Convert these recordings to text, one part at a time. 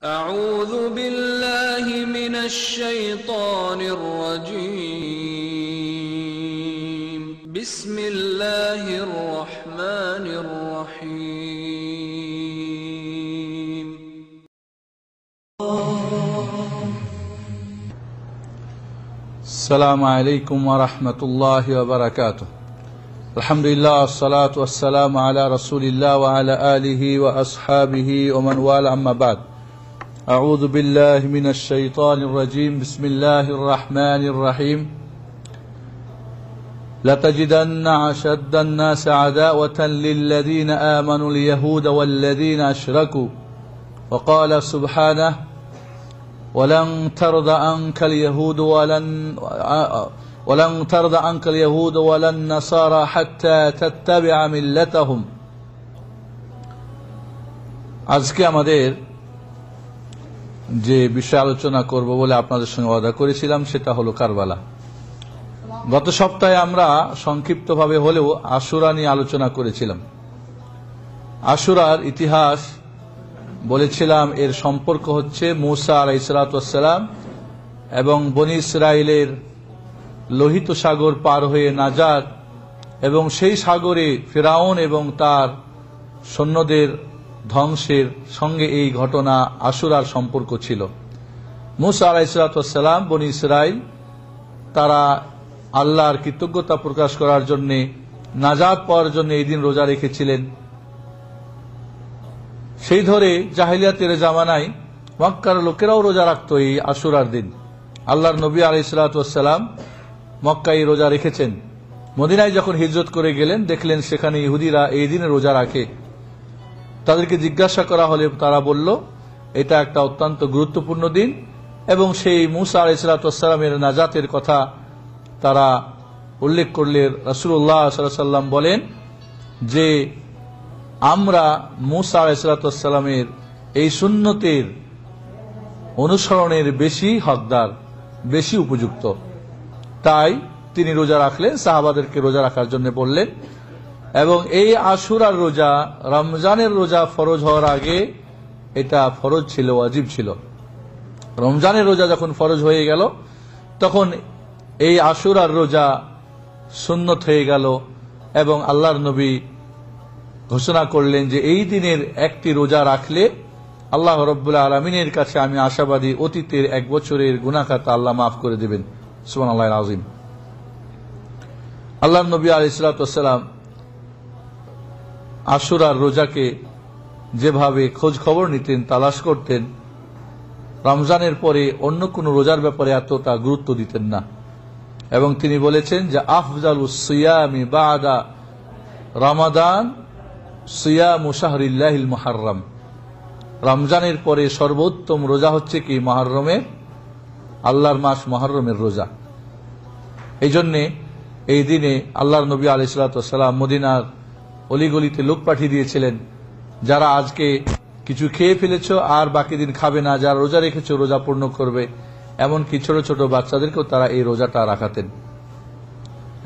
أعوذ بالله من الشيطان الرجيم بسم الله الرحمن الرحيم السلام عليكم ورحمة الله وبركاته. الحمد لله والصلاة والسلام على رسول الله وعلى آله وأصحابه ومن والاه أما بعد. أعوذ بالله من الشيطان الرجيم بسم الله الرحمن الرحيم لتجدن أشد الناس عداوة للذين آمنوا اليهود والذين أشركوا وقال سبحانه ولن ترضى عنك اليهود ولا النصارى حتى تتبع ملتهم. আজকে আমাদের যে বিষয় আলোচনা করব বলে আপনাদের সঙ্গে ওয়াদা করেছিলাম সেটা হলো কারবালা। গত সপ্তাহে আমরা সংক্ষিপ্তভাবে হলেও আশুরা নিয়ে আলোচনা করেছিলাম। আশুরার ইতিহাস বলেছিলাম এর সম্পর্ক হচ্ছে মূসা আলাইহিস সালাম এবং বনী ইসরাইলের লোহিত সাগর পার হয়ে নাজাত এবং সেই সাগরে ফিরাউন এবং তার সৈন্যদের ধ্বংসের সঙ্গে এই ঘটনা আশুরার সম্পর্ক ছিল। মূসা আলাইহিস সালাম বনী ইসরাইল তারা আল্লাহর কৃতজ্ঞতা প্রকাশ করার জন্য নাজাত পাওয়ার জন্য এই দিন রোজা রেখেছিলেন। সেই ধরে জাহিলিয়াতের জামানায় মক্কার লোকেরাও রোজা রাখত এই আশুরার দিন। আল্লাহর নবী আলাইহিস সালাম মক্কায় রোজা রেখেছেন। মদিনায় যখন হিজরত করে গেলেন দেখলেন সেখানে ইহুদিরা এই দিনে রোজা রাখে। তাদেরকে জিজ্ঞাসা করা হলে তারা বলল এটা একটা অত্যন্ত গুরুত্বপূর্ণ দিন এবং সেই মূসা আলাইহিস সালামের নাজাতের কথা তারা উল্লেখ করলে রাসূলুল্লাহ সাল্লাল্লাহু আলাইহি ওয়াসাল্লাম বলেন যে আমরা মূসা আলাইহিস সালামের এই সুন্নতের অনুসরণের বেশি হকদার, বেশি উপযুক্ত। তাই তিনি রোজা রাখলেন, সাহাবাদেরকে রোজা রাখার জন্য বললেন। এবং এই আশুরার রোজা রমজানের রোজা ফরজ হওয়ার আগে এটা ফরজ ছিল, ওয়াজিব ছিল। রমজানের রোজা যখন ফরজ হয়ে গেল তখন এই আশুরার রোজা সুন্নত হয়ে গেল এবং আল্লাহর নবী ঘোষণা করলেন যে এই দিনের একটি রোজা রাখলে আল্লাহ রাব্বুল আলামিনের কাছে আমি আশাবাদী অতীতের এক বছরের গুনাহ খাতা আল্লাহ মাফ করে দেবেন। সুবহানাল্লাহিল আযীম। আল্লাহর নবী আলাইহিস সালাম আশুরার রোজাকে যেভাবে খোঁজ খবর নিতেন, তালাশ করতেন, রমজানের পরে অন্য কোন রোজার ব্যাপারে এতটা গুরুত্ব দিতেন না। এবং তিনি বলেছেন যে আফজালুস সিয়ামি বাদা রমাদান সিয়ামু শাহরিল্লাহিল মুহাররম। রমজানের পরে সর্বোত্তম রোজা হচ্ছে কি মুহররমের, আল্লাহর মাস মুহররমের রোজা। এই জন্যে এই দিনে আল্লাহর নবী আলাইহিস সালাম মদিনার অলিগলিতে লোক পাঠিয়ে দিয়েছিলেন, যারা আজকে কিছু খেয়ে ফেলেছ আর বাকি দিন খাবে না, যারা রোজা রেখেছ রোজা পূর্ণ করবে। এমনকি ছোট ছোট বাচ্চাদেরকেও তারা এই রোজাটা রাখাতেন।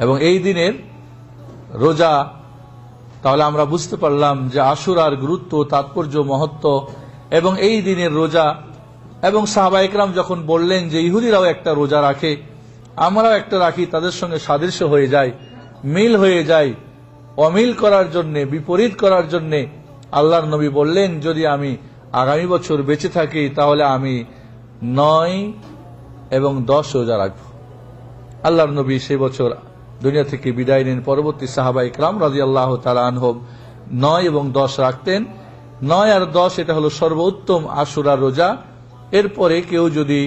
এবং এই দিনের রোজা তাহলে আমরা বুঝতে পারলাম যে আশুরার গুরুত্ব, তাৎপর্য, মহত্ব এবং এই দিনের রোজা। এবং সাহাবায়ে কেরাম যখন বললেন যে ইহুদিরাও একটা রোজা রাখে, আমরাও একটা রাখি, তাদের সঙ্গে সাদৃশ্য হয়ে যায়, মিল হয়ে যায়, অমিল করার জন্য, বিপরীত করার জন্য আল্লাহর নবী বললেন যদি আমি আগামী বছর বেঁচে থাকি তাহলে আমি 9 এবং 10 রোজা রাখব। আল্লাহর নবী সেই বছর দুনিয়া থেকে বিদায় নেন। পরবর্তী সাহাবায়ে কেরাম রাদিয়াল্লাহু তাআলা আনহুম 9 এবং 10 রাখতেন। 9 আর 10 এটা হলো সর্বোত্তম আশুরার রোজা। এরপরে কেউ যদি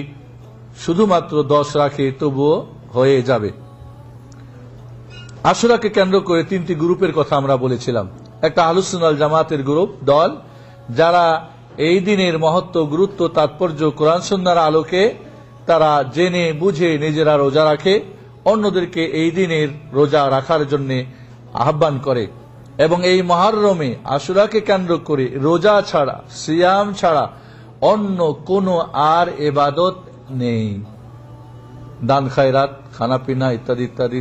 শুধুমাত্র 10 রাখে তবুও হয়ে যাবে। আশুরাকে কেন্দ্র করে 3টি গ্রুপের কথা আমরা বলেছিলাম। একটা আহলুস সুন্নাহ ওয়াল জামাতের গ্রুপ, দল, যারা এই দিনের মহত্ব, গুরুত্ব, তাৎপর্য কোরআন সুন্নাহর আলোকে তারা জেনে বুঝে নিজেরা রোজা রাখে, অন্যদেরকে এই দিনের রোজা রাখার জন্য আহ্বান করে। এবং এই মুহররমে আশুরাকে কেন্দ্র করে রোজা ছাড়া, সিয়াম ছাড়া অন্য কোনো আর ইবাদত নেই। দান খায়রাত, খানা পিনা ইত্যাদি ইত্যাদি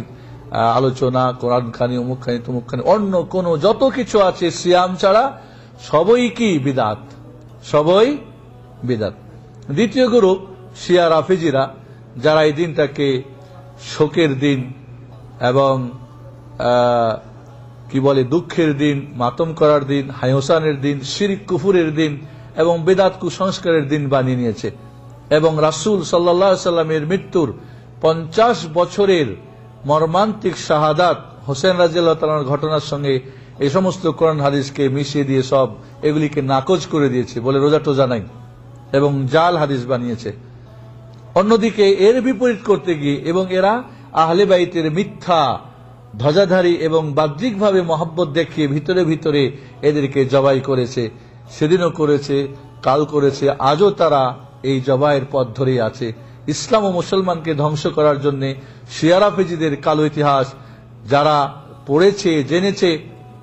আলোচনা, কোরআন খানি, অমুক খানি, তমুক খানি, অন্য কোন যত কিছু আছে সিয়াম ছাড়া সবই কি বিদআত, সবই বিদাত। দ্বিতীয় গ্রুপ শিয়া রাফিজিরা, যারা এই দিনটাকে শোকের দিন এবং কি বলে দুঃখের দিন, মাতম করার দিন, হায়সানের দিন, শিরক কুফুরের দিন এবং বেদাত কুসংস্কারের দিন বানিয়ে নিয়েছে। এবং রাসূল সাল্লাল্লাহু আলাইহি সাল্লামের মৃত্যুর 50 বছরের মর্মান্তিক শাহাদাত হোসেন রাদিয়াল্লাহু তাআলার ঘটনার সঙ্গে এই সমস্ত কোরআন হাদিসকে মিশিয়ে দিয়ে সব এগুলিকে নাকচ করে দিয়েছে, বলে রোজা টোজা নাই এবং জাল হাদিস বানিয়েছে। অন্যদিকে এর বিপরীত করতে গিয়ে এবং এরা আহলে বাইতের মিথ্যা ধ্বজাধারী এবং বাহ্যিকভাবে মহব্বত দেখিয়ে ভিতরে ভিতরে এদেরকে জবাই করেছে, সেদিনও করেছে, কাল করেছে, আজও তারা এই জবাইয়ের পথ ধরেই আছে। ইসলাম ও মুসলমানকে ধ্বংস করার জন্য শিয়া রাফিজিদের কালো ইতিহাস যারা পড়েছে জেনেছে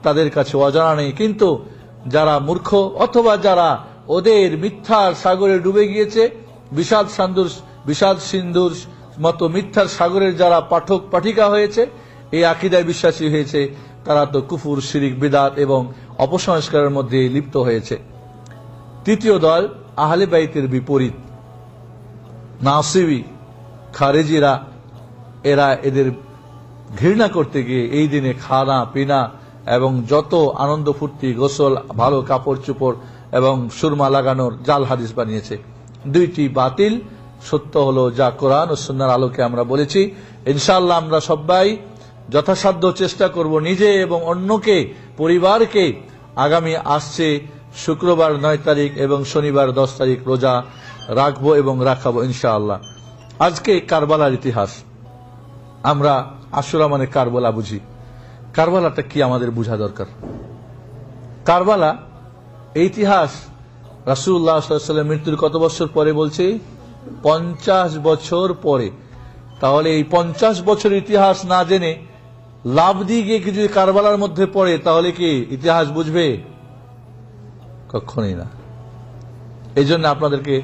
তাদের কাছে অজানা নেই, কিন্তু যারা মূর্খ অথবা যারা ওদের মিথ্যার সাগরে ডুবে গিয়েছে, বিষাদ সিন্ধুর মতো মিথ্যার সাগরের যারা পাঠক পাঠিকা হয়েছে, এই আকীদায় বিশ্বাসী হয়েছে, তারা তো কুফুর, শিরিক, বিদআত এবং অপসংস্কারের মধ্যে লিপ্ত হয়েছে। তৃতীয় দল আহলে বাইতের বিপরীত নাসিবি খারেজিরা, এরা এদের ঘৃণা করতে গিয়ে এই দিনে খানা পিনা এবং যত আনন্দ ফুর্তি, গোসল, ভালো কাপড় চোপড় এবং সুরমা লাগানোর জাল হাদিস বানিয়েছে। দুইটি বাতিল, সত্য হলো যা কোরআন ও সুন্নাহর আলোকে আমরা বলেছি। ইনশাআল্লাহ আমরা সবাই যথাসাধ্য চেষ্টা করব নিজে এবং অন্যকে, পরিবারকে আগামী আসছে শুক্রবার 9 তারিখ এবং শনিবার 10 তারিখ রোজা রাখবো এবং রাখাবো ইনশাআল্লাহ। আজকে কারবালার ইতিহাস, আমরা আশুরা মানে কারবালা বুঝি, কারবালাটা কি আমাদের বোঝা দরকার। কারবালা এই ইতিহাস রাসূলুল্লাহ সাল্লাল্লাহু আলাইহি ওয়াসাল্লাম মৃত্যুর কত বছর পরে বলছে? 50 বছর পরে। তাহলে এই 50 বছরের ইতিহাস না জেনে লাভ দিয়ে গিয়ে কিছু কারবালার মধ্যে পড়ে, তাহলে কি ইতিহাস বুঝবে? কখনোই না। এই জন্য আপনাদেরকে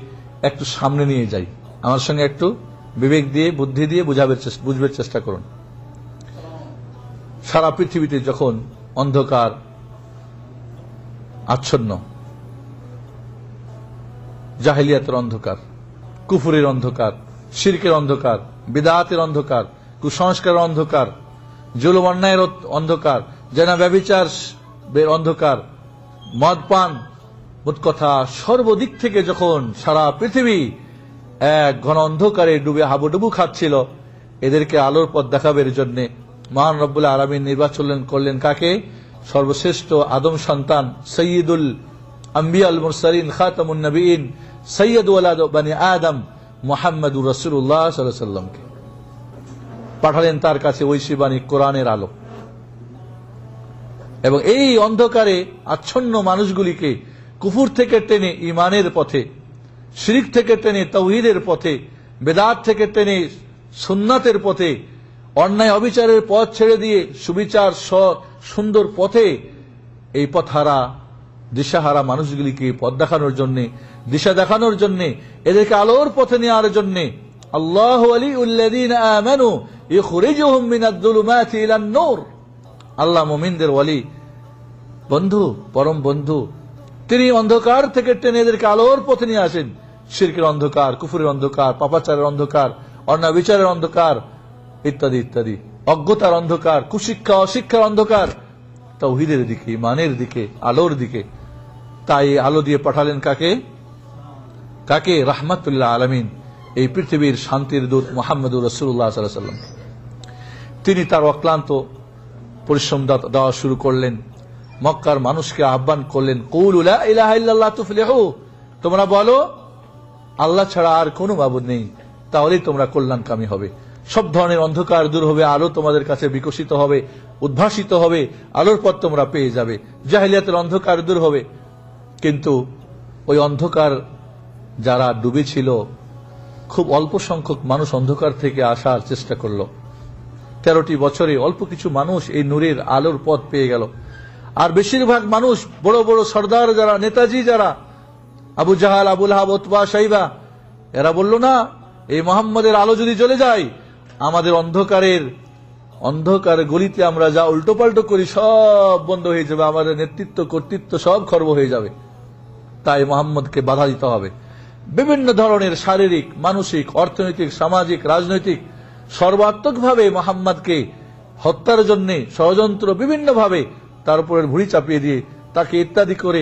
একটু সামনে নিয়ে যাই, আমার সঙ্গে একটু বিবেক দিয়ে বুদ্ধি দিয়ে বুঝবার চেষ্টা করুন। সারা পৃথিবীতে যখন অন্ধকার আচ্ছন্ন, জাহেলিয়াতের অন্ধকার, কুফুরের অন্ধকার, শিরকের অন্ধকার, বিদআতের অন্ধকার, কুসংস্কারের অন্ধকার, জুলুম অন্যায়ের অন্ধকার, জেনা ব্যভিচার অন্ধকার, মদ পান, মোট কথা সর্বদিক থেকে যখন সারা পৃথিবী এক ঘন অন্ধকারে ডুবে হাবুডুবু খাচ্ছিল, এদেরকে আলোর পথ দেখাবের জন্য মহান রব্বুল আলামিন নির্বাচন করলেন কাকে? সর্বশ্রেষ্ঠ আদম সন্তান, সৈয়দুল আম্বিয়া আল মুরসালিন, খাতামুন নবীন, সৈয়দ ওয়ালাদ বানি আদম মুহাম্মদুর রাসূলুল্লাহ সাল্লাল্লাহু আলাইহি ওয়াসাল্লামকে পাঠালেন তার কাছে ঐশী বাণী কোরআনের আলো। এবং এই অন্ধকারে আচ্ছন্ন মানুষগুলিকে কুফুর থেকে টেনে ইমানের পথে, শিরক থেকে টেনে তাওহীদের পথে, বেদাত থেকে টেনে সুন্নাতের পথে, অন্যায় অবিচারের পথ ছেড়ে দিয়ে সুবিচার সুন্দর পথে এই পথহারা দিশাহারা মানুষগুলিকে পথ দেখানোর জন্য, দিশা দেখানোর জন্য, এদেরকে আলোর পথে নেওয়ার জন্য আল্লাহু ওয়ালিউল্লাযীনা আমানু ইখরিজুহুম মিনাজ-যুলুমাতি ইলান-নূর। আল্লাহ মুমিনদের ওয়ালি, বন্ধু, পরম বন্ধু, তিনি অন্ধকার থেকে টেনে এদেরকে আলোর পথে নিয়ে আসেন। শিরকের অন্ধকার, কুফরের অন্ধকার, পাপাচারের অন্ধকার, অন্যায় বিচারের অন্ধকার ইত্যাদি ইত্যাদি, অজ্ঞতার অন্ধকার, কুশিক্ষা অশিক্ষার অন্ধকার, তাওহীদের দিকে, ইমানের দিকে, আলোর দিকে। তাই আলো দিয়ে পাঠালেন কাকে? কাকে? রাহমাতুল্লাহ আলামিন, এই পৃথিবীর শান্তির দূত মুহাম্মদুর রাসূলুল্লাহ সাল্লাল্লাহু আলাইহি ওয়াসাল্লাম। তিনি তার অক্লান্ত পরিশ্রম দেওয়া শুরু করলেন, মক্কার মানুষকে আহ্বান করলেন, কুলু লা ইলাহা ইল্লাল্লাহ তুফলিহু, তোমরা বলো আল্লাহ ছাড়া আর কোনো মাবুদ নেই, তাহলেই তোমরা কল্যাণকামী হবে। সব ধরনের অন্ধকার দূর হবে, আলো তোমাদের কাছে বিকশিত হবে, উদ্ভাসিত হবে, আলোর পথ তোমরা পেয়ে যাবে, জাহেলিয়াতের অন্ধকার দূর হবে। কিন্তু ওই অন্ধকার যারা ডুবেছিল, খুব অল্প সংখ্যক মানুষ অন্ধকার থেকে আসার চেষ্টা করলো। 13টি বছরে অল্প কিছু মানুষ এই নূরের আলোর পথ পেয়ে গেল। আর বেশিরভাগ মানুষ, বড় বড় সর্দার যারা, নেতাজি যারা, আবু জাহাল, আবু লাহাব, উতবা, শাইবা, এরা বলল না, এই মোহাম্মদের আলো যদি জ্বলে যায়, আমাদের অন্ধকার গলিতে আমরা যা উল্টো পাল্টো করি সব বন্ধ হয়ে যাবে, আমাদের নেতৃত্ব কর্তৃত্ব সব খর্ব হয়ে যাবে। তাই মোহাম্মদকে বাধা দিতে হবে। বিভিন্ন ধরনের শারীরিক, মানসিক, অর্থনৈতিক, সামাজিক, রাজনৈতিক সর্বাত্মকভাবে মুহাম্মদকে হত্যার জন্য ষড়যন্ত্র বিভিন্নভাবে তার উপরে ভুঁড়ি চাপিয়ে দিয়ে তাকে ইত্যাদি করে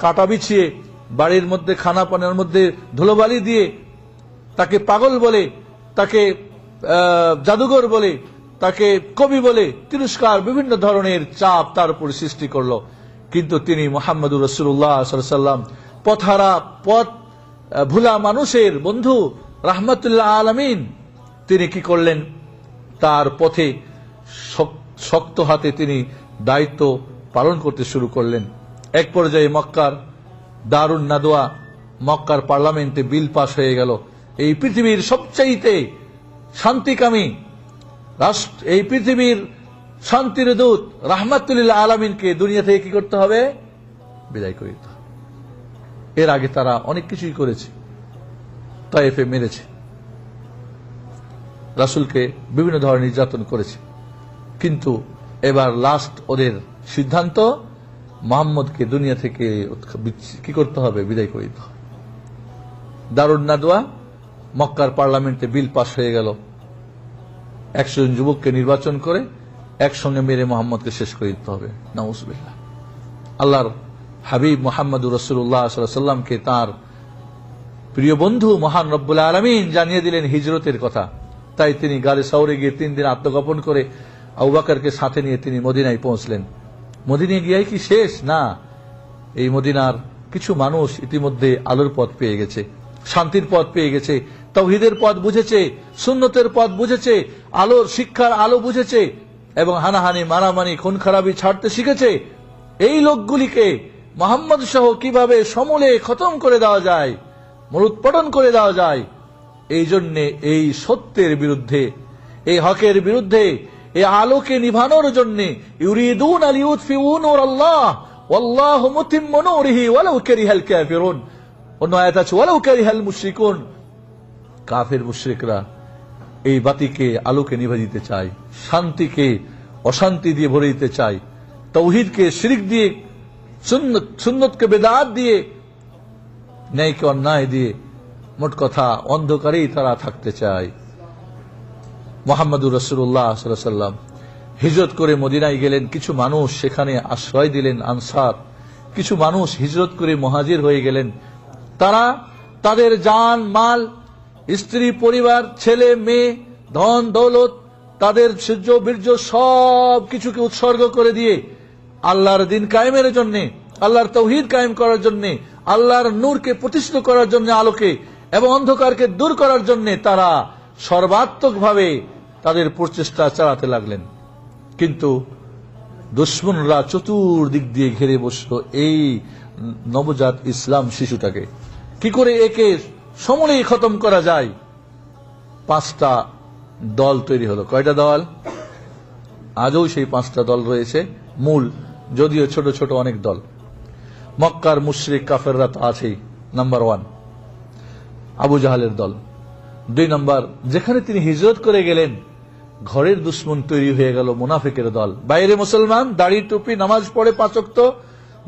কাটা বিছিয়ে বাড়ির মধ্যে খানা পানের মধ্যে ধুলোবালি দিয়ে তাকে পাগল বলে, তাকে জাদুঘর বলে, তাকে কবি বলে তিরস্কার, বিভিন্ন ধরনের চাপ তার উপর সৃষ্টি করলো। কিন্তু তিনি মুহাম্মদুর রাসূলুল্লাহ সাল্লাল্লাহু আলাইহি ওয়াসাল্লাম পথহারা, পথ ভুলা মানুষের বন্ধু, রাহমাতুল্লাহ আলামিন, তিনি কি করলেন? তার পথে শক্ত হাতে তিনি দায়িত্ব পালন করতে শুরু করলেন। এক পর্যায়ে মক্কার দারুন নাদওয়া, মক্কার পার্লামেন্টে বিল পাস হয়ে গেল। এই পৃথিবীর সবচাইতে শান্তিকামী রাষ্ট্র, এই পৃথিবীর শান্তির দূত রাহমাতুল আলামিনকে দুনিয়া থেকে কি করতে হবে? বিদায় করে দিতে হবে। এর আগে তারা অনেক কিছুই করেছে, তায়েফে মেরেছে, রাসূলকে বিভিন্ন ধরনের নির্যাতন করেছে, কিন্তু এবার লাস্ট ওদের সিদ্ধান্ত মুহাম্মদকে দুনিয়া থেকে কি করতে হবে? বিদায় করে দিতে হবে। দারুন নাদওয়া, মক্কার পার্লামেন্টে বিল পাস হয়ে গেল। 100 জন যুবককে নির্বাচন করে একসঙ্গে মেরে মুহাম্মদকে শেষ করে দিতে হবে। নাউজুবিল্লাহ। আল্লাহর হাবিব মুহাম্মদুর রাসূলুল্লাহ সাল্লাল্লাহু আলাইহি ওয়াসাল্লামকে তার প্রিয় বন্ধু মহান রব্বুল আলামিন জানিয়ে দিলেন হিজরতের কথা। তাই তিনি গারে সাউরে গিয়ে 3 দিন আত্মগোপন করে আবু বকরকে সাথে নিয়ে তিনি মদিনায় পৌঁছলেন। মদিনায় গিয়ে কি শেষ? না, এই মদিনার কিছু মানুষ ইতিমধ্যে আলোর পথ পেয়ে গেছে, শান্তির পথ পেয়ে গেছে, তাওহীদের পথ বুঝেছে, সুন্নতের পথ বুঝেছে, আলোর শিক্ষার আলো বুঝেছে এবং হানাহানি, মারামারি, খুন খারাপি ছাড়তে শিখেছে। এই লোকগুলিকে মুহাম্মদ সহ কিভাবে সমূলে খতম করে দেওয়া যায়, মূলোৎপাটন করে দেওয়া যায়, এই জন্য এই সত্যের বিরুদ্ধে, এই হকের বিরুদ্ধে, এই আলোকে নিভানোর জন্য ইউরিদুনা লিইউতফিউ নূরাল্লাহ ওয়াল্লাহু মুতিম্মু নূরিহি ওয়ালাউ কারিহাল কাফিরুন। অন্য আয়াত আছে ওয়ালাউ কারিহাল মুশরিকুন। কাফের মুশরিকরা এই বাতিকে আলোকে নিভে দিতে চায়, শান্তিকে অশান্তি দিয়ে ভরে দিতে চায়, তাওহীদকে শিরক দিয়ে, সুন্নতকে বেদাত দিয়ে, ন্যায়কে অন্যায় দিয়ে, মোট কথা অন্ধকারেই তারা থাকতে চায়। মুহাম্মদুর রাসূলুল্লাহ সাল্লাল্লাহু আলাইহি ওয়াসাল্লাম হিজরত করে মদিনায় গেলেন। কিছু মানুষ সেখানে আশ্রয় দিলেন, আনসার। কিছু মানুষ হিজরত করে মুহাজির হয়ে গেলেন। তারা তাদের জান মাল, স্ত্রী পরিবার, ছেলে মেয়ে, ধন দৌলত, তাদের সূর্য বীর্য সব কিছুকে উৎসর্গ করে দিয়ে আল্লাহর দিন কায়েমের জন্য, আল্লাহর তাওহীদ কায়েম করার জন্য, আল্লাহর নূরকে প্রতিষ্ঠিত করার জন্য, আলোকে এবং অন্ধকারকে দূর করার জন্য তারা সর্বাত্মকভাবে তাদের প্রচেষ্টা চালাতে লাগলেন। কিন্তু দুশমনরা চতুর্দিক দিয়ে ঘিরে বসলো এই নবজাত ইসলাম শিশুটাকে। কি করে একে সমূলেই খতম করা যায়? 5টা দল তৈরি হলো। কয়টা দল? আজও সেই 5টা দল রয়েছে মূল, যদিও ছোট ছোট অনেক দল। মক্কার মুশরিক কাফেররা তো আছেই। নাম্বার 1 আবু জাহালের দল। 2 নম্বর, যেখানে তিনি হিজরত করে গেলেন ঘরের দুশ্মন তৈরি হয়ে গেল মুনাফিকের দল। বাইরে মুসলমান, দাড়ি টুপি, নামাজ পড়ে 5 ওয়াক্ত,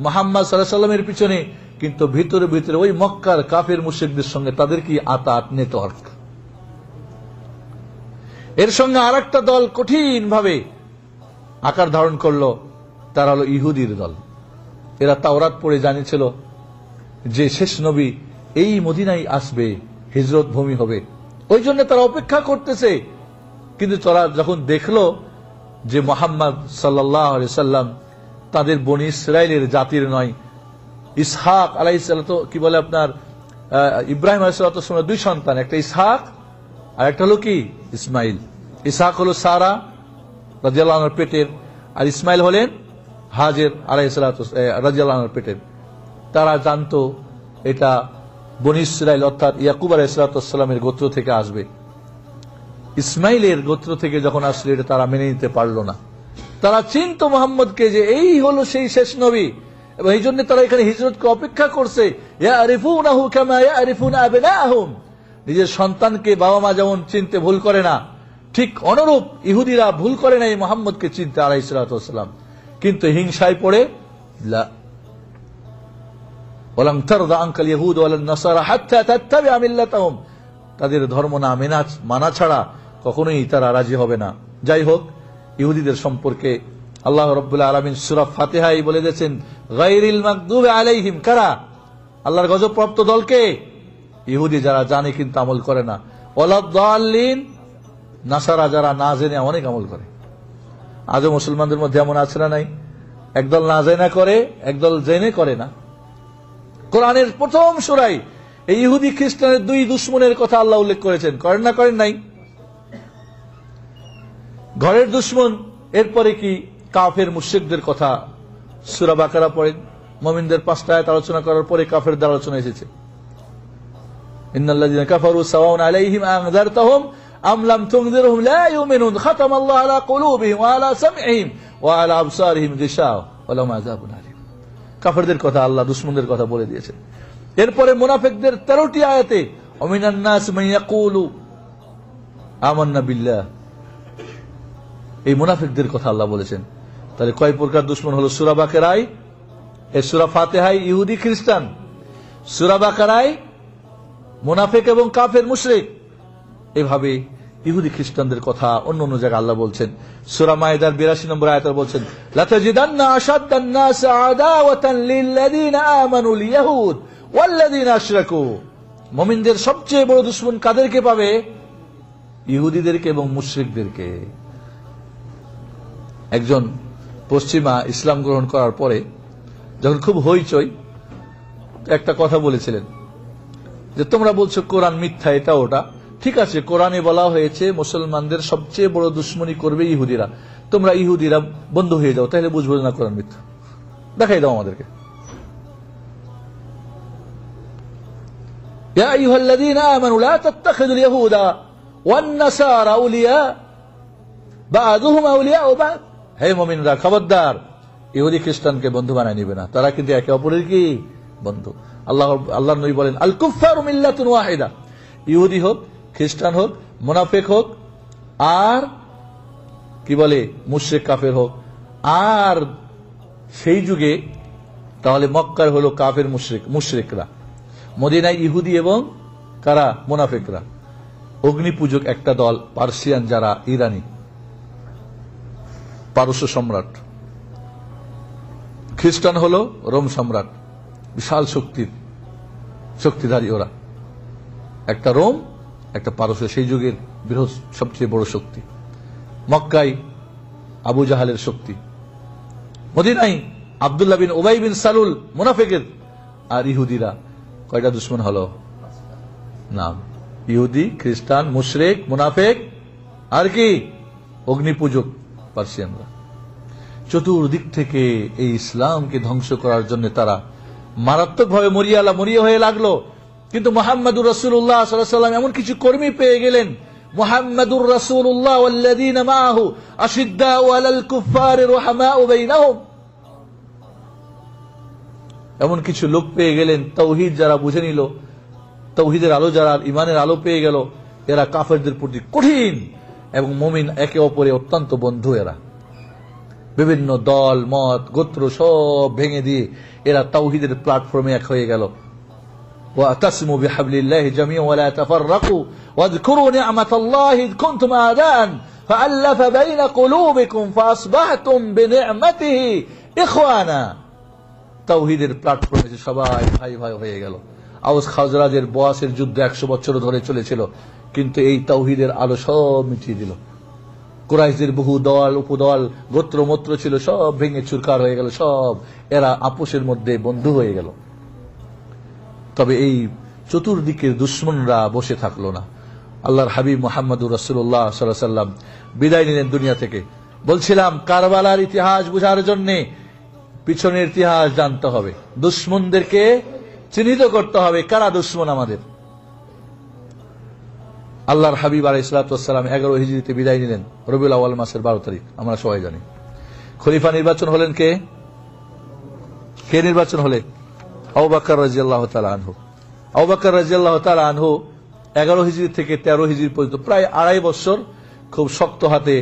মুহাম্মদ সাল্লাল্লাহু আলাইহি ওয়াসাল্লামের পিছনে, কিন্তু ভিতরে ভিতরে ওই মক্কার কাফের মুশরিকদের সঙ্গে তাদের কি আতাত নেটওয়ার্ক। এর সঙ্গে আরেকটা দল কঠিন ভাবে আকার ধারণ করলো, তারা হলো ইহুদির দল। এরা তাওরাত পড়ে জানিয়েছিল যে শেষ নবী এই মদিনায় আসবে, হিজরত ভূমি হবে, ওই জন্য তারা অপেক্ষা করতেছে। কিন্তু তারা যখন দেখলো যে মুহাম্মদ সাল্লাল্লাহু আলাইহি সাল্লাম তাদের বনি ইসরাইলের জাতির নয়, ইসহাক আলাইহিস সালাতু, কি বলে আপনার ইব্রাহিম আলাইহিস সালাতু ওয়াস সালামের 2 সন্তান, একটা ইসহাক আর একটা হলো কি ইসমাইল। ইসহাক হলো সারা রাদিয়াল্লাহু আনহার পেটের, আর ইসমাইল হলেন হাজের আলাইহিস সালাতু রাদিয়াল্লাহু আনহার পেটের। তারা জানতো এটা বনি ইসরাইল অর্থাৎ ইয়াকুব আলাইহিস সালাতু ওয়াস সালামের গোত্র থেকে আসবে। ইসমাইলের গোত্র থেকে যখন আসলে এটা তারা মেনে নিতে পারলো না। তারা চিনতো মুহাম্মদকে যে এই হলো সেই শেষ নবী, এবং এই জন্য তারা এখানে হিজরতকে অপেক্ষা করছে। ইয়ারিফুনাহু কামা ইয়ারিফুনা আবনাআহুম। নিজের সন্তানকে বাবা মা যেমন চিনতে ভুল করে না, ঠিক অনুরূপ ইহুদিরা ভুল করে না এই মুহাম্মদকে চিনতে আলাইহিস সালাতু ওয়াস সালাম। কিন্তু হিংসায় পড়ে ওয়ালান তারদা আনকাল ইয়াহুদ ওয়ালান নাসারা হাত্তা তাত্তাবিআ মিল্লাতাহুম, তাদের ধর্ম না মানা ছাড়া কখনোই তারা রাজি হবে না। যাই হোক, ইহুদিদের সম্পর্কে আল্লাহ রাব্বুল আলামিন সূরা ফাতিহায় বলে দিয়েছেন গায়রিল মাগদুবি আলাইহিম, কারা? আল্লাহর গজবপ্রাপ্ত দলকে, ইহুদি যারা জানে কিন্তু আমল করে না, ওয়ালাদ-দাল্লিন, নাসারা যারা না জেনে অনেক আমল করে। আজও মুসলমানদের মধ্যে এমন আছে না নাই? একদল না জেনে করে, একদল জেনে করে না। কোরআনের প্রথম সূরায় এই ইহুদি খ্রিস্টানের দুই দুশ্মনের কথা আল্লাহ উল্লেখ করেছেন, করেন না করেন নাই? ঘরের দুশ্মন, এরপরে কি কাফের মুশরিকদের কথা সূরা বাকারা পড়েন। মুমিনদের 5টা আয়াত আলোচনা করার পরে কাফেরদের আলোচনা এসেছে। ইন্নাল্লাযীনা কাফারু সাওয়াউন আলাইহিম আনযারতাহুম আম লাম তুনযিরহুম লা ইউমিনুন খাতামাল্লাহু আলা কুলুবিহিম ওয়া আলা সামঈহিম ওয়া আলা আবসারিহিম গিশাওয়া ওয়া লাহুম আযাবুন আলীম। কাফেরদের কথা আল্লাহ দুশমনদের কথা বলে দিয়েছেন। এরপরে মুনাফিকদের 13টি আয়াতে ওমিনান নাস মান ইয়াকুলু আমান্না বিল্লাহ, এই মুনাফিকদের কথা আল্লাহ বলেছেন। তাহলে কয় প্রকার দুশমন হলো? সূরা বাকারায়, এই সূরা ফাতিহায় ইহুদি খ্রিস্টান, সূরা বাকারায় মুনাফিক এবং কাফের মুশরিক, এভাবে ইহুদি খ্রিস্টানদের কথা অন্য অন্য জায়গায় আল্লাহ বলছেন। সূরা মায়েদার 82 নম্বর আয়াতে বলছেন লাতাজিদান্না আশাদ্দান নাস আদাওয়াতান লিল্লাযীনা আমানুল ইয়াহুদ ওয়াল্লাযীনা আশরাকু, মুমিনদের সবচেয়ে বড় দুশমন কাদেরকে পাবে? ইহুদিদেরকে এবং মুশরিকদেরকে। একজন পশ্চিমা ইসলাম গ্রহণ করার পরে যখন খুব হইচই, একটা কথা বলেছিলেন যে তোমরা বলছো কোরআন মিথ্যা, এটা ওটা ঠিক আছে, কোরআনে বলা হয়েছে মুসলমানদের সবচেয়ে বড় দুশ্মনী করবে ইহুদিরা, তোমরা ইহুদিরা বন্ধ হয়ে যাও, তাহলে বুঝবো না কোরআন মিথ্যা, দেখাই দাও আমাদেরকে। ইয়া আইয়ুহাল্লাযীনা আমানু লা তাত্তাখিযুল ইয়াহুদা ওয়ান নাসারা আউলিয়া বা'দুহুম আউলিয়াউ বা'দ, হে মুমিনরা খবরদার, ইহুদি খ্রিস্টানকে বন্ধু বানায় নিবে না, তারা কিন্তু একে অপরের কি বন্ধু। আল্লাহর নবী বলেন আল কুফফারু মিল্লাতুন ওয়াহিদা, ইহুদি হোক, খ্রিস্টান হোক, মুনাফিক হোক, আর কি বলে মুশরিক কাফের হোক। আর সেই যুগে তাহলে মক্কার হলো কাফের মুশরিকরা, মদিনায় ইহুদি এবং কারা? মুনাফিকরা। অগ্নি পূজক একটা দল পার্সিয়ান, যারা ইরানি পারস্য সম্রাট, খ্রিস্টান হলো রোম সম্রাট, বিশাল শক্তিধারী ওরা, একটা রোম একটা পারস্য, সেই যুগের বৃহৎ সবচেয়ে বড় শক্তি। মক্কায় আবু জাহালের শক্তি, মদিনায় আব্দুল্লাহ বিন উবাই বিন সালুল মুনাফিকের। আর ইহুদিরা কয়টা দুশ্মন হলো? নাম, ইহুদি, খ্রিস্টান, মুশরিক, মুনাফিক, আর কি অগ্নি পূজক পার্সিয়ানরা। চতুর্দিক থেকে এই ইসলামকে ধ্বংস করার জন্য তারা মারাত্মকভাবে মরিয়া হয়ে লাগলো। কিন্তু মুহাম্মদুর রাসূলুল্লাহ সাল্লাল্লাহু আলাইহি ওয়াসাল্লাম এমন কিছু কর্মী পেয়ে গেলেন, মুহাম্মদুর রাসূলুল্লাহ ওয়াল্লাযীনা মাআহু আশিদ্দাউ আলাল কুফফারি রুহামাউ বাইনাহুম, এমন কিছু লোক পেয়ে গেলেন তাওহীদ যারা বুঝে নিল, তাওহীদের আলো যারা ঈমানের আলো পেয়ে গেল, এরা কাফেরদের প্রতি কঠিন এবং মুমিন একে অপরে অত্যন্ত বন্ধু। এরা বিভিন্ন দল মত গোত্র সব ভেঙে দিয়ে এরা তাওহীদের প্ল্যাটফর্মে এক হয়ে গেল। واعتصموا بحبل الله جميعا ولا تفرقوا واذكروا نعمة الله إذ كنتم أعداء فألف بين قلوبكم فأصبحتم بنعمته إخوانا। তাওহীদের প্ল্যাটফর্মে সবাই ভাই ভাই হয়ে গেল। আওস খাজরাজের বয়াসের যুদ্ধ 100 বছর ধরে চলেছিল, কিন্তু এই তাওহীদের আলো সব মিটিয়ে দিল। কুরাইশদের বহু দল উপদল গোত্র মত্র ছিল, সব ভেঙে চুরকার হয়ে গেল, সব এরা আপোষের মধ্যে বন্ধু হয়ে গেল। তবে এই চতুর্দিকের দুশ্মনরা বসে থাকলো না। আল্লাহর হাবিব মুহাম্মদুর রাসূলুল্লাহ সাল্লাল্লাহু আলাইহি ওয়াসাল্লাম বিদায় নিলেন দুনিয়া থেকে। বলছিলাম কারবালার ইতিহাস বোঝার জন্য পিছনের ইতিহাস জানতে হবে, দুশ্মনদেরকে চিহ্নিত করতে হবে কারা দুশ্মন আমাদের। আল্লাহর হাবিব আলাইহিস সালাতু ওয়াস সালাম 11 হিজরিতে বিদায় নিলেন, রবিউল আউয়াল মাসের 12 তারিখ, আমরা সবাই জানি। খলিফা নির্বাচন হলেন কে? নির্বাচন হলেন আবু বকর রাদিয়াল্লাহু তাআলা আনহু। আবু বকর রাদিয়াল্লাহু তাআলা আনহু 11 হিজরি থেকে 13 হিজরি পর্যন্ত প্রায় 2.5 বছর খুব শক্ত হাতে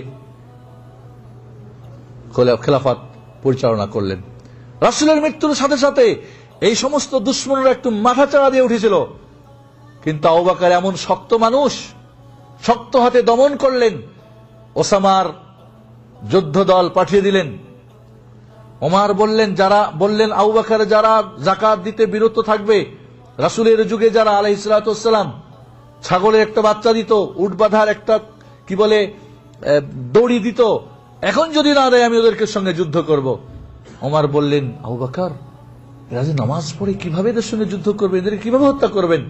খেলাফত পরিচালনা করলেন। রাসূলের মৃত্যুর সাথে সাথে এই সমস্ত দুশ্মনরা একটু মাথা চাড়া দিয়ে উঠেছিল, কিন্তু আবু বকর এমন শক্ত মানুষ, শক্ত হাতে দমন করলেন। ওসামার যুদ্ধ দল পাঠিয়ে দিলেন। ওমর বললেন আবু বকর যারা যাকাত দিতে বিরত থাকবে, রাসূলের যুগে যারা আলাইহিস সালাতু ওয়াস সালাম ছাগলের একটা বাচ্চা দিত, উট বাঁধার একটা দড়ি দিত, এখন যদি না দেয় আমি ওদেরকে সঙ্গে যুদ্ধ করব। ওমর বললেন আবু বকর এরা যে নামাজ পড়ে কিভাবে এদের সঙ্গে যুদ্ধ করবেন, এদের কিভাবে হত্যা করবেন?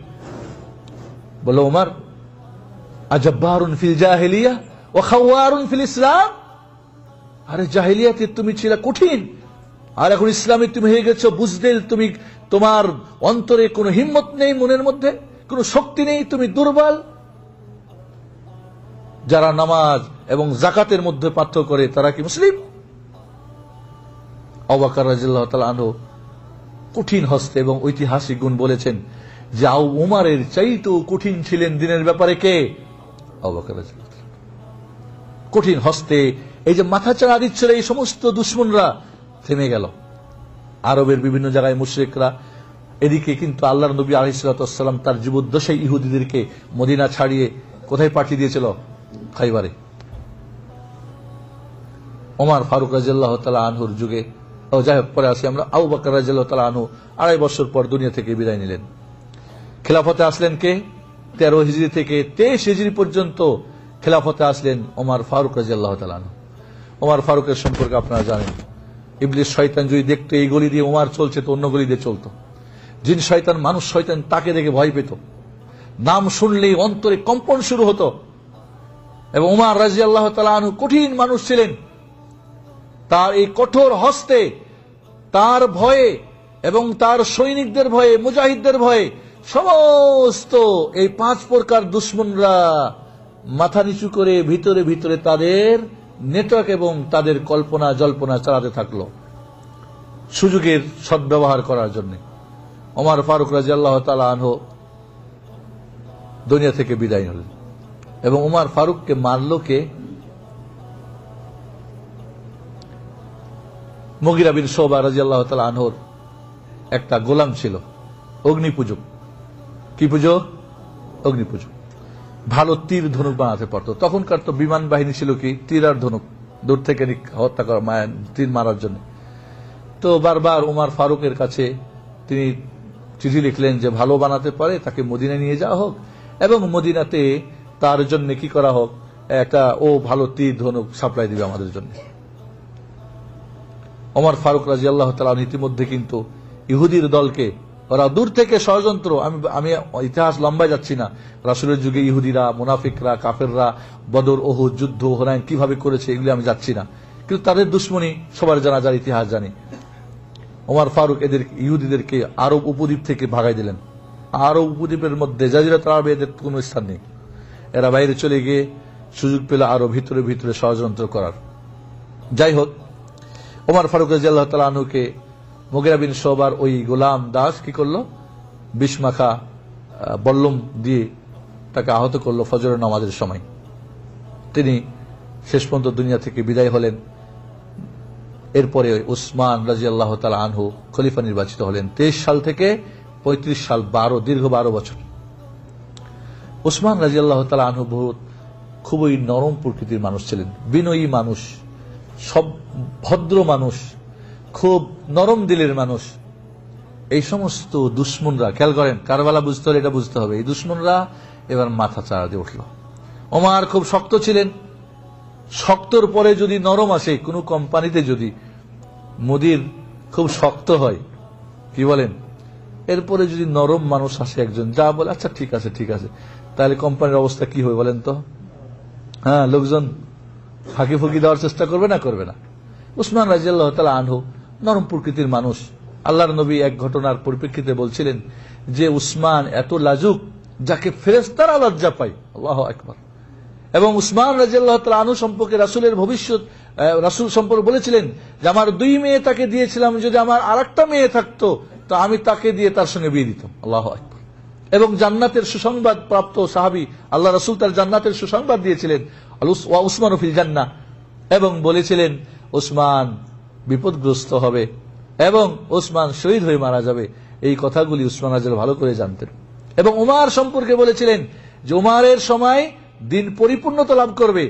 বলল ওমর আজব্বারুন ফিল জাহিলিয়া ওয়া খাওয়ারুন ফিল ইসলাম, আরে জাহিলিয়াতে তুমি ছিলে কঠিন, আর এখন ইসলামে তুমি হয়ে গেছো বুজদিল, তুমি তোমার অন্তরে কোনো হিম্মত নেই, মনের মধ্যে কোনো শক্তি নেই, তুমি দুর্বল। যারা নামাজ এবং যাকাতের মধ্যে পার্থক্য করে তারা কি মুসলিম? আবু বকর রাদিয়াল্লাহু তাআলা আনহু কঠিন হস্তে এবং ঐতিহাসিক গুণ বলেছেন যে উমরের চাইতেও কঠিন ছিলেন দিনের ব্যাপারে কে? আবু বকর রাদিয়াল্লাহু তাআলা। কঠিন হস্তে এই যে মাথা চাড়া দিচ্ছিল এই সমস্ত দুশমনরা থেমে গেল। আরবের বিভিন্ন জায়গায় মুশরিকরা, এদিকে কিন্তু আল্লাহর নবী আলাইহিস সালাতু ওয়াস সালাম তার জীবদ্দশায় ইহুদিদেরকে মদিনা ছাড়িয়ে কোথায় পাঠিয়ে দিয়েছিল? খাইবারে। ওমর ফারুক রাদিয়াল্লাহু তাআলা আনহুর যুগে, যাই হোক পরে আসি আমরা, আবু বকর রাদিয়াল্লাহু তাআলা আনহু 2.5 বছর পর দুনিয়া থেকে বিদায় নিলেন। খেলাফতে আসলেন কে? 13 হিজরি থেকে 23 হিজরি পর্যন্ত খেলাফতে আসলেন ওমর ফারুক রাদিয়াল্লাহু তাআলা আনহু। ওমর ফারুকের সম্পর্কে আপনারা জানেন, ইবলিস শয়তান যদি দেখতো এই গলি দিয়ে ওমর চলছে তো অন্য গলি দিয়ে চলতো। জিন শয়তান, মানুষ শয়তান তাকে দেখে ভয় পেত, নাম শুনলেই অন্তরে কম্পন শুরু হতো। এবং ওমর রাদিয়াল্লাহু তাআলা আনহু কঠিন মানুষ ছিলেন। তার এই কঠোর হস্তে, তার ভয়ে এবং তার সৈনিকদের ভয়ে, মুজাহিদদের ভয়ে সমস্ত এই 5 প্রকার দুশমনরা মাথা নিচু করে ভিতরে ভিতরে তাদের নেটওয়ার্ক এবং তাদের কল্পনা জল্পনা চালাতে থাকলো সুযোগের সদ্ব্যবহার করার জন্য। ওমর ফারুক রাদিয়াল্লাহু তাআলা আনহু দুনিয়া থেকে বিদায় হলেন। এবং ওমর ফারুককে মারল কে? মুগিরা বিন শুবা রাদিয়াল্লাহু তাআলা আনহুর একটা গোলাম ছিল, অগ্নিপূজক। কি পূজক? অগ্নিপূজক। ভালো তীর ধনুক বানাতে পারত। তখনকার তো বিমান বাহিনী ছিল কি তীর আর ধনুক, দূর থেকে হত্যা করা, তীর মারার জন্য। তো বারবার ওমর ফারুকের কাছে তিনি চিঠি লিখলেন যে ভালো বানাতে পারে তাকে মদিনায় নিয়ে যাওয়া হোক, এবং মদিনাতে তার জন্য কি করা হোক, একটা ভালো তীর ধনুক সাপ্লাই দিবে আমাদের জন্য। ওমর ফারুক রাদিয়াল্লাহু তাআলা ইতিমধ্যে কিন্তু ইহুদির দলকে, ওরা দূর থেকে ষড়যন্ত্র, আমি ইতিহাস লম্বায় যাচ্ছি না, রাসূলের যুগে ইহুদিরা, মুনাফিকরা, কাফেররা বদর, ওহুদ যুদ্ধ, হুনাইন কিভাবে করেছে এগুলি আমি যাচ্ছি না, কিন্তু তাদের দুশমনী সবার জানা, যার ইতিহাস জানি। ওমর ফারুক ইহুদিদেরকে আরব উপদ্বীপ থেকে ভাগাই দিলেন। আরব উপদ্বীপের মধ্যে জাজিরাতুল আরবে এদের কোনো স্থান নেই। এরা বাইরে চলে গিয়ে সুযোগ পেল আরো ভিতরে ভিতরে ষড়যন্ত্র করার। যাই হোক, ওমর ফারুক রাদিয়াল্লাহু তাআলা আনহুকে মুগিরা বিন শুবার ওই গোলাম দাস কি করলো? বিষ-মাখা বল্লম দিয়ে তাকে আহত করলো ফজরের নামাজের সময়। তিনি শেষ পর্যন্ত দুনিয়া থেকে বিদায় হলেন। এরপরে উসমান রাদিয়াল্লাহু তাআলা আনহু খলিফা নির্বাচিত হলেন 23 সাল থেকে 35 সাল, দীর্ঘ 12 বছর। উসমান রাদিয়াল্লাহু তাআলা আনহু খুবই নরম প্রকৃতির মানুষ ছিলেন, বিনয়ী মানুষ, সব ভদ্র মানুষ, খুব নরম দিলের মানুষ। এই সমস্ত দুশমনরা, খেয়াল করেন, কারবালা বুঝতে হলে এটা বুঝতে হবে, এই দুশমনরা এবার মাথা চাড়া দিয়ে উঠল। ওমর খুব শক্ত ছিলেন, শক্তর পরে যদি নরম আসে, কোন কোম্পানিতে যদি মুদির খুব শক্ত হয়, কি বলেন, এরপরে যদি নরম মানুষ আসে একজন, যা বলে আচ্ছা ঠিক আছে ঠিক আছে, তাহলে কোম্পানির অবস্থা কি হবে বলেন তো? হ্যাঁ, লোকজন ফাঁকি ফুকি দেওয়ার চেষ্টা করবে না? করবে না। উসমান রাদিয়াল্লাহু তাআলা আনহু নরম প্রকৃতির মানুষ। আল্লাহর নবী এক ঘটনার পরিপ্রেক্ষিতে বলছিলেন যে উসমান এত লাজুক যাকে ফেরেশতারা লজ্জা পায়। আল্লাহু আকবার। এবং উসমান রাদিয়াল্লাহু তাআলা আনহু সম্পর্কে রাসূলের ভবিষ্যৎ, রাসূল সম্পর্কে বলেছিলেন যে আমার 2 মেয়ে তাকে দিয়েছিলাম, যদি আমার আরেকটা মেয়ে থাকতো তো আমি তাকে দিয়ে তার সঙ্গে বিয়ে দিতাম। আল্লাহু আকবার। এবং জান্নাতের সুসংবাদ প্রাপ্ত সাহাবী, আল্লাহ রাসূল তার জান্নাতের সুসংবাদ দিয়েছিলেন, উসমান ফিল জান্নাহ, এবং বলেছিলেন উসমান বিপদগ্রস্ত হবে, এবং ওসমান শহীদ হয়ে মারা যাবে। এই কথাগুলি উসমান রাদিয়াল্লাহু ভালো করে জানতেন এবং উমার সম্পর্কে বলেছিলেন যে উমারের সময় দিন পরিপূর্ণতা লাভ করবে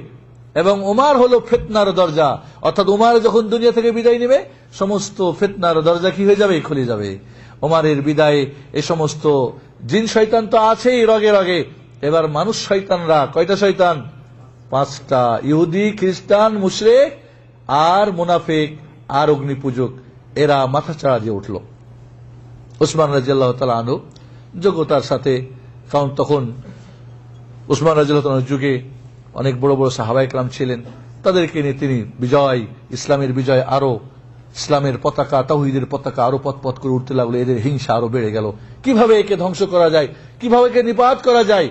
এবং উমার হলো ফিতনার দরজা, অর্থাৎ উমার যখন দুনিয়া থেকে বিদায় নেবে সমস্ত ফিতনার দরজা কি হয়ে যাবে? খুলে যাবে। উমারের বিদায়ে এই সমস্ত জিন শয়তান তো আছেই রগে রগে, এবার মানুষ শয়তানরা, কয়টা শয়তান? 5টা, ইহুদি, খ্রিস্টান, মুশরিক আর মুনাফিক আর অগ্নিপূজক, এরা মাথা চাড়া দিয়ে উঠল। উসমান রাদিয়াল্লাহু তাআলা আনহু যোগ্যতার সাথে, কারণ তখন উসমান রাদিয়াল্লাহু তাআলার যুগে অনেক বড় বড় সাহাবায়ে কেরাম ছিলেন, তাদেরকে নিয়ে তিনি বিজয়, ইসলামের বিজয়, আরো ইসলামের পতাকা, তাওহীদের পতাকা আরো পথ করে উঠতে লাগলো। এদের হিংসা আরো বেড়ে গেল, কিভাবে একে ধ্বংস করা যায়, কিভাবে একে নিপাত করা যায়।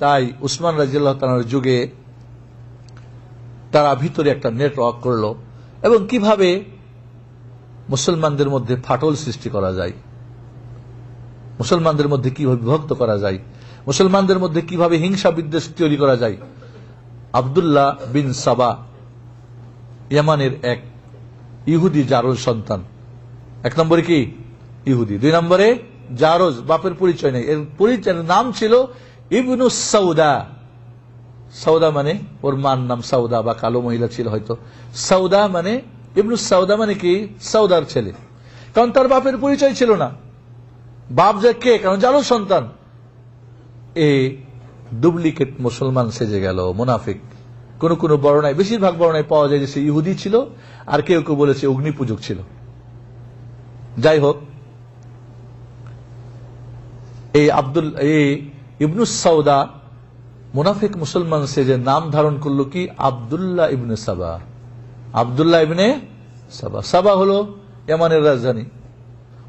তাই উসমান রাদিয়াল্লাহু তাআলার যুগে তারা ভিতরে একটা নেটওয়ার্ক করলো এবং কিভাবে মুসলমানদের মধ্যে ফাটল সৃষ্টি করা যায়, মুসলমানদের মধ্যে কিভাবে বিভক্ত করা যায়, মুসলমানদের মধ্যে কিভাবে হিংসা বিদ্বেষ তৈরি করা যায়। আব্দুল্লাহ বিন সাবা, ইয়ামানের এক ইহুদি জারজ সন্তান। 1 নম্বরে কি? ইহুদি। 2 নম্বরে জারজ, বাপের পরিচয় নেই, এর পরিচয়ের নাম ছিল ইবনু সাউদা। সাউদা মানে ওর মার নাম সাউদা, বা কালো মহিলা ছিল হয়তো। সাউদা মানে, ইবনু সাউদা মানে কি? সাউদার ছেলে, কারণ তার বাপের পরিচয় ছিল না। বাপ যে কে? কারণ জারজ সন্তান। এই ডুপ্লিকেট মুসলমান সেজে গেল, মুনাফিক। কোন কোন বর্ণনায়, বেশিরভাগ বর্ণনায় পাওয়া যায় যে সে ইহুদি ছিল, আর কেউ কেউ বলেছে অগ্নিপূজক ছিল। যাই হোক, এই ইবনু সাউদা মুনাফিক মুসলমান সেজে নাম ধারণ করলো কি? আব্দুল্লাহ ইবনে সাবা। আব্দুল্লাহ ইবনে সাবা। সাবা হলো ইয়ামানের রাজধানী।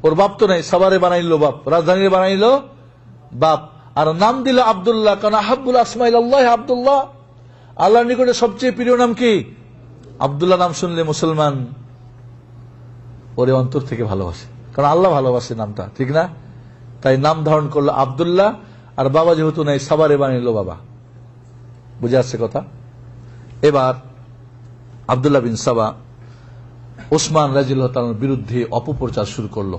ওর বাপ তো নাই, সাবারে বানাইলো বাপ, রাজধানী বানাইলো বাপ, আর নাম দিল আব্দুল্লাহ। কারণ আহাব্বুল আসমা ইলাল্লাহ আব্দুল্লাহ, আল্লাহর নিকটে সবচেয়ে প্রিয় নাম কি? আব্দুল্লাহ। নাম শুনলে মুসলমান ওরে অন্তর থেকে ভালোবাসে, কারণ আল্লাহ ভালোবাসে নামটা, ঠিক না? তাই নাম ধারণ করলো আব্দুল্লাহ, আর বাবা যেহেতু নাই সাবারে বানাইলো বাবা। বুঝে আসছে কথা? এবার আব্দুল্লাহ বিন সাবা ওসমান রাদিয়াল্লাহু তাআলার বিরুদ্ধে অপপ্রচার শুরু করলো,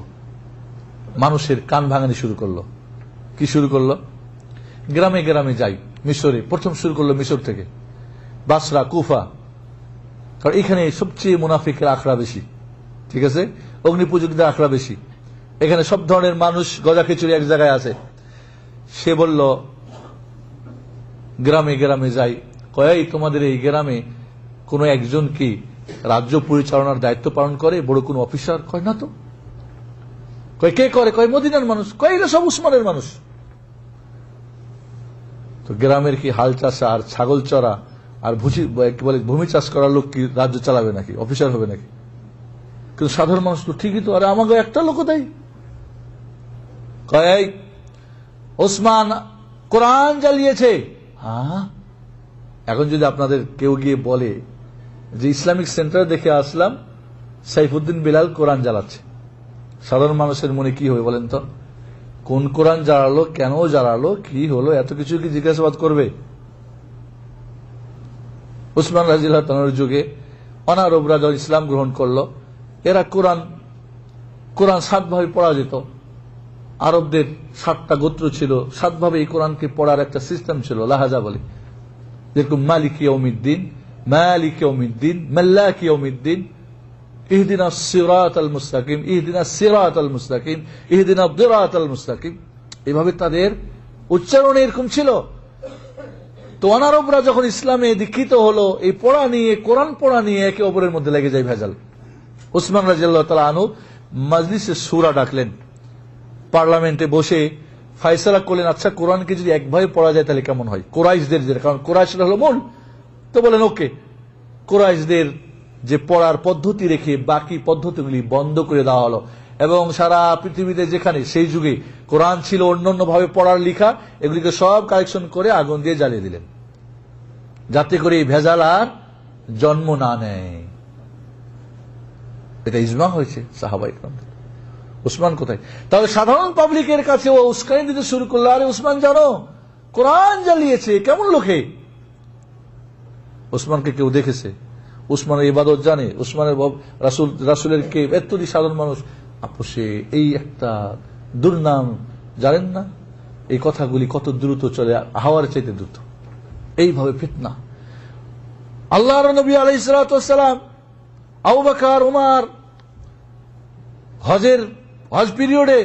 মানুষের কান ভাঙানি শুরু করলো। কি শুরু করলো? গ্রামে গ্রামে যাই, মিশরে প্রথম শুরু করলো, মিশর থেকে, বাসরা, কুফা, কারণ এখানে সবচেয়ে মুনাফিকের আখড়া বেশি, ঠিক আছে, অগ্নিপূজকদের আখড়া বেশি। এখানে সব ধরনের মানুষ গজা খিচুড়ি এক জায়গায় আছে। সে বলল গ্রামে গ্রামে যাই, কয় তোমাদের এই গ্রামে কোন একজন কি রাজ্য পরিচালনার দায়িত্ব পালন করে, বড় কোন অফিসার? কয় না তো। কয় কে করে? কয় মদিনার মানুষ। কয় এরা সব উসমানের মানুষ। তো গ্রামের কি হাল চাষা আর ছাগল চড়া আর ভূমি চাষ করার লোক কি রাজ্য চালাবে নাকি, অফিসার হবে নাকি? কিন্তু সাধারণ মানুষ তো ঠিকই তো। আরে আমাকে একটা লোক দেয়। কয় ওসমান কোরআন জ্বালিয়েছে। হ্যাঁ, এখন যদি আপনাদের কেউ গিয়ে বলে যে ইসলামিক সেন্টার দেখে আসলাম, সাইফুদ্দিন বিলাল কোরআন জ্বালাচ্ছে, সাধারণ মানুষের মনে কি হবে বলেন তো? কোন কোরআন জ্বালালো, কেন জ্বালালো, কি হলো, এত কিছু কি জিজ্ঞাসাবাদ করবে? উসমান রাদিয়াল্লাহু তাআলার যুগে অনারবরা যখন ইসলাম গ্রহণ করলো, এরা কোরআন 7 ভাবে পড়া যেত। আরবদের 7টা গোত্র ছিল, 7 ভাবে এই কোরআনকে পড়ার একটা সিস্টেম ছিল, লাহাজা বলে। যেরকম মালিক ইয়াউমিদ্দিন, মালিক ইয়াউমিদ্দিন, মাল্লাক ইয়াউমিদ্দিন, ইহদিনাস সিরাতাল মুস্তাকিম, ইহদিনাস সিরাতাল মুস্তাকিম, ইহদিনাদ দিরাতাল মুস্তাকিম। এভাবে তাদের উচ্চারণ এরকম ছিল। তো অনারবরা যখন ইসলামে দীক্ষিত হলো, এই পড়া নিয়ে, কোরআন পড়া নিয়ে একে অপরের মধ্যে লেগে যায় ভেজাল। উসমান রাদিয়াল্লাহু তাআলা আনহু মাজলিসে সূরা ডাকলেন, পার্লামেন্টে বসে ফয়সালা করলেন, আচ্ছা কোরআনকে যদি একভাবে পড়া যায় তাহলে কেমন হয়? কুরাইশদের, কারণ কুরাইশরা হলো মূল, তো বলেন ওকে, কুরাইশদের যে পড়ার পদ্ধতি রেখে বাকি পদ্ধতিগুলি বন্ধ করে দেওয়া হলো। এবং সারা পৃথিবীতে যেখানে সেই যুগে কোরআন ছিল অন্যান্য ভাবে পড়ার লিখা, এগুলিকে সব কালেকশন করে আগুন দিয়ে জ্বালিয়ে দিলেন, যাতে করে এই ভেজাল আর জন্ম না নেয়। এটা ইজমা হয়েছে সাহাবায়ে কেরামদের। উসমান কোথায়? তাহলে সাধারণ পাবলিকের কাছে ও উস্কানি দিতে শুরু করলো, আরে উসমান জানো কোরআন জ্বালিয়েছে, কেমন লোকে? উসমানকে কেউ দেখেছে? উসমানের ইবাদত জানে, উসমানের রাসূলের কে, এতটি সাধারণ মানুষ আপোষে এই একটা দুর্নাম জানেন না? এই কথাগুলি কত দ্রুত চলে, হাওয়ার চাইতে দ্রুত। এইভাবে ফিতনা। আল্লাহর নবী আলাইহিস সালাতু ওয়াস সালাম, আবু বকর, ওমর হজ পিরিয়ডে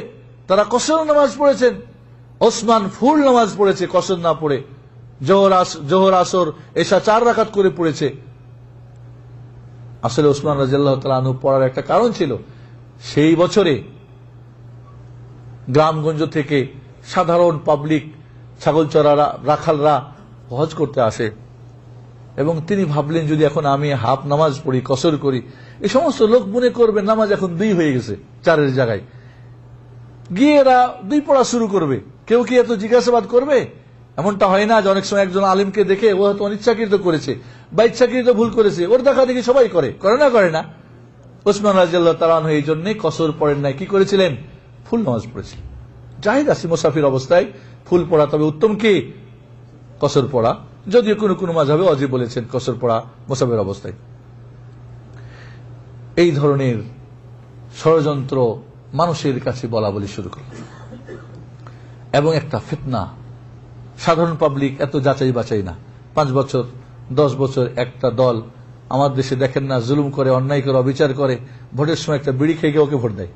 তারা কসর নামাজ পড়েছেন, ওসমান ফুল নামাজ পড়েছে কসর না পড়ে, জোহর আসর এশা 4 রাকাত করে পড়েছে। আসলে ওসমান রাদিয়াল্লাহু তাআলা আনহু পড়ার একটা কারণ ছিল, সেই বছরে গ্রামগঞ্জ থেকে সাধারণ পাবলিক, ছাগল চড়ারা, রাখালরা হজ করতে আসে এবং তিনি ভাবলেন যদি এখন আমি হাফ নামাজ পড়ি, কসর করি, এই সমস্ত লোক মনে করবে নামাজ এখন 2 হয়ে গেছে, 4-এর জায়গায় গিয়ে এরা 2 পড়া শুরু করবে। কেউ কি এত জিজ্ঞাসাবাদ করবে? এমনটা হয় না যে অনেক সময় একজন আলিমকে দেখে ও হয়তো অনিচ্ছাকৃত করেছে বা ইচ্ছাকৃত ভুল করেছে, ওর দেখা দেখি সবাই করে না? ওসমান রাদিয়াল্লাহু তাআলা আনহু এই জন্য কসর পড়েন নাই, কি করেছিলেন? ফুল নামাজ পড়েছিলেন। জায়েজ আছে মুসাফির অবস্থায় ফুল পড়া, তবে উত্তম কি কসর পড়া, যদিও কোন মাযহাবে ওয়াজিব বলেছেন কসর পড়া মুসাফির অবস্থায়। এই ধরনের ষড়যন্ত্র মানুষের কাছে বলা বলি শুরু করল এবং একটা ফিতনা। সাধারণ পাবলিক এত যাচাই বাছাই না। 5 বছর 10 বছর একটা দল আমার দেশে দেখেন না, জুলুম করে, অন্যায় করে, অবিচার করে, ভোটের সময় একটা বিড়ি খেয়ে ওকে ভোট দেয়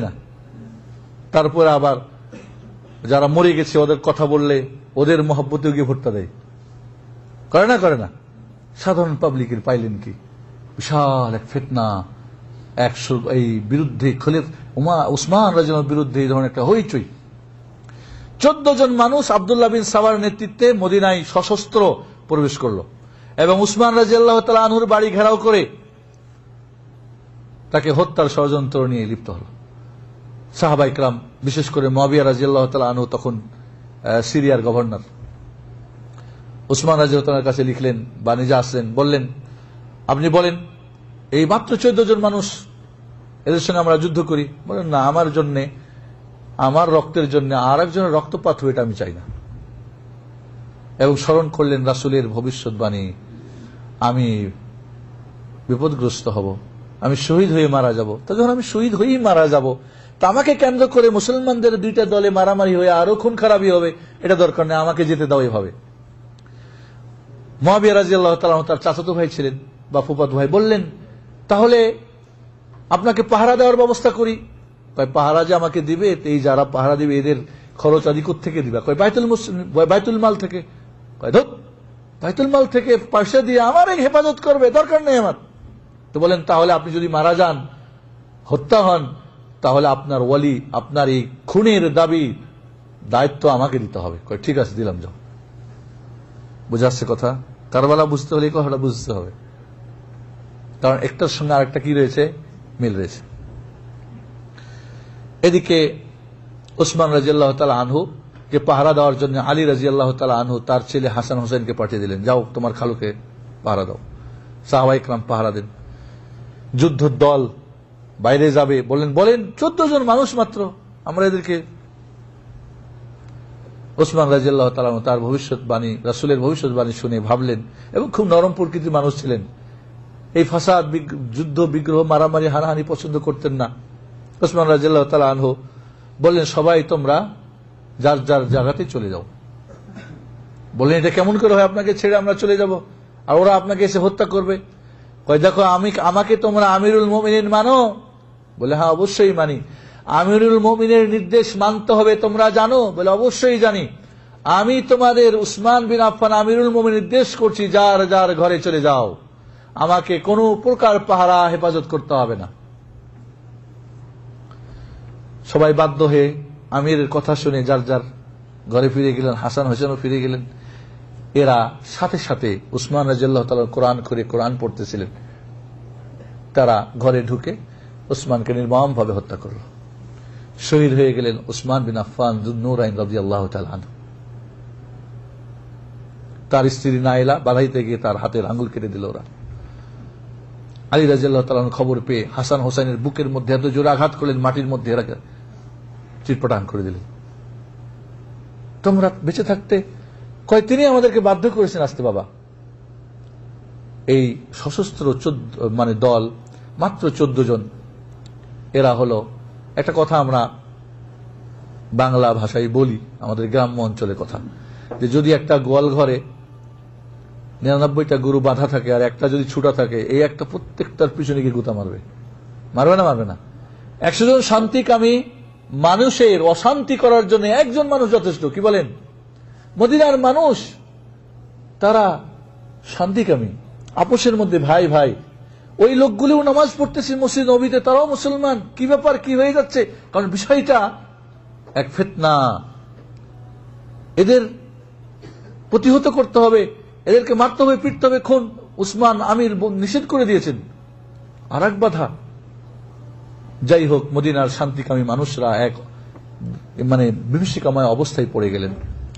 না? তারপরে আবার যারা মরে গেছে ওদের কথা বললে ওদের মহব্বতে গিয়ে ভোটটা দেয়, করে না? সাধারণ পাবলিকের পাইলেন কি? বিশাল এক ফিতনা, এই বিরুদ্ধে উসমান রাদিয়াল্লাহু বিরুদ্ধে এই ধরনের একটা হইচই। 14 জন মানুষ আব্দুল্লাহ বিন সাবার নেতৃত্বে মদিনায় সশস্ত্র প্রবেশ করলো এবং উসমান রাদিয়াল্লাহু তাআলা আনহুর বাড়ি ঘেরাও করে তাকে হত্যার ষড়যন্ত্র নিয়ে লিপ্ত হল। সাহাবায়ে কেরাম, বিশেষ করে মুয়াবিয়া রাদিয়াল্লাহু তাআলা আনহু তখন সিরিয়ার গভর্নর, উসমান রাদিয়াল্লাহু তাআলার কাছে লিখলেন বা নিজে আসলেন, বললেন আপনি বলেন এই মাত্র 14 জন মানুষ, এদের সঙ্গে আমরা যুদ্ধ করি? বলেন না, আমার জন্য, আমার রক্তের জন্য আর একজনের রক্তপাত হয়ে এটা আমি চাই না। এবং স্মরণ করলেন রাসূলের ভবিষ্যৎবাণী, আমি বিপদগ্রস্ত হব, আমি শহীদ হয়ে মারা যাব। তা যখন আমি শহীদ হয়েই মারা যাব, তা আমাকে কেন্দ্র করে মুসলমানদের 2টা দলে মারামারি হয়ে আরো খুন খারাপি হবে, এটা দরকার নেই, আমাকে যেতে দাও এভাবে। মুয়াবিয়া রাদিয়াল্লাহু তাআলা তার চাচাতো ভাই ছিলেন বা ফুফাতো ভাই, বললেন তাহলে আপনাকে পাহারা দেওয়ার ব্যবস্থা করি। পাহারা যে আমাকে দিবে, এই যারা পাহারা দিবে এদের খরচ আদি থেকে দিবা? বাইতুল মাল থেকে। বাইতুল মাল থেকে পয়সা দিয়ে আমার এই হেফাজত করবে? দরকার নেই আমার। তো বলেন তাহলে আপনি যদি মারা যান, হত্যা হন, তাহলে আপনার ওয়ালি, আপনার এই খুনের দায়িত্ব আমাকে দিতে হবে। ঠিক আছে, দিলাম, যাও। বুঝে আসছে কথা? কারবালা বুঝতে হলে এই কথাটা বুঝতে হবে, কারণ একটার সঙ্গে আরেকটা কি রয়েছে, মিল রয়েছে। এদিকে উসমান রাদিয়াল্লাহু তাআলা আনহু কে পাহারা দেওয়ার জন্য আলী রাদিয়াল্লাহু তাআলা আনহু তার ছেলে হাসান হোসেনকে পাঠিয়ে দিলেন, যাও তোমার খালুকে পাহারা দাও। সাহাবায়ে কেরাম পাহারা দেন। যুদ্ধের দল বাইরে যাবে, বলেন 14 জন মানুষ মাত্র, আমরা এদেরকে। উসমান রাদিয়াল্লাহু তাআলা তার ভবিষ্যৎবাণী, রাসূলের ভবিষ্যৎবাণী শুনে ভাবলেন, এবং খুব নরম প্রকৃতির মানুষ ছিলেন, এই ফাসাদ, যুদ্ধ, বিগ্রহ, মারামারি, হানাহানি পছন্দ করতেন না। উসমান রাদিয়াল্লাহু তাআলা আনহু বললেন, সবাই তোমরা যার যার জায়গাতে চলে যাও। বললেন এটা কেমন করে হয়, আপনাকে ছেড়ে আমরা চলে যাব আর ওরা আপনাকে এসে হত্যা করবে? দেখো, আমাকে তোমরা আমিরুল মুমিনিন মানো? বলে হ্যাঁ, অবশ্যই মানি। আমিরুল মুমিনের নির্দেশ মানতে হবে, তোমরা জানো? বলে অবশ্যই জানি। আমি তোমাদের উসমান বিন আফফান আমিরুল মুমিন নির্দেশ করছি, যার যার ঘরে চলে যাও, আমাকে কোনো প্রকার পাহারা হেফাজত করতে হবে না। সবাই বাধ্য হয়ে আমিরের কথা শুনে যার যার ঘরে ফিরে গেলেন। হাসান হোসেনও ফিরে গেলেন। এরা সাথে সাথে উসমান রাদিয়াল্লাহু তাআলা কোরআন পড়তেছিলেন, তারা ঘরে ঢুকে উসমানকে নির্মমভাবে হত্যা করল। শহীদ হয়ে গেলেন উসমান বিন আফফান যুন-নূরাইন রাদিয়াল্লাহু তাআলা আনহু। তার স্ত্রী নাইলা বাধাইতে গিয়ে তার হাতের আঙ্গুল কেটে দিল ওরা। আলী রাদিয়াল্লাহু তাআলা খবর পেয়ে হাসান হোসেনের বুকের মধ্যে এত জোরে আঘাত করলেন, মাটির মধ্যে এরাকে চিটপটাং করে দিলেন। তোমরা বেঁচে থাকতে, তিনি আমাদেরকে বাধ্য করেছেন আসতে বাবা। এই সশস্ত্র দল মাত্র 14 জন। এরা হলো, একটা কথা আমরা বাংলা ভাষায় বলি, আমাদের গ্রাম্য অঞ্চলের কথা, যে যদি একটা গোয়াল ঘরে 99টা গরু বাঁধা থাকে আর একটা যদি ছুটা থাকে, এই একটা প্রত্যেকটার পিছনে গিয়ে গুতা মারবে। মারবে না? মারবে না? 100 জন শান্তিকামী মানুষের অশান্তি করার জন্য একজন মানুষ যথেষ্ট। কি বলেন? মদিনার মানুষ তারা শান্তিকামী, আপোষের মধ্যে ভাই ভাই। ওই লোকগুলোও নামাজ পড়তেছে মসজিদ নবীতে, তারাও মুসলমান। কি ব্যাপার, কি হয়ে যাচ্ছে? কারণ বিষয়টা এক ফিতনা। এদের প্রতিহত করতে হবে, এদেরকে মারতে হবে, পিটতে হবে, খুন। উসমান আমির নিষেধ করে দিয়েছেন। আর এক বাধা। যাই হোক, মদিনার শান্তিকামী মানুষরা এক বিভীষিকাময় অবস্থায় পড়ে গেলেন।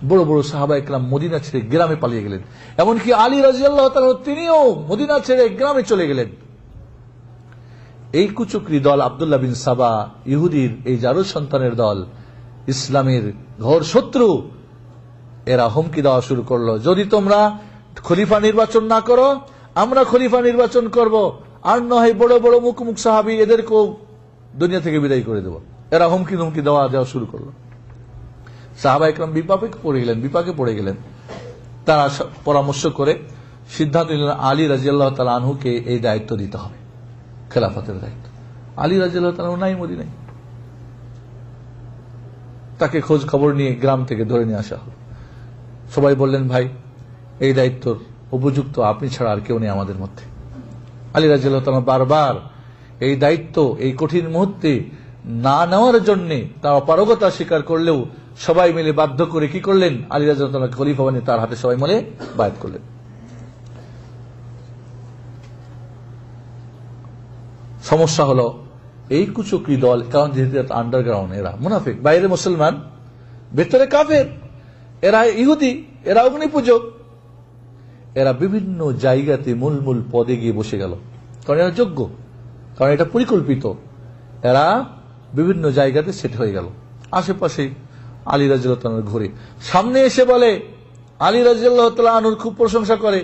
বড় বড় সাহাবা একরাম মদিনা ছেড়ে গ্রামে পালিয়ে গেলেন। এমনকি আলী রাদিয়াল্লাহু তাআলা তিনিও মদিনা ছেড়ে গ্রামে চলে গেলেন। এই কুচক্রী দল, আব্দুল্লাহ বিন সাবা, ইহুদির এই জারুদ সন্তানের দল, ইসলামের ঘোর শত্রু, এরা হুমকি দেওয়া শুরু করলো, যদি তোমরা খলিফা নির্বাচন না করো, আমরা খলিফা নির্বাচন করব, আর নয় বড় বড় মুখ সাহাবী এদেরকেও দুনিয়া থেকে বিদায় করে দেব। এরা হুমকি দেওয়া শুরু করলো। সাহাবা একরাম বিপাকে পড়ে গেলেন। তারা পরামর্শ করে সিদ্ধান্ত নিলেন আলী রাদিয়াল্লাহু তাআলা আনহুকে এই দায়িত্ব দিতে হবে, খেলাফতের দায়িত্ব। আলী রাদিয়াল্লাহু তাআলা নাই মদিনায়। তাকে খোঁজ খবর নিয়ে গ্রাম থেকে ধরে নিয়ে আসা হলো। সবাই বললেন, ভাই, এই দায়িত্বর উপযুক্ত আপনি ছাড়া আর কেউ নেই আমাদের মধ্যে। আলী রাদিয়াল্লাহু তাআলা বারবার এই দায়িত্ব এই কঠিন মুহূর্তে না নেওয়ার জন্য তার অপারগতা স্বীকার করলেও সবাই মিলে বাধ্য করে কি করলেন? আলী রাদিয়াল্লাহু তাআলা খলিফা বানিয়ে তার হাতে সবাই মিলে বায়াত করলেন। সমস্যা হলো এই কুচক্রী দল, কারণ যেহেতু আন্ডারগ্রাউন্ড, এরা মুনাফিক, বাইরে মুসলমান, ভেতরে কাফের, এরা ইহুদি, এরা অগ্নিপূজক, এরা বিভিন্ন জায়গাতে মূল পদে গিয়ে বসে গেল। কারণ এরা যোগ্য, কারণ এটা পরিকল্পিত। এরা বিভিন্ন জায়গাতে সেট হয়ে গেল। আশেপাশে আলী রাদিয়াল্লাহু তাআলার ঘরে সামনে এসে বলে, আলী রাদিয়াল্লাহু তাআলা আনহুর খুব প্রশংসা করে,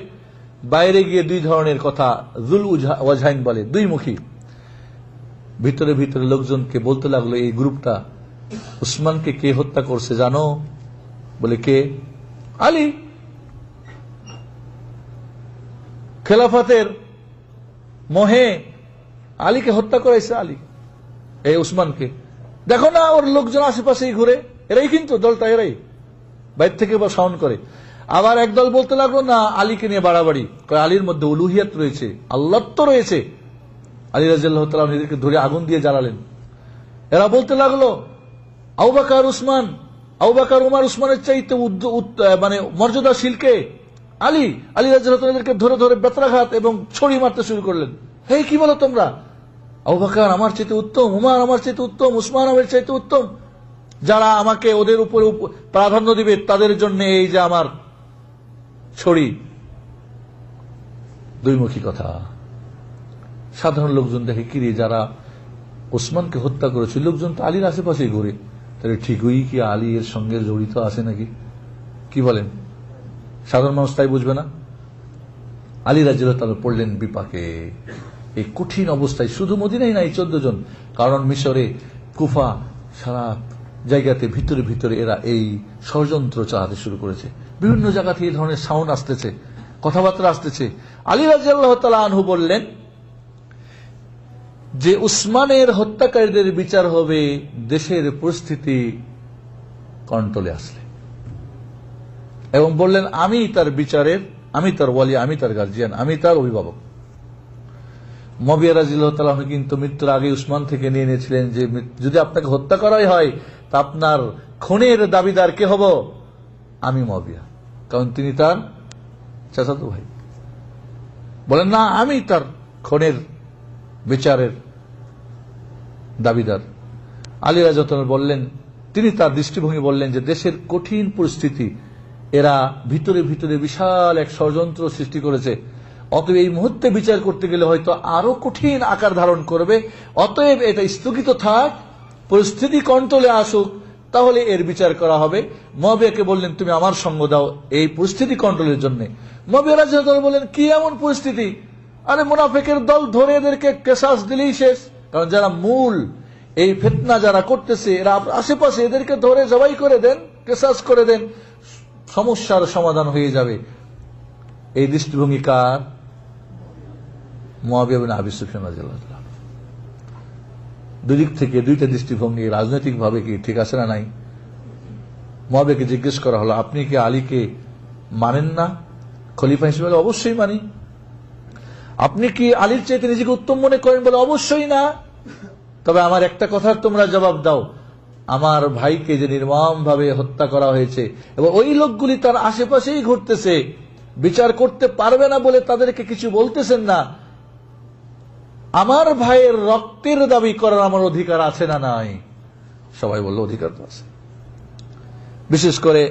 বাইরে গিয়ে দুই ধরনের কথা, যুল ওয়াজহাইন বলে, দুই মুখী। ভিতরে ভিতরে লোকজনকে বলতে লাগলো, এই গ্রুপটা উসমানকে কে হত্যা করছে জানো? বলে, কে? আলী। খেলাফতের মোহে আলীকে হত্যা করেছে, আলী এই উসমানকে। দেখো না, ওর লোকজন আশেপাশেই ঘুরে, এরাই কিন্তু দলটা, এরাই বাইরে থেকে বা সাউন্ড করে। আবার একদল বলতে লাগলো, না, আলীকে নিয়ে বাড়াবাড়ি, আলীর মধ্যে উলুহিয়াত রয়েছে, আল্লাহত্ব রয়েছে। আলী রাদিয়াল্লাহু তাআলা নিজেকে ধরে আগুন দিয়ে জ্বালালেন। এরা বলতে লাগলো, আবু বকর উমর উসমানের চাইতে মর্যাদাশীল কে? আলী। আলী রাদিয়াল্লাহু তাআলা এদেরকে ধরে ধরে বেত্রাঘাত এবং ছড়ি মারতে শুরু করলেন। হে, কি বলো তোমরা? আবু বকর আমার চাইতে উত্তম, উমর আমার চাইতে উত্তম, উসমান আমার চাইতে উত্তম। যারা আমাকে ওদের উপরে প্রাধান্য দিবে তাদের জন্য এই যে আমার ছড়ি। দুইমুখী কথা। সাধারণ লোকজন দেখে, কিরে, যারা ওসমানকে হত্যা করেছে লোকজন তো আলীর আশেপাশেই ঘুরে, তাহলে ঠিকই কি আলী এর সঙ্গে জড়িত আছে নাকি? কি বলেন? সাধারণ মানুষ তাই বুঝবে না। আলী রাদিয়াল্লাহু তাআলা পড়লেন বিপাকে। এই কঠিন অবস্থায় শুধু মদিনায় নাই, 14 জন, কারণ মিশরে, কুফা, সারা জায়গাতে ভিতরে ভিতরে এরা এই ষড়যন্ত্র চালাতে শুরু করেছে। বিভিন্ন জায়গা থেকে এই ধরনের সাউন্ড আসতেছে, কথাবার্তা আসতেছে। আলী রাদিয়াল্লাহু তাআলা আনহু বললেন যে উসমানের হত্যাকারীদের বিচার হবে দেশের পরিস্থিতি কন্ট্রোলে আসলে, এবং বললেন, আমি তার বিচারের, আমি তার ওয়ালি, আমি তার গার্জিয়ান, আমি তার অভিভাবক। মুআবিয়া রাদিয়াল্লাহু তাআলা কিন্তু মৃত্যুর আগে উসমান থেকে নিয়ে নিয়েছিলেন যে যদি আপনাকে হত্যা করাই হয় তা আপনার খুনের দাবিদার কে হব? আমি মুআবিয়া, কারণ তিনি তার চাচাতো ভাই। বলেন না, আমি তার খুনের বিচারের দাবিদার। আলী রাদিয়াল্লাহু তাআলা বললেন, তিনি তার দৃষ্টিভঙ্গি বললেন যে দেশের কঠিন পরিস্থিতি, এরা ভিতরে ভিতরে বিশাল এক ষড়যন্ত্র সৃষ্টি করেছে, অতএব এই মুহূর্তে বিচার করতে গেলে হয়তো আরো কঠিন আকার ধারণ করবে। অতএব এটা স্থগিত থাক, পরিস্থিতি কন্ট্রোলে আসুক, তাহলে এর বিচার করা হবে। মুয়াবিয়াকে বললেন তুমি আমার সঙ্গ দাও এই পরিস্থিতি কন্ট্রোলের জন্য। মুয়াবিয়া রাদিয়াল্লাহু আনহু বললেন কি এমন পরিস্থিতি, আরে মুনাফিকের দল ধরে এদেরকে কেসাস দিলেই শেষ। কারণ যারা মূল এই ফিতনা যারা করতেছে এরা আশেপাশে, এদেরকে ধরে জবাই করে দেন, কেসাস করে দেন, সমস্যার সমাধান হয়ে যাবে। এই দৃষ্টিভঙ্গি কার? মুয়াবিয়া বিন আবি সুফিয়ান রাদিয়াল্লাহু আনহু। দুই দিক থেকে দুইটা দৃষ্টিভঙ্গি রাজনৈতিক ভাবে কি ঠিক আছে না নাই? মুয়াবিয়াকে জিজ্ঞেস করা হলো আপনি কি আলীকে মানেন না খলিফা হিসেবে? অবশ্যই মানি। আপনি কি আলীর চাইতে নিজেকে উত্তম মনে করেন? বলে অবশ্যই না। তবে আমার একটা কথার তোমরা জবাব দাও, আমার ভাইকে যে নির্মম ভাবে হত্যা করা হয়েছে এবং ওই লোকগুলি তার আশেপাশেই ঘুরতেছে, বিচার করতে পারবে না বলে তাদেরকে কিছু বলতেছেন না, আমার ভাইয়ের রক্তের দাবি করার আমার অধিকার আছে না নাই? সবাই বলল অধিকার তো আছে। বিশেষ করে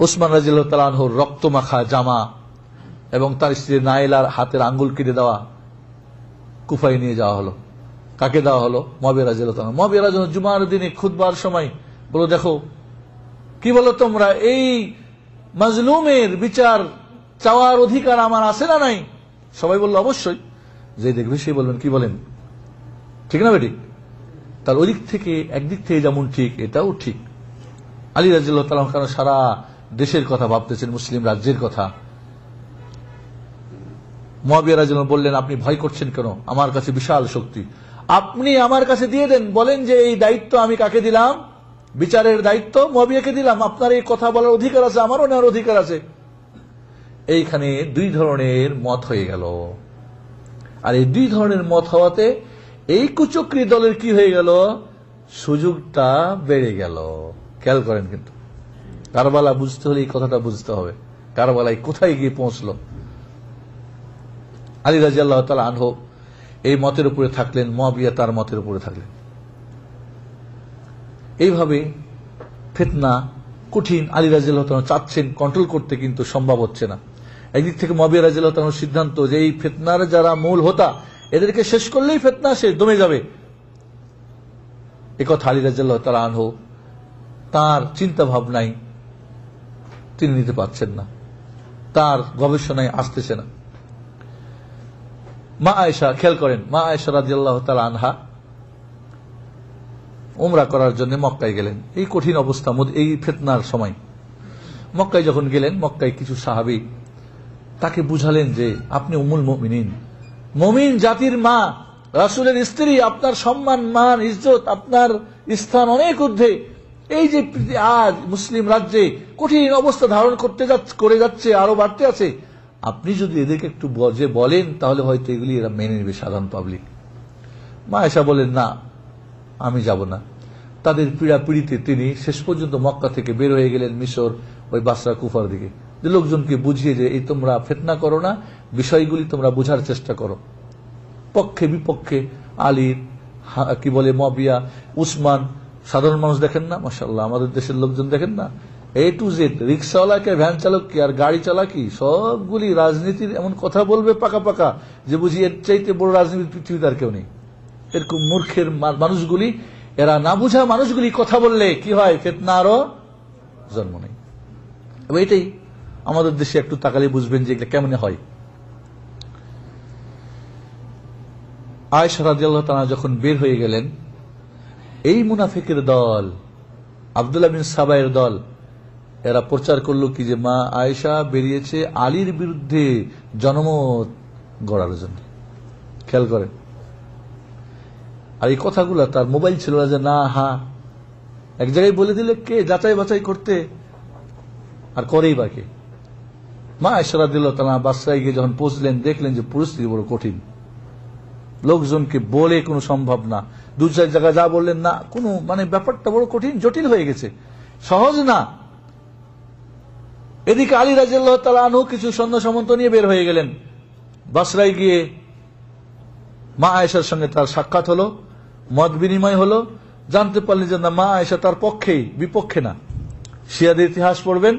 উসমান রাদিয়াল্লাহু তাআলা আনহুর রক্তমাখা জামা এবং তার স্ত্রী নাইলার হাতের আঙ্গুল কেটে দেওয়া কুফায় নিয়ে যাওয়া হলো। কাকে দেওয়া হলো? মুয়াবিয়া রাদিয়াল্লাহু তাআলা। মুয়াবিয়া রাদিয়াল্লাহু জুমার দিনে খুতবার সময় বলো, দেখো কি বলো তোমরা, এই মাজলুমের বিচার চাওয়ার অধিকার আমার আছে না নাই? সবাই বলল অবশ্যই। যে দেখবে সেই বলবেন কি বলেন, ঠিক না বেটি? তার ওই দিক থেকে একদিক থেকে যেমন ঠিক এটাও ঠিক। আলী রাদিয়াল্লাহু তাআলা কারণ সারা দেশের কথা ভাবতেছেন, মুসলিম রাজ্যের কথা। মুয়াবিয়া রাদিয়াল্লাহু আনহু বললেন আপনি ভয় করছেন কেন? আমার কাছে বিশাল শক্তি, আপনি আমার কাছে দিয়ে দেন, বলেন যে এই দায়িত্ব আমি কাকে দিলাম, বিচারের দায়িত্ব মুয়াবিয়াকে দিলাম, আপনার এই কথা বলার অধিকার আছে, আমারও নেওয়ার অধিকার আছে। এইখানে দুই ধরনের মত হয়ে গেল। আর এই দুই ধরনের মত হওয়াতে এই কুচক্রী দলের কি হয়ে গেল, সুযোগটা বেড়ে গেল। খেয়াল করেন, কিন্তু কারবালা বুঝতে হলে এই কথাটা বুঝতে হবে, কারবালায় কোথায় গিয়ে পৌঁছলো। আলী রাদিয়াল্লাহু তাআলা আনহু এই মতের উপরে থাকলেন, মুয়াবিয়া তার মতের উপরে থাকলেন। এইভাবে ফিতনা কঠিন। আলী রাদিয়াল্লাহু তাআলা চাচ্ছেন কন্ট্রোল করতে, কিন্তু সম্ভব হচ্ছে না। একদিক থেকে মুয়াবিয়া রাদিয়াল্লাহু তাআলার সিদ্ধান্ত যে এই ফিতনার যারা মূল হোতা এদেরকে শেষ করলেই ফিতনা শেষ, দমে যাবে। একথা আলী রাদিয়াল্লাহু তাআলা আনহু তার চিন্তা ভাবনায় তিনি নিতে পারছেন না, তার গবেষণায় আসতেছে না। মা আয়েশা, খেয়াল করেন, মা আয়েশা রাদিয়াল্লাহু তাআলা আনহা উমরা করার জন্য মক্কায় গেলেন এই কঠিন অবস্থা, এই ফিতনার সময়। মক্কায় যখন গেলেন, মক্কায় কিছু সাহাবী তাকে বুঝালেন যে আপনি উম্মুল মুমিনিন, মুমিন জাতির মা, রাসূলের স্ত্রী, আপনার সম্মান, মান, ইজ্জত, আপনার স্থান অনেক ঊর্ধ্বে। এই যে আজ মুসলিম রাজ্যে কঠিন অবস্থা ধারণ করে যাচ্ছে, আরো বাড়তে আছে, আপনি যদি এদেরকে একটু বলেন তাহলে হয়তো এগুলি এরা মেনে নেবে, সাধারণ পাবলিক। মা আয়েশা বলেন না, আমি যাব না। তাদের পীড়াপিড়িতে তিনি শেষ পর্যন্ত মক্কা থেকে বের হয়ে গেলেন মিশর, ওই বাসরা কুফার দিকে, যে লোকজনকে বুঝিয়ে যে এই তোমরা ফিতনা করো না, বিষয়গুলি তোমরা বোঝার চেষ্টা করো। পক্ষে বিপক্ষে আলীর, কি বলে মুয়াবিয়া, উসমান, সাধারণ মানুষ দেখেন না, মাশাআল্লাহ আমাদের দেশের লোকজন দেখেন না, এ টু জেড, রিক্সাওয়ালাকে, ভ্যান চালক কি আর গাড়ি চালাকি, সবগুলি রাজনীতির এমন কথা বলবে পাকা পাকা যে বুঝি এর চাইতে বড় রাজনীতি পৃথিবীতে আর কেউ নেই। এরকম মূর্খের মানুষগুলি, এরা না বুঝা মানুষগুলি কথা বললে কি হয়, ফিতনা আরো জন্ম নেই। এবং এটাই আমাদের দেশে একটু তাকালে বুঝবেন যে এগুলো কেমন হয়। আয়েশা রাদিয়াল্লাহু তাআলা যখন বের হয়ে গেলেন, এই মুনাফিকের দল, আব্দুল্লাহ বিন সাবায়ের দল, এরা প্রচার করলো কি যে মা আয়েশা বেরিয়েছে আলীর বিরুদ্ধে জনমত গড়ার জন্য। খেয়াল করেন, আর এই কথাগুলো তার মোবাইল ছিল না যে না হা এক জায়গায় বলে দিলে কে যাচাই বাছাই করতে, আর করেই বাকি। মা আয়েশা রাদিয়াল্লাহু তাআলা বাসরায় গিয়ে যখন পৌঁছলেন, দেখলেন যে পরিস্থিতি বড় কঠিন, লোকজনকে বলে কোনো সম্ভব না, দু চার জায়গায় যা বললেন না, কোনো মানে ব্যাপারটা বড় কঠিন, জটিল হয়ে গেছে, সহজ না। এদিকে আলী রাদিয়াল্লাহু তাআলা আনহু কিছু সৈন্য সামন্ত নিয়ে বের হয়ে গেলেন। বাসরায় গিয়ে মা আয়েশার সঙ্গে তার সাক্ষাৎ হলো, মত বিনিময় হলো, জানতে পারলেন যে না, মা আয়েশা তার পক্ষেই, বিপক্ষে না। শিয়াদের ইতিহাস পড়বেন,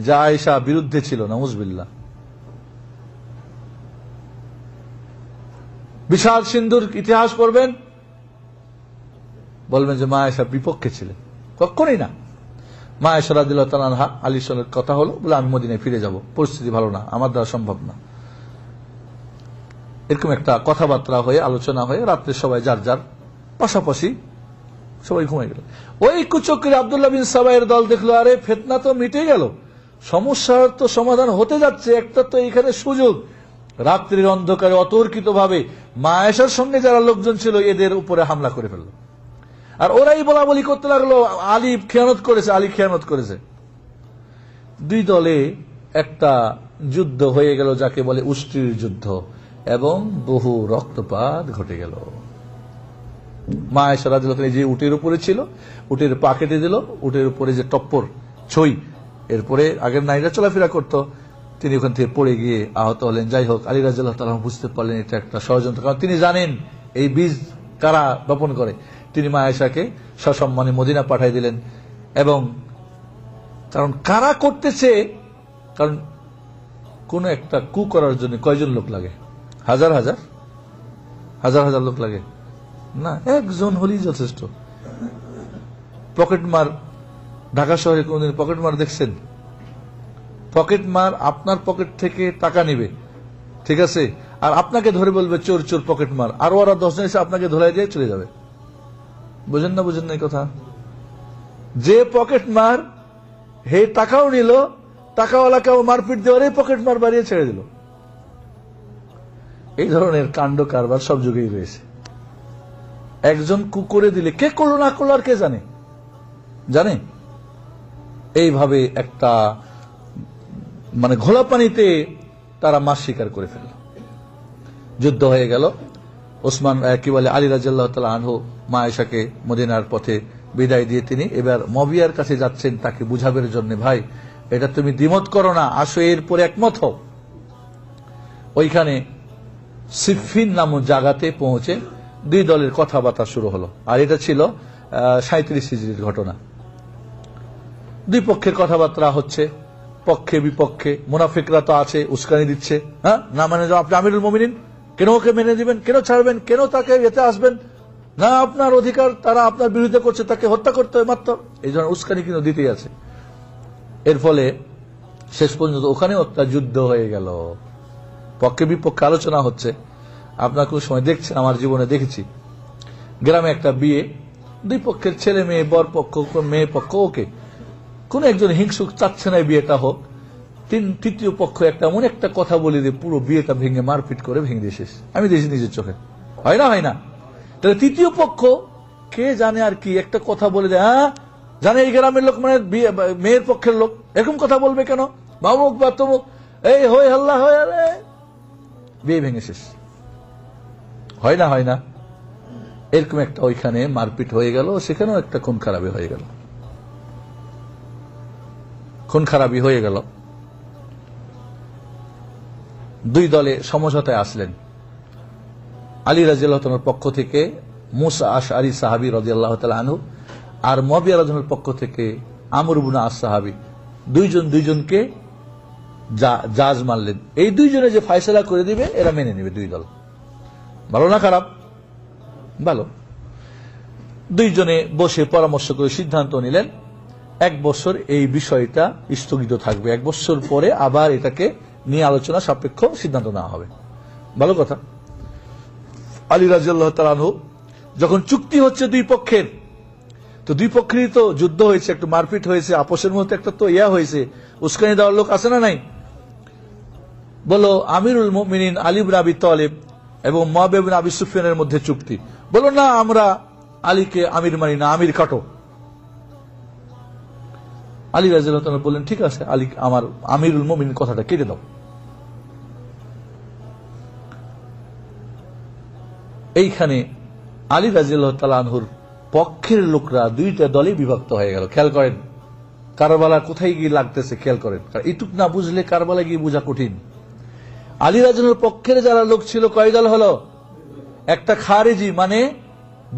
যা আয়েশা বিরুদ্ধে ছিল, নাউজুবিল্লাহ। বিশাল সিন্ধুর ইতিহাস পড়বেন, বলবেন যে মা আয়েশার বিপক্ষে ছিলেন, কখনোই না। মা আয়েশা রাদিয়াল্লাহু তাআলা আনহা আলীর সঙ্গে কথা হলো, বলে আমি মদিনায় ফিরে যাব, পরিস্থিতি ভালো না, আমার দ্বারা সম্ভব না। এরকম একটা কথাবার্তা হয়ে আলোচনা হয়ে রাত্রে সবাই যার যার পাশাপাশি সবাই ঘুমিয়ে গেল। ওই কুচক্রী আব্দুল্লাহ বিন সাবাইয়ের দল দেখলো, আরে ফিতনা তো মিটে গেল, সমস্যার তো সমাধান হতে যাচ্ছে, একটা তো এখানে সুযোগ। রাত্রির অন্ধকারে অতর্কিত ভাবে মা আয়েশার সঙ্গে যারা লোকজন ছিল এদের উপরে হামলা করে ফেললো। আর ওরাই বলা বলি করতে লাগলো আলী খেয়ানত করেছে, আলী খেয়ানত করেছে। দুই দলে একটা যুদ্ধ হয়ে গেল, যাকে বলে উষ্ট্রির যুদ্ধ, এবং বহু রক্তপাত ঘটে গেল। মা আয়েশা রাদিয়াল্লাহু তাআলা যে উটের উপরে ছিল, উটের পা কেটে দিল, উটের উপরে যে টপ্পর ছই, এরপরে আগের নারীরা চলাফেরা করত, তিনি ওখান থেকে পড়ে গিয়ে আহত হলেন। যাই হোক, আলী রাদিয়াল্লাহু তাআলা বুঝতে পারলেন এটা একটা ষড়যন্ত্র, কারণ তিনি জানেন এই বীজ কারা বপন করে। তিনি মা আয়েশাকে সসম্মানে মদিনা পাঠিয়ে দিলেন। এবং কারণ কারা করতেছে, কারণ কোন একটা কু করার জন্য কয়জন লোক লাগে? হাজার হাজার হাজার হাজার লোক লাগে না, একজন হলেই যথেষ্ট। পকেটমার, ঢাকা শহরে কোনদিন পকেটমার দেখছেন? পকেটমার আপনার পকেট থেকে টাকা নিবে, ঠিক আছে, আর আপনাকে ধরে বলবে চোর চোর পকেটমার, আর ওরা 10 জন এসে আপনাকে ধরাই দিয়ে চলে যাবে। বুঝেন না, বুঝেন না এই কথা? যে পকেটমার হে টাকাও নিল, টাকাওয়ালাকেও মারপিট দেওয়ার পকেটমার বাড়িয়ে ছেড়ে দিল। এই ধরনের কাণ্ড কারবার সব যুগেই রয়েছে। একজন কুকুরে দিলে কে করলো না করলো আর কে জানে, জানে? এইভাবে একটা মানে ঘোলা পানিতে তারা মাছ শিকার করে ফেলল। যুদ্ধ হয়ে গেল। ওসমান কি বলে আলী রাদিয়াল্লাহু তাআলা আনহু মা আয়েশাকে মদিনার পথে বিদায় দিয়ে তিনি এবার মুয়াবিয়ার কাছে যাচ্ছেন তাকে বুঝাবের জন্য, ভাই এটা তুমি দ্বিমত করো না, আসো এরপরে একমত হও। ওইখানে সিফিন নামক জায়গাতে পৌঁছে দুই দলের কথাবার্তা শুরু হলো। আর এটা ছিল 37 হিজরির ঘটনা। দুই পক্ষের কথাবার্তা হচ্ছে, পক্ষে বিপক্ষে। মুনাফিকরা তো আছে, উস্কানি দিচ্ছে, হ্যাঁ না মানে আপনি আমিরুল মুমিনিন, কেন ওকে মেনে দিবেন, কেন ছাড়বেন, কেন তাকে এতে আসবেন না, আপনার অধিকার, তারা আপনার বিরুদ্ধে করছে, তাকে হত্যা করতে হয় মাত্র। এই ধরনের উস্কানি কিন্তু দিতেই আছে। এর ফলে শেষ পর্যন্ত ওখানেও একটা যুদ্ধ হয়ে গেল, পক্ষে বিপক্ষে আলোচনা হচ্ছে। আপনার কোন সময় দেখছেন, আমার জীবনে দেখেছি, গ্রামে একটা বিয়ে, দুই পক্ষের ছেলে মেয়ে, বর পক্ষ মেয়ে পক্ষ, ওকে কোন একজন হিংসুক চাচ্ছে না বিয়েটা হোক, তৃতীয় পক্ষ একটা এমন একটা কথা বলে দিয়ে পুরো বিয়েটা ভেঙে মারপিট করে ভেঙে দিয়ে শেষ। আমি দেখি নিজের চোখে, হয় না হয় না? তাহলে তৃতীয় পক্ষ কে জানে আর কি একটা কথা বলে দেয়, হ্যাঁ জানে এই গ্রামের লোক মানে মেয়ের পক্ষের লোক, এরকম কথা বলবে কেন, বামুক বা তমুক, এই হয়ে হাল্লা হয়ে বিয়ে ভেঙে শেষ। হয় না হয় না? এরকম একটা ওইখানে মারপিট হয়ে গেল, সেখানেও একটা খুন খারাপি হয়ে গেল, খুন খারাপি হয়ে গেল। দুই দলে সমঝোতায় আসলেন। আলী রাদিয়াল্লাহু তাআলার পক্ষ থেকে মুসা আশআরী সাহাবী রাদিয়াল্লাহু তাআলা আনহু, আর মুয়াবিয়া রাদিয়াল্লাহু তাআলার পক্ষ থেকে আমর ইবনে আস সাহাবী, দুইজন দুইজনকে জাজ মানলেন। এই দুইজনে যে ফয়সালা করে দিবে এরা মেনে নেবে। দুই দল ভালো না খারাপ? ভালো। দুইজনে বসে পরামর্শ করে সিদ্ধান্ত নিলেন 1 বছর এই বিষয়টা স্থগিত থাকবে, 1 বছর পরে আবার এটাকে নিয়ে আলোচনা সাপেক্ষ সিদ্ধান্ত নেওয়া হবে। ভালো কথা। আলী রাদিয়াল্লাহু তাআলা আনহু যখন চুক্তি হচ্ছে দুই পক্ষের, তো দুই পক্ষেরই তো যুদ্ধ হয়েছে, একটু মারপিট হয়েছে, আপোষের মধ্যে একটা তো হয়েছে, উস্কানি দেওয়ার লোক আছে না নাই? বলো আমিরুল মুমিনিন আলী ইবনে আবি তালিব এবং মুয়াবিয়া ইবনে আবি সুফিয়ানের মধ্যে চুক্তি। বলো না আমরা আলীকে আমির মানি না, আমির কাটো। আলী রাদিয়াল্লাহু তাআলা বললেন ঠিক আছে, আলী আমার আমিরুল মুমিনিন কথাটা কেটে দাও। এইখানে আলী রাদিয়াল্লাহু তাআলা আনহুর পক্ষের লোকরা দুইটা দলে বিভক্ত হয়ে গেল। খেয়াল করেন কারবালা কোথায় গিয়ে লাগতেছে, খেয়াল করেন, এইটুক না বুঝলে কারবালা গিয়ে বোঝা কঠিন। আলী রাদিয়াল্লাহু পক্ষের যারা লোক ছিল কয় দল হলো? একটা খারিজি মানে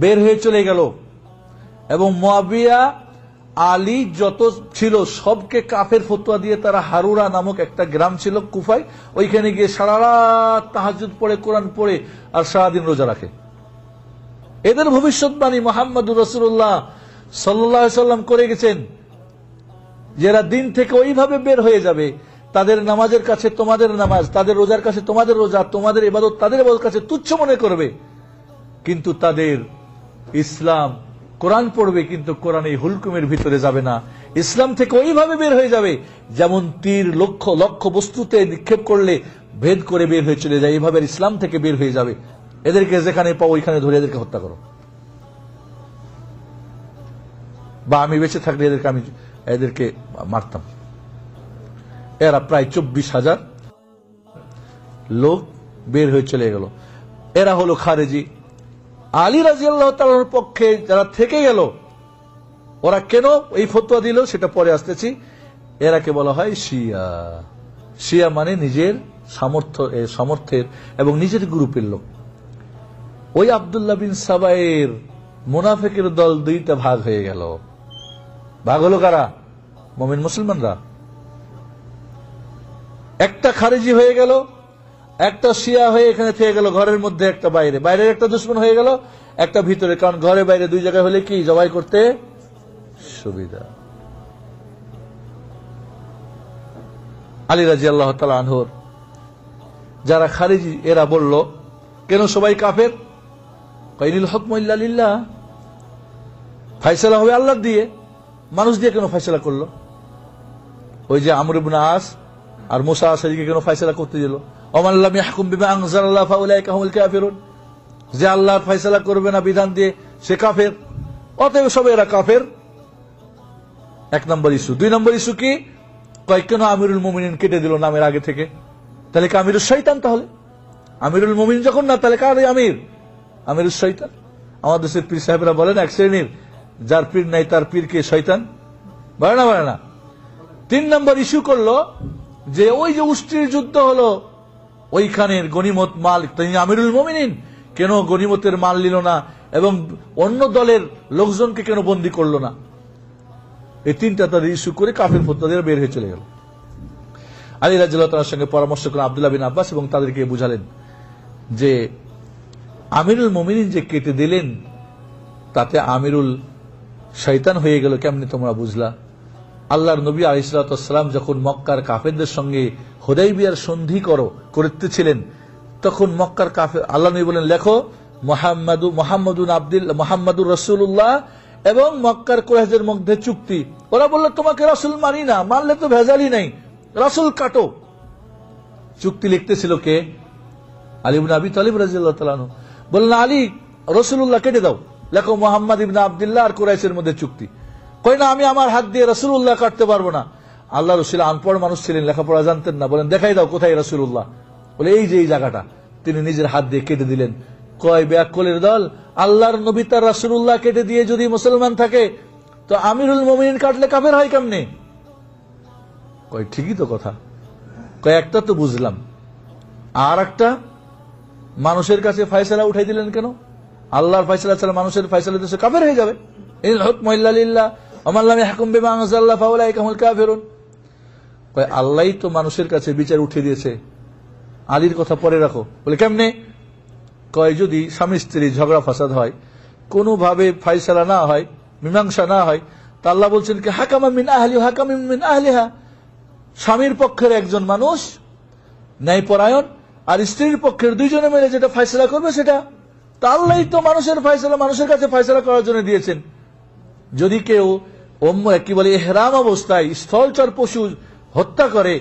বের হয়ে চলে গেল, এবং মুয়াবিয়া আলী যত ছিল সবকে কাফের ফতোয়া দিয়ে তারা হারুরা নামক একটা গ্রাম ছিল কুফায়, ওইখানে গিয়ে সারা রাত তাহাজ্জুদ পড়ে, কোরআন পড়ে আর সারাদিন রোজা রাখে। এদের ভবিষ্যৎবাণী মুহাম্মদুর রাসূলুল্লাহ সাল্লাল্লাহু আলাইহি সাল্লাম করে গেছেন, যারা দিন থেকে ওইভাবে বের হয়ে যাবে, তাদের নামাজের কাছে তোমাদের নামাজ, তাদের রোজার কাছে তোমাদের রোজা, তোমাদের ইবাদত তাদের ইবাদতের কাছে তুচ্ছ মনে করবে, কিন্তু তাদের ইসলাম কোরআন পড়বে কিন্তু কোরআন এই হুলকুমের ভিতরে যাবে না। ইসলাম থেকে ওইভাবে বের হয়ে যাবে যেমন তীর লক্ষ লক্ষ বস্তুতে নিক্ষেপ করলে ভেদ করে বের হয়ে চলে যায়, এইভাবে ইসলাম থেকে বের হয়ে যাবে। এদেরকে যেখানে পাও ওইখানে ধরে এদেরকে হত্যা করো, বা আমি বেঁচে থাকলে এদেরকে মারতাম। এরা প্রায় 24,000 লোক বের হয়ে চলে গেল। এরা হলো খারেজি। আলী রাদিয়াল্লাহু তাআলার পক্ষে যারা থেকে গেল, ওরা কেন এই ফতোয়া দিল সেটা পরে আসতেছি। এরাকে বলা হয় শিয়া। শিয়া মানে নিজের সামর্থ্যের এবং নিজের গ্রুপের লোক। ওই আব্দুল্লাহ বিন সাবায়ের মুনাফিকের দল দুইটা ভাগ হয়ে গেল। ভাগ হলো কারা? মুমিন মুসলমানরা। একটা খারেজি হয়ে গেল, একটা শিয়া হয়ে এখানে থেকে গেল, ঘরের মধ্যে একটা বাইরে, বাইরের একটা দুশমন হয়ে গেল, একটা ভিতরে। কারণ ঘরে বাইরে দুই জায়গায় হলে কি জবাই করতে সুবিধা। আলী রাদিয়াল্লাহু তাআলা আনহুর যারা খারিজি এরা বলল, কেন সবাই কাফের? কাইনিল হুকমু ইল্লা লিল্লাহ, ফয়সালা হবে আল্লাহ দিয়ে, মানুষ দিয়ে কেন ফয়সালা করলো? ওই যে আমর ইবনে আস আর মুসা আশারিকে কেন ফয়সালা করতে দিল? ওমান লাম ইয়াহকুম বিমা আনজালাল্লাহু ফাউলাইকা হুমুল কাফিরুন, যে আল্লাহর ফয়সালা করবে না বিধান দিয়ে সে কাফের, অতএব সবাই এরা কাফের। এক নম্বর ইস্যু। দুই নম্বর ইস্যু কি? কয় কেন আমিরুল মুমিনিন কেটে দিল নামের আগে থেকে? তাহলে কি আমিরুল শয়তান? তাহলে আমিরুল মুমিনিন যখন না, তাহলে কার আমির? আমিরুল শয়তান। আমাদের দেশের পীর সাহেবরা বলেন এক শ্রেণীর, যার পীর নাই তার পীরকে শয়তান বলে না, বলে না। তিন নম্বর ইস্যু করলো যে ওই যে উষ্ট্রির যুদ্ধ হলো, ওইখানের গনিমত মাল তিনি আমিরুল মুমিনিন, কেন গনিমতের মাল নিল না এবং অন্য দলের লোকজনকে কেন বন্দী করলো না? এই তিনটা তাদের ইস্যু করে কাফের ফতোয়া দিয়ে বের হয়ে চলে গেল। আলী রাদিয়াল্লাহু তাআলার সঙ্গে পরামর্শ করেন আব্দুল্লাহ বিন আব্বাস এবং তাদেরকে বুঝালেন যে আমিরুল মুমিনিন যে কেটে দিলেন তাতে আমিরুল শয়তান হয়ে গেল কেমনে তোমরা বুঝলা? আল্লাহর নবী আলাইহিস সালাতু ওয়াস সালাম যখন মক্কার কাফেরদের সঙ্গে হুদাইবিয়ার সন্ধি করতেছিলেন, তখন মক্কার কাফের আল্লাহ নবী বলেন, লেখো মুহাম্মাদুর রাসূলুল্লাহ এবং মক্কার কুরাইশদের মধ্যে চুক্তি। ওরা বলল তোমাকে রাসূল মানি না, মানলে তো ভেজালই নাই, রাসূল কাটো। চুক্তি লিখতেছিল কে? আলী ইবনে আবি তালিব রাদিয়াল্লাহু তাআলা আনহু। বললেন আলী, রাসূলুল্লাহ কেটে দাও, লেখো মুহাম্মদ ইবনে আব্দুল্লাহ আর কুরাইশের মধ্যে চুক্তি। কই না, আমি আমার হাত দিয়ে রাসূলুল্লাহ কাটতে পারবো না। আল্লাহ রাসূল আনপড় মানুষ ছিলেন, লেখাপড়া জানতেন না। বলেন দেখাই দাও কোথায় রাসূলুল্লাহ। বলে এই যে এই জায়গাটা। তিনি নিজের হাত দিয়ে কেটে দিলেন। কয় বেয়াক্কলের দল, আল্লাহর নবী তার রাসূলুল্লাহ কেটে দিয়ে যদি মুসলমান থাকে তো আমিরুল মুমিনিন কাটলে কাফের হয় কেমনে? কয় ঠিকই তো কথা। কয় একটা তো বুঝলাম, আর একটা মানুষের কাছে ফয়সালা উঠাই দিলেন কেন? আল্লাহর ফয়সালা ছাড়া মানুষের ফয়সালা তো কাফের হয়ে যাবে। ইল হুকমু ইল্লা লিল্লাহ ওয়া মান লাম ইয়াহকুম বিমা আনজালাল্লাহু ফাউলাইকা হুমুল কাফিরুন। কয় আল্লাহই তো মানুষের কাছে বিচার উঠিয়ে দিয়েছে, আলীর কথা পরে রাখো। বলে কেমনে? কয় যদি স্বামী স্ত্রী ঝগড়া ফাসাদ হয়, কোনোভাবে ফয়সালা না হয়, মীমাংসা না হয়, তা আল্লাহ বলছেন কি হাকামা মিন আহলি ওয়া হাকামিন মিন আহলিহা, স্বামীর পক্ষের একজন মানুষ ন্যায়পরায়ণ আর স্ত্রীর পক্ষের দুইজনে মিলে যেটা ফয়সালা করবে সেটা। তা আল্লাহই তো মানুষের ফয়সালা মানুষের কাছে ফয়সালা করার জন্য দিয়েছেন। যদি কেউ কি বলে ইহরাম অবস্থায় স্থলচর পশু হত্যা করে,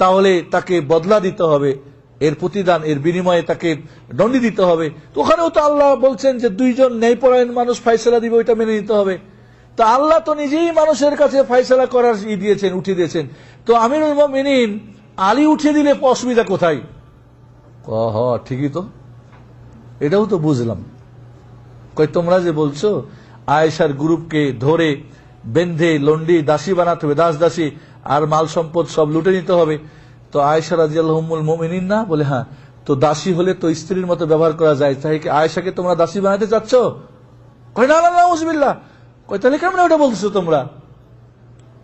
তাহলে তাকে বদলা দিতে হবে, এর প্রতিদান এর বিনিময়ে তাকে দণ্ডি দিতে হবে। তো ওখানেও তো আল্লাহ বলছেন যে দুইজন ন্যায়পরায়ণ মানুষ ফয়সালা দিবে, ওইটা মেনে নিতে হবে। তো আল্লাহ তো নিজেই মানুষের কাছে ফয়সালা করার দিয়েছেন, উঠিয়ে দিয়েছেন। তো আমিরুল মুমিনিন আলী উঠিয়ে দিলে অসুবিধা কোথায়? ঠিকই তো, এটাও তো বুঝলাম। কই তোমরা যে বলছো আয়েশার গ্রুপকে ধরে বেঁধে লন্ডি দাসী বানাতে হবে, দাস দাসী, আর মাল সম্পদ সব লুটে নিতে হবে, তো আয়েশা রাদিয়াল্লাহু উম্মুল মুমিনিন না? বলে হ্যাঁ। তো দাসী হলে তো স্ত্রীর মতো ব্যবহার করা যায়, তাই কি আয়েশাকে তোমরা দাসী বানাতে চাচ্ছ? কই না, নাউযুবিল্লাহ। কই তাহলে কেমন ওটা বলছো তোমরা?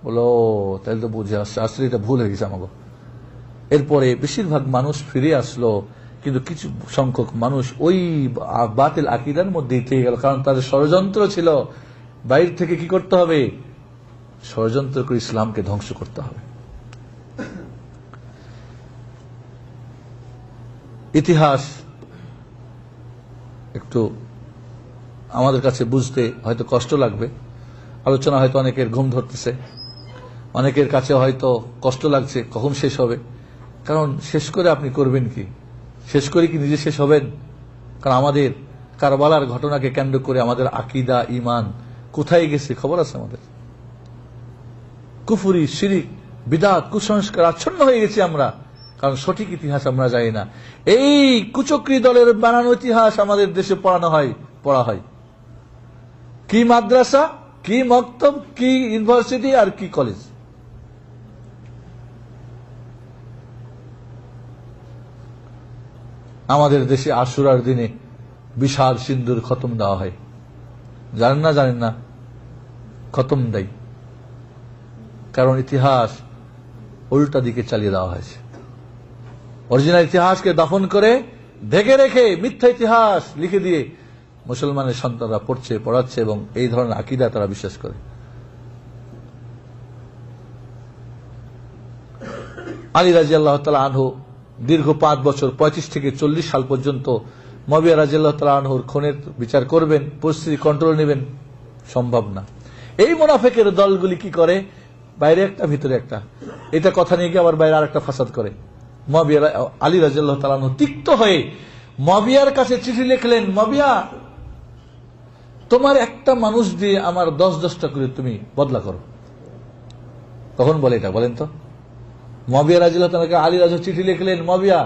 বলো তাহলে তো বুঝে আসছে, আসলে এটা ভুল হয়ে গেছে আমাকে। এরপরে বেশিরভাগ মানুষ ফিরে আসলো কিন্তু কিছু সংখ্যক মানুষ ওই বাতিল আকীদার মধ্যেই থেকে গেল, কারণ তাদের ষড়যন্ত্র ছিল বাইরে থেকে কি করতে হবে, ষড়যন্ত্র করে ইসলামকে ধ্বংস করতে হবে। ইতিহাস একটু আমাদের কাছে বুঝতে হয়তো কষ্ট লাগবে, আলোচনা হয়তো অনেকের ঘুম ধরতেছে, অনেকের কাছে হয়তো কষ্ট লাগছে কখন শেষ হবে। কারণ শেষ করে আপনি করবেন কি, শেষ করে কি নিজে শেষ হবেন? কারণ আমাদের কারবালার ঘটনাকে কেন্দ্র করে আমাদের আকীদা ঈমান কোথায় গেছে খবর আছে আমাদের। কুফরি, শিরিক, বিদআত, কুসংস্কার আচ্ছন্ন হয়ে গেছি আমরা, কারণ সঠিক ইতিহাস আমরা জানি না। এই কুচক্রী দলের বানানো ইতিহাস আমাদের দেশে পড়া হয়। কি মাদ্রাসা, কি মক্তব, কি ইউনিভার্সিটি আর কি কলেজ। আমাদের দেশে আশুরার দিনে বিশাল সিন্দুর খতম দেওয়া হয়, জানেন না খতম দেয়, কারণ ইতিহাস উল্টা দিকে চালিয়ে দেওয়া হয়েছে। অরিজিনাল ইতিহাসকে দাফন করে ঢেকে রেখে মিথ্যা ইতিহাস লিখে দিয়ে মুসলমানের সন্তানরা পড়াচ্ছে এবং এই ধরনের আকীদা তারা বিশ্বাস করে। আলী রাদিয়াল্লাহু তাআলা আনহু দীর্ঘ 5 বছর 35 থেকে 40 সাল পর্যন্ত মুআবিয়া রাদিয়াল্লাহু তাআলা আনহুর খুনের বিচার করবেন, পরিস্থিতি কন্ট্রোল নেবেন, সম্ভব না। এই মুনাফিকের দলগুলি কি করে, বাইরে একটা ভিতরে একটা, এটা কথা নিয়ে গিয়ে আবার বাইরে আরেকটা ফাসাদ করে। মুআবিয়া আলী রাদিয়াল্লাহু তাআলা আনহু তিক্ত হয়ে মুআবিয়ার কাছে চিঠি লিখলেন, মুআবিয়া তোমার একটা মানুষ দিয়ে আমার 10-10টা করে তুমি বদলা করো। কখন বলে এটা বলেন তো? মুআবিয়া রাদিয়াল্লাহু তাআলা আলী রাদিয়াল্লাহু চিঠি লিখলেন, মুআবিয়া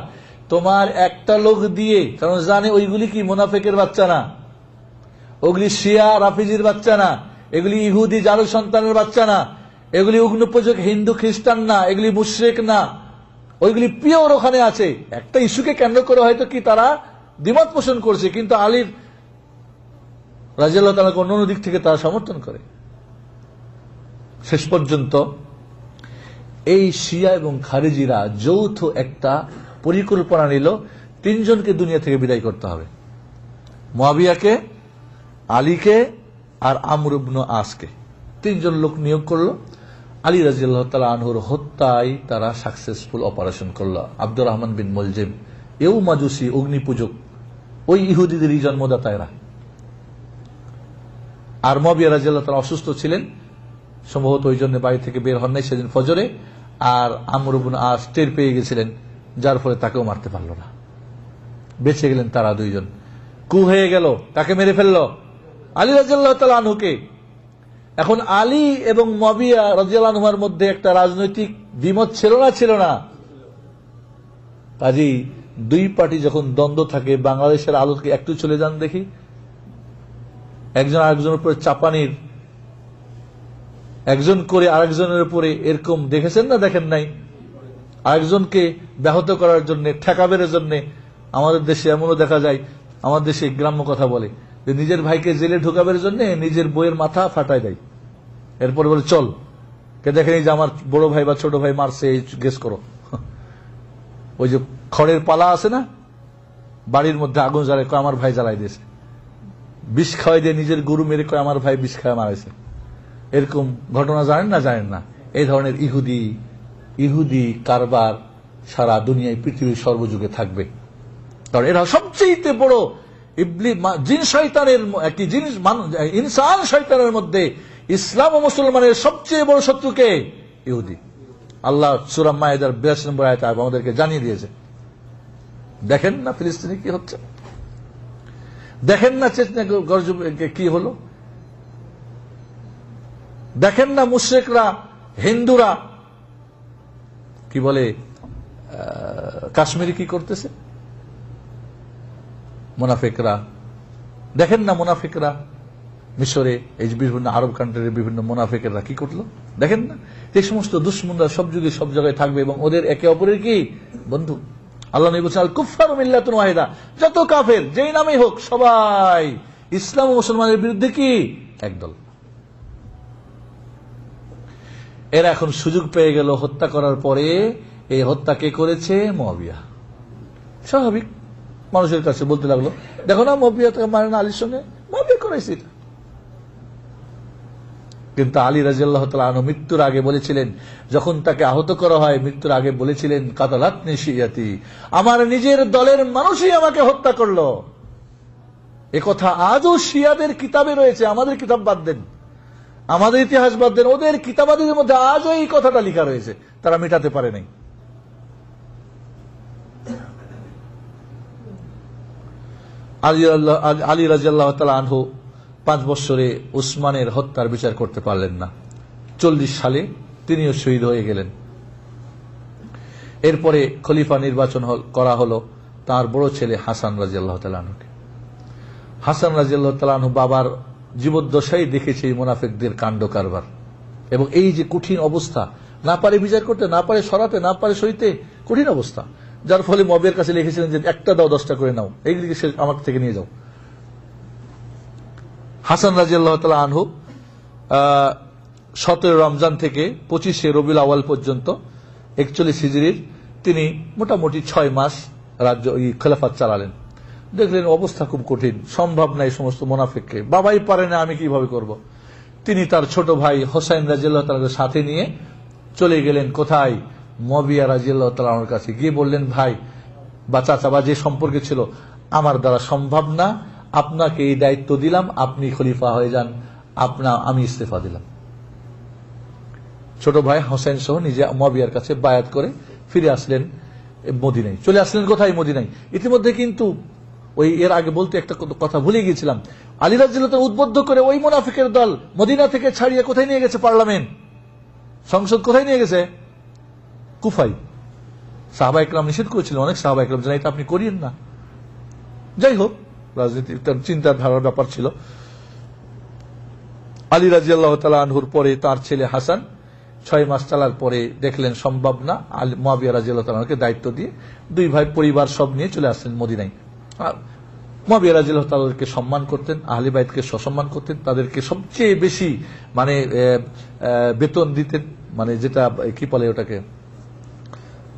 তোমার একটা লোক দিয়ে, কারণ জানে ওইগুলি কি মুনাফিকের বাচ্চা না, ওগুলি শিয়া রাফিজির বাচ্চা না, এগুলি ইহুদি জারু সন্তানের বাচ্চা না, এগুলি উগ্নপূজক হিন্দু খ্রিস্টান না, এগুলি মুশরিক না, ওইগুলি পিওর ওখানে আছে। একটা ইস্যুকে কেন্দ্র করে হয়তো কি তারা দ্বিমত পোষণ করছে, কিন্তু আলীর রাদিয়াল্লাহু তাআলাকে অন্য দিক থেকে তারা সমর্থন করে। শেষ পর্যন্ত এই শিয়া এবং খারিজিরা যৌথ একটা পরিকল্পনা নিল, 3 জনকে দুনিয়া থেকে বিদায় করতে হবে, মুআবিয়াকে, আলীকে আর আমর ইবনে আসকে। 3 জন লোক নিয়োগ করলো। আলী রাদিয়াল্লাহু তাআলা আনহুর হত্যায় তারা সাকসেসফুল অপারেশন করলো। আব্দুর রহমান বিন মুলজিম, এও মাজুসি, অগ্নিপূজক, ওই ইহুদিদেরই জন্মদাতা এরা। আর মুআবিয়া রাদিয়াল্লাহু তাআলা অসুস্থ ছিলেন, সম্ভবত ওই জন্য বাড়ি থেকে বের হন নাই সেদিন ফজরে। আর আমর ইবনে আস টের পেয়ে গেছিলেন, যার ফলে তাকেও মারতে পারল না, বেঁচে গেলেন তারা 2 জন। কু হয়ে গেল, তাকে মেরে ফেলল আলী রাদিয়াল্লাহু তাআলা আনহুকে। এখন আলী এবং মুআবিয়া রাদিয়াল্লাহু আনহুর মধ্যে একটা রাজনৈতিক দ্বিমত ছিল না। কাজেই 2 পার্টি যখন দ্বন্দ্ব থাকে, বাংলাদেশের আলোকে একটু চলে যান দেখি, একজন আরেকজনের উপরে চাপানির, একজন করে আরেকজনের উপরে এরকম দেখেছেন না দেখেন নাই? আরেকজনকে ব্যাহত করার জন্য, ঠেকাবের জন্য আমাদের দেশে এমনও দেখা যায়, আমাদের দেশে গ্রাম্য কথা বলে যে নিজের ভাইকে জেলে ঢোকাবের জন্য নিজের বইয়ের মাথা ফাটায় দেয়, এরপরে বলে চল কে দেখেনি যে আমার বড় ভাই বা ছোট ভাই মারছে, এই গেস করো। ওই যে খড়ের পালা আছে না, বাড়ির মধ্যে আগুন জ্বালায়, আমার ভাই জ্বালাই দিয়েছে, বিষ খাওয়াই দিয়ে নিজের গরু মেরে কয় আমার ভাই বিষ খাওয়া মারাইছে। এরকম ঘটনা জানেন না? এই ধরনের ইহুদি কারবার সারা দুনিয়ায়, পৃথিবীর সর্বযুগে থাকবে। কারণ এরা সবচেয়ে বড় জিন শয়তানের, ইনসান শয়তানের মধ্যে ইসলাম ও মুসলমানের সবচেয়ে বড় শত্রুকে ইহুদি। আল্লাহ সূরা মায়েদার 82 নম্বর আয়াতে আমাদেরকে জানিয়ে দিয়েছে। দেখেন না ফিলিস্তিনে কি হচ্ছে, দেখেন না চেতনা কি হলো, দেখেন না মুশরিকরা, হিন্দুরা কি বলে কাশ্মীরে কি করতেছে, মুনাফিকরা দেখেন না, মুনাফিকরা মিশরে, এই বিভিন্ন আরব কান্ট্রির বিভিন্ন মুনাফিকরা কি করলো দেখেন না। এই সমস্ত দুশ্মনরা সব যুগে সব জায়গায় থাকবে এবং ওদের একে অপরের কি বন্ধু। আল্লাহ নবী বলেছেন, আল কুফফারু মিল্লাতুন ওয়াহিদা, যত কাফের যেই নামেই হোক সবাই ইসলাম ও মুসলমানের বিরুদ্ধে কি একদল। এরা এখন সুযোগ পেয়ে গেল হত্যা করার পরে। এই হত্যা কে করেছে? মুআবিয়া। স্বাভাবিক, মানুষের কাছে বলতে লাগলো, দেখো না মুয়াবিয়া তাকে মারে না আলীর সঙ্গে, মুয়াবিয়া করাইছে এটা। কিন্তু আলী রাদিয়াল্লাহু তাআলা আনহু মৃত্যুর আগে বলেছিলেন, যখন তাকে আহত করা হয় মৃত্যুর আগে বলেছিলেন, কাতালাতনি শিয়াতি, আমার নিজের দলের মানুষই আমাকে হত্যা করলো। একথা আজও শিয়াদের কিতাবে রয়েছে, আমাদের কিতাব বাদ দেন, আমাদের ইতিহাস বাদ দেন, ওদের কিতাবাদের মধ্যে আজও এই কথাটা লেখা রয়েছে, তারা মেটাতে পারে নাই। আলী রাদিয়াল্লাহু তাআলা আনহু 5 বছরে উসমানের হত্যার বিচার করতে পারলেন না। 40 সালে তিনিও শহীদ হয়ে গেলেন। এরপরে খলিফা নির্বাচন করা হলো তার বড় ছেলে হাসান রাদিয়াল্লাহু তাআলা আনহুকে। হাসান রাদিয়াল্লাহু তাআলা আনহু বাবার জীবদ্দশায় দেখেছে এই মুনাফিকদের কাণ্ড কারবার, এবং এই যে কঠিন অবস্থা, না পারে বিচার করতে, না পারে সরাতে, না পারে সইতে, কঠিন অবস্থা, যার ফলে মুয়াবিয়ার কাছে লিখেছিলেন যে একটা দাও 10টা করে নাও, এইগুলিকে সে আমার থেকে নিয়ে যাও। হাসান রাদিয়াল্লাহু তাআলা আনহু 17 রমজান থেকে 25 রবিউল আউয়াল পর্যন্ত 41 হিজরির তিনি মোটামুটি 6 মাস রাজ্য খেলাফত চালালেন। দেখলেন অবস্থা খুব কঠিন, সম্ভব নাই সমস্ত মুনাফিককে, বাবাই পারে না, আমি কিভাবে করব। তিনি তার ছোট ভাই হোসাইন রাদিয়াল্লাহু তাআলাকে সাথে নিয়ে চলে গেলেন কোথায়, মুয়াবিয়া রাদিয়াল্লাহু তাআলার কাছে গিয়ে বললেন, ভাই বা চাচা বা যে সম্পর্কে ছিল, আমার দ্বারা সম্ভব না, আপনাকে এই দায়িত্ব দিলাম, আপনি খলিফা হয়ে যান, আমি ইস্তেফা দিলাম। ছোট ভাই হোসেন সহ নিজে মুয়াবিয়ার কাছে বায়াত করে ফিরে আসলেন মদিনায়। চলে আসলেন কোথায়, মদিনায়। ইতিমধ্যে কিন্তু ওই এর আগে বলতে একটা কথা ভুলে গিয়েছিলাম, আলী রাদিয়াল্লাহু তাআলা উদ্বুদ্ধ করে ওই মুনাফিকের দল মদিনা থেকে ছাড়িয়ে কোথায় নিয়ে গেছে, পার্লামেন্ট সংসদ কোথায় নিয়ে গেছে, কুফায়। সাহাবা ইকরাম নিষেধ করেছিলেন, অনেক সাহাবা ইকরাম জানেন এটা আপনি করিয়েন না। যাই হোক, রাজনীতি চিন্তাধারার ব্যাপার ছিল। আলী রাদিয়াল্লাহু তাআলা আনহুর পরে তার ছেলে হাসান 6 মাস চালার পরে দেখলেন সম্ভব না, মুয়াবিয়া রাদিয়াল্লাহু তাআলা আনহুকে দায়িত্ব দিয়ে 2 ভাই পরিবার সব নিয়ে চলে আসলেন মদিনায়। মুয়াবিয়া রাদিয়াল্লাহু তাআলাকে সম্মান করতেন, আহলে বাইতকে সসম্মান করতেন, তাদেরকে সবচেয়ে বেশি মানে বেতন দিতেন, মানে যেটা কি বলে ওটাকে,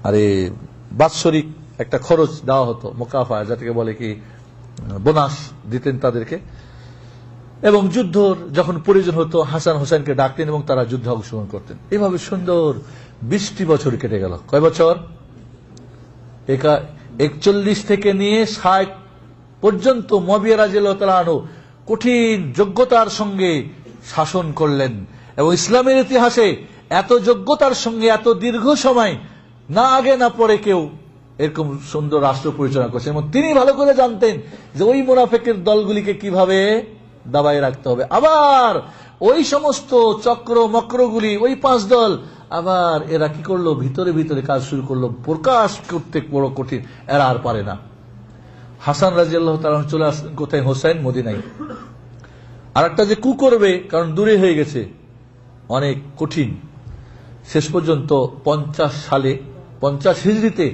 আরে বাৎসরিক একটা খরচ দেওয়া হতো, মুকাফা যেটাকে বলে কি, বোনাস দিতেন তাদেরকে। এবং যুদ্ধ যখন প্রয়োজন হতো হাসান হোসেনকে ডাকতেন এবং তারা যুদ্ধে অংশগ্রহণ করতেন। এভাবে সুন্দর 20টি বছর কেটে গেল। কয় বছর? 41 থেকে নিয়ে 60 পর্যন্ত মুয়াবিয়া রাদিয়াল্লাহু তাআলা আনহু কঠিন যোগ্যতার সঙ্গে শাসন করলেন, এবং ইসলামের ইতিহাসে এত যোগ্যতার সঙ্গে এত দীর্ঘ সময় না আগে না পরে কেউ এরকম সুন্দর রাষ্ট্র পরিচালনা করছেন। এবং তিনি ভালো করে জানতেন যে ওই মুনাফিকের দলগুলিকে কিভাবে দাবায় রাখতে হবে। আবার ওই সমস্ত চক্র মক্রগুলি, ওই 5 দল, আবার এরা কি করলো, ভিতরে ভিতরে কাজ শুরু করলো, প্রকাশ করতে বড় কঠিন, এরা আর পারে না। হাসান রাদিয়াল্লাহু তাআলা চলে আসলেন কোথায়, হোসাইন, মদিনায়। আর একটা যে কু করবে, কারণ দূরে হয়ে গেছে, অনেক কঠিন। শেষ পর্যন্ত 50 সালে 50 হিজরিতে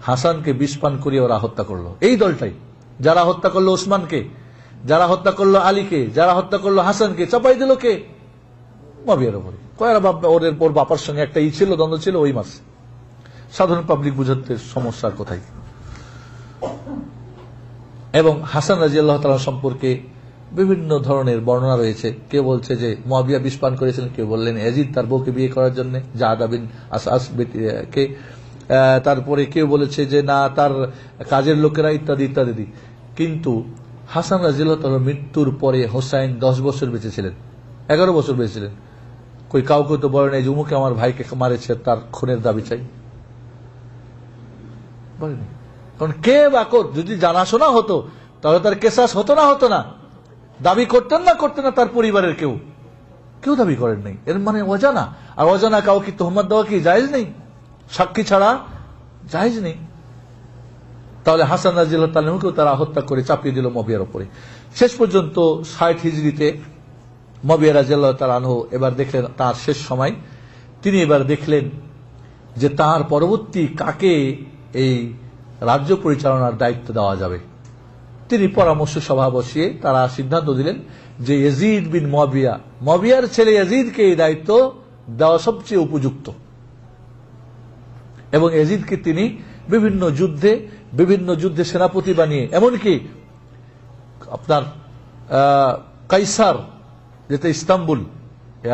হাসানকে বিষ পান করিয়ে ওরা হত্যা করলো। এই দলটাই যারা হত্যা করলো ওসমানকে, যারা হত্যা করলো আলীকে, যারা হত্যা করলো হাসানকে, চাপাই দিল কে, মুয়াবিয়ার উপরে। কয়েরা ওর বাপার সঙ্গে একটা ছিল, দ্বন্দ্ব ছিল ওই মাসে। সাধারণ পাবলিক বুঝতে সমস্যার কোথায়। এবং হাসান রাদিয়াল্লাহু তাআলা সম্পর্কে বিভিন্ন ধরনের বর্ণনা রয়েছে। কেউ বলছে যে মুয়াবিয়া বিষ পান করেছিলেন, কেউ বললেন ইয়াজিদ তার বউকে বিয়ে করার জন্য, জাদা বিন আসআস কে, তারপরে কেউ বলেছে যে না তার কাজের লোকেরা, ইত্যাদি ইত্যাদি। কিন্তু হাসান রাদিয়াল্লাহু তাআলা মৃত্যুর পরে হোসাইন 10 বছর বেঁচেছিলেন, 11 বছর বেঁচেছিলেন। কই কাউকে তো বলে নাই যে উমুকে আমার ভাইকে মারেছে, তার খুনের দাবি চাই, বলেনি। কারণ কে বাকর, যদি জানাশোনা হতো তাহলে তার কেসাস হতো না, দাবি করতেন না তার পরিবারের কেউ দাবি করেন নাই। এর মানে অজানা, আর অজানা কাউকে তোহমত দেওয়া কি জায়েজ নেই, সাক্ষী ছাড়া জায়েজ নেই। তাহলে হাসান রাদিয়াল্লাহু তাআলাকে তারা হত্যা করে চাপিয়ে দিল মুয়াবিয়ার উপরে। শেষ পর্যন্ত 60 হিজরিতে মুয়াবিয়া রাদিয়াল্লাহু তাআলা আনহু এবার দেখলেন তার শেষ সময়, তিনি এবার দেখলেন যে তার পরবর্তী কাকে এই রাজ্য পরিচালনার দায়িত্ব দেওয়া যাবে। তিনি পরামর্শ সভা বসিয়ে তারা সিদ্ধান্ত দিলেন যে ইয়াজিদ বিন মুয়াবিয়ার ছেলে ইয়াজিদকে এই দায়িত্ব দেওয়া সবচেয়ে উপযুক্ত, এবং ইয়াজিদকে তিনি বিভিন্ন যুদ্ধে বিভিন্ন যুদ্ধে সেনাপতি বানিয়ে, এমনকি আপনার কাইসার, যেটা ইস্তাম্বুল,